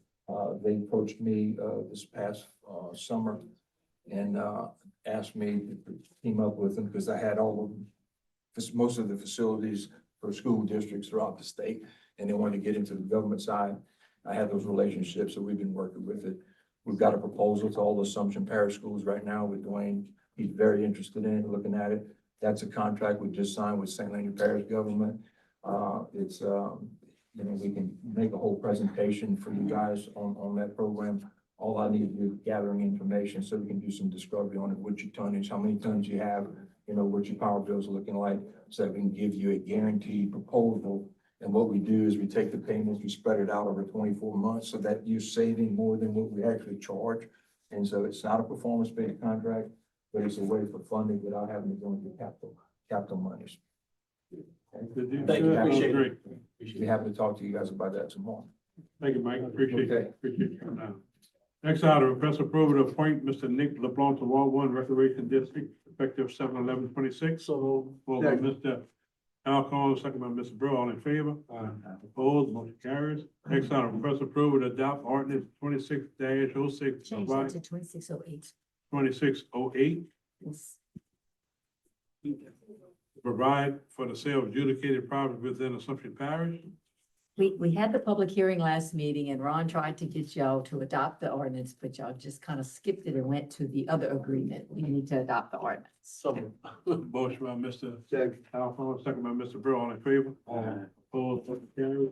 They approached me, this past, summer and, asked me to team up with them because I had all of most of the facilities for school districts throughout the state, and they wanted to get into the government side. I had those relationships, so we've been working with it. We've got a proposal to all the Assumption Parish schools right now with Dwayne. He's very interested in it, looking at it. That's a contract we just signed with St. Helena Parish government. It's, we can make a whole presentation for you guys on that program. All I need to do is gathering information so we can do some discovery on it, what your tonnage, how many tons you have, what your power bills are looking like, so that we can give you a guaranteed proposal. And what we do is we take the payments, we spread it out over 24 months so that you're saving more than what we actually charge. And so it's not a performance-based contract, but it's a way for funding without having to go into capital monies. Thank you, appreciate it. Be happy to talk to you guys about that tomorrow. Thank you, Mike. Appreciate Okay. it. Appreciate you coming down. Next item, request approval to appoint Mr. Nick LeBlanc to Ward 1 Recreation District effective 7/11/26. So, Moved by Mr. Alcone, second by Mr. Brewer, all in favor? Opposed, motion carries. Next item, request approval to adopt ordinance 26-06, Change that to 2608. 2608, Yes. provide for the sale of adjudicated property within Assumption Parish. We had the public hearing last meeting and Ron tried to get y'all to adopt the ordinance, but y'all just kind of skipped it and went to the other agreement. We need to adopt the ordinance. Motion by Mr. Alcone, second by Mr. Brewer, all in favor? Opposed, motion carries.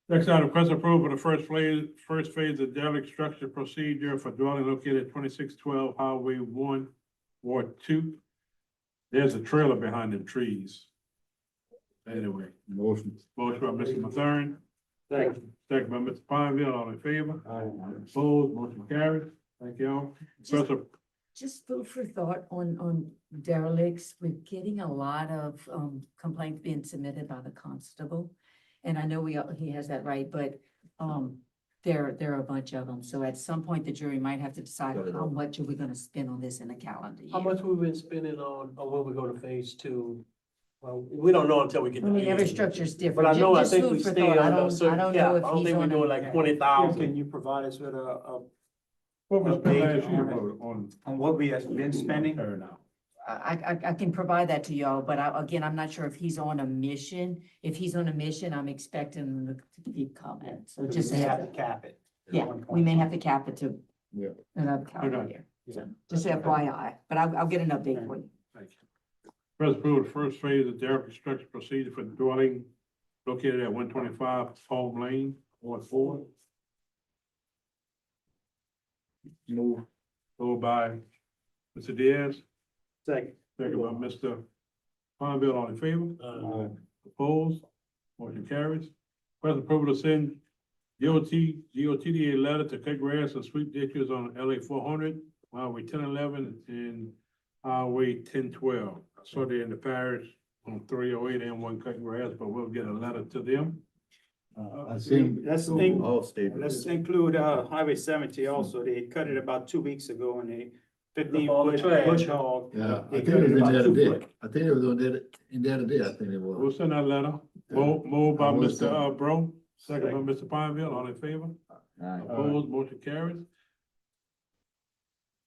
Next item, request approval of the first phase of derelict structure procedure for dwelling located at 2612 Highway 1, Ward 2. There's a trailer behind the trees. Anyway, motion by Mr. Mathern. Second by Mr. Pineville, all in favor? Opposed, motion carries. Thank y'all. Just food for thought on derelicts. We're getting a lot of complaints being submitted by the constable. And I know he has that right, but there are a bunch of them. So at some point, the jury might have to decide how much are we gonna spend on this in a calendar year. how much we've been spending on when we go to phase 2? Well, we don't know until we get. I mean, every structure is different. But I know, I Just think food we for stay thought. I on a don't certain know cap. if I don't he's think we're on doing a- like 20,000. Can you provide us with a What was the last update year on on? what we have been spending? I can provide that to y'all, but again, I'm not sure if he's on a mission. If he's on a mission, I'm expecting him to keep coming. So just We a have heads to up. cap it. Yeah, we may have to cap it to Yeah. another calendar Okay. year. So just FYI, but I'll get an update for you. Thank you. First approve the first phase of derelict structure procedure for dwelling located at 125 Palm Lane, Ward 4. Moved by Mr. Diaz. Second. Second by Mr. Pineville, all in favor? Opposed? Motion carries. First approval to send GOTDA letter to cut grass and sweep ditches on LA 400, Highway 1011, and Highway 1012. I saw they in the parish on 308 and one cutting grass, but we'll get a letter to them. I seen. Let's include Highway 70 also. They cut it about 2 weeks ago and they 15-foot bush hog. Yeah, I They think cut it it was in about there 2 today. foot. I think it was on there, in there today, I think it was. We'll send that letter. Moved by I will Mr. Bro, second by Mr. Pineville, all in favor? Opposed, motion carries.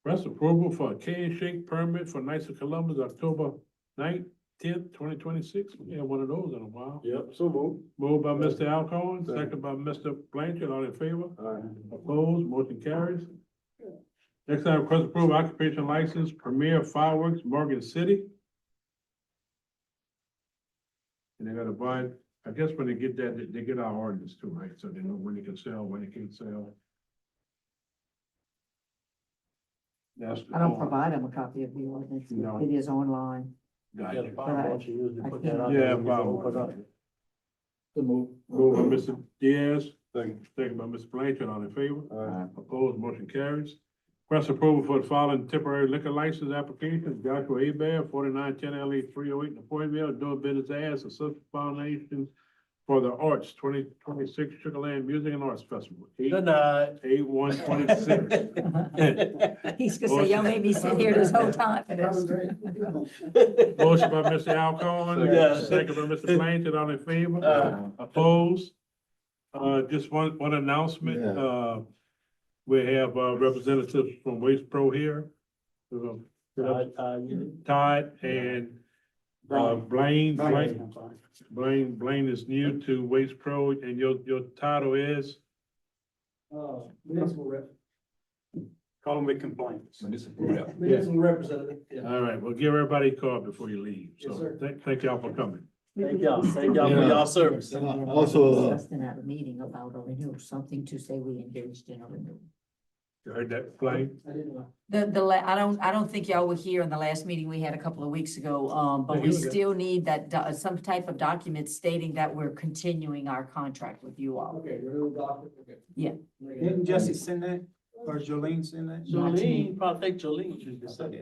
Request approval for a can shake permit for Knights of Columbus, October 9th, 10th, 2026. We have one of those in a while. Yep, so move. Moved by Mr. Alcorn, second by Mr. Blanchard, all in favor? Opposed, motion carries. Next item, request approval occupation license, Premier Fireworks, Morgan City. And they gotta buy, I guess when they get that, they get our ordinance too, right? So they know when they can sell, when they can't sell. That's the I don't law. provide them a copy of the ordinance. No. It is online. Got Yeah, the you. fire marshal usually I put that can't- out. Yeah, there when you fire go marshal. open up. Moved by Mr. Diaz, second by Mr. Blanchard, all in favor? Opposed, motion carries. Request approval for the following temporary liquor license applications, Joshua A. 4910 LA 308 in Point doing business as a Social Foundation for the Arts 2026 Sugar Land Music and Arts Festival. Good night. 8/1/26. He's gonna say, y'all made me sit here this whole time for this. Motion by Mr. Alcorn, Yeah. second by Mr. Blanchard, all in favor? Opposed? Just one announcement, Yeah. we have representatives from Waste Pro here. Todd and Blaine is new to Waste Pro, and your title is? Municipal rep. Call them with complaints. Municipal representative. All right, well, give everybody a call before you leave. Yes, So sir. thank y'all for coming. Thank y'all for y'all service. Also, Discussed at a meeting about a renewal, something to say we engaged in a renewal. You heard that, Blaine? I didn't know. I don't think y'all were here in the last meeting we had a couple of weeks ago, but Yeah, we you were there. still need that, some type of document stating that we're continuing our contract with you all. Okay, renewal document, okay. Yeah. Didn't Jesse send that, or Jolene send that? Jolene, probably think Jolene should decide.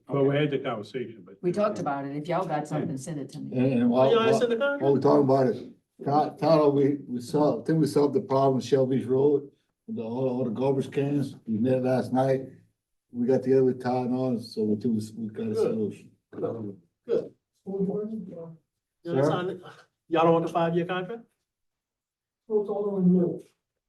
Well, we had the conversation, but. We talked about it. If y'all got something, send it to me. and Oh, while, y'all ain't seen the while contract? we're talking about it, Tyler, we solved, I think we solved the problem with Shelby's Road. All the garbage cans, we met last night. We got together with Todd and all, so we got a solution. Good. Y'all Sir? signed it? Y'all don't want the 5-year contract?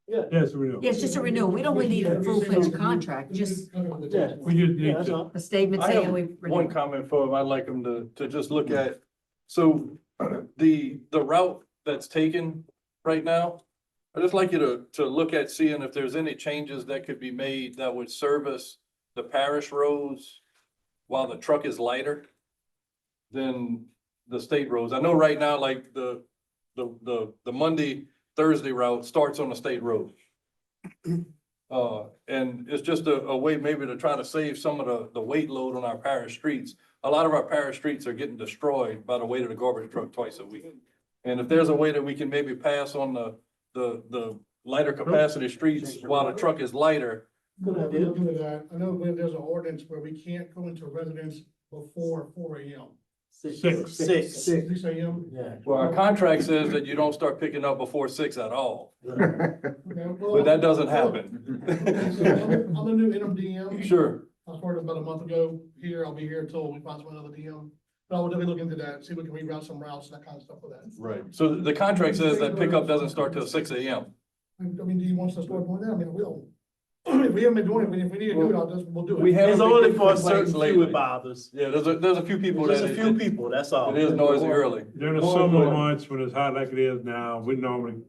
Yes, we do. Yeah, it's just a renewal. We don't really need a full-fledged contract, just Yeah. We just Yeah, need that's to, all. a statement I have saying we one renewed. comment for him, I'd like him to just look at, so the route that's taken right now, I'd just like you to look at seeing if there's any changes that could be made that would service the parish roads while the truck is lighter than the state roads. I know right now, like the Monday, Thursday route starts on the state road. And it's just a way maybe to try to save some of the weight load on our parish streets. A lot of our parish streets are getting destroyed by the weight of the garbage truck twice a week. And if there's a way that we can maybe pass on the lighter capacity streets while the truck is lighter. Good idea. I know there's an ordinance where we can't go into a residence before 4 AM. Six. 6 AM? Yeah. Well, our contract says that you don't start picking up before 6 at all, Okay, well, but that doesn't happen. I'm a new interim DM. Sure. I started about a month ago here. I'll be here until we find another DM. But I will definitely look into that, see if we can reroute some routes, that kind of stuff with that. Right. So the contract says that pickup doesn't start till 6 AM. I mean, do you want us to start doing that? I mean, we'll. If we haven't been doing it, if we need to do it, we'll do it. We have It's been only getting for a certain complaints few lately. it bothers. Yeah, there's a few people Just that a few people, that's all. it is noisy early. during the summer months, when it's hot like it is now, we normally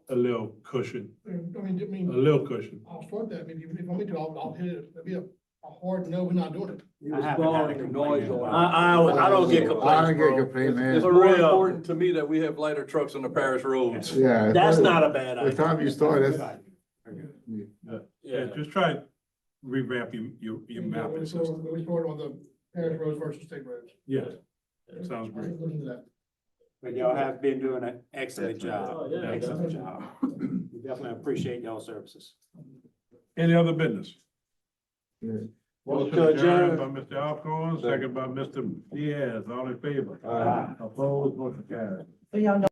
a little cushion, I mean, a little cushion. I'll start that. Maybe if I want me to, I'll hit it. It'll be a hard no, we're not doing it. I haven't had a complaint. I don't get I complaints, don't get bro. complaint, man. It's For more real. important to me that we have lighter trucks on the parish roads. Yeah. That's not a bad The idea. time you start, that's. Yeah, just try to revamp your map. We stored on the parish roads versus state roads. Yeah, sounds great. Look into that. But y'all have been doing an excellent Oh, job, yeah. excellent job. We definitely appreciate y'all services. Any other business? Yeah. Motion adjourned by Mr. Alcorn, second by Mr. Diaz, all in favor? Opposed, motion carried. So y'all know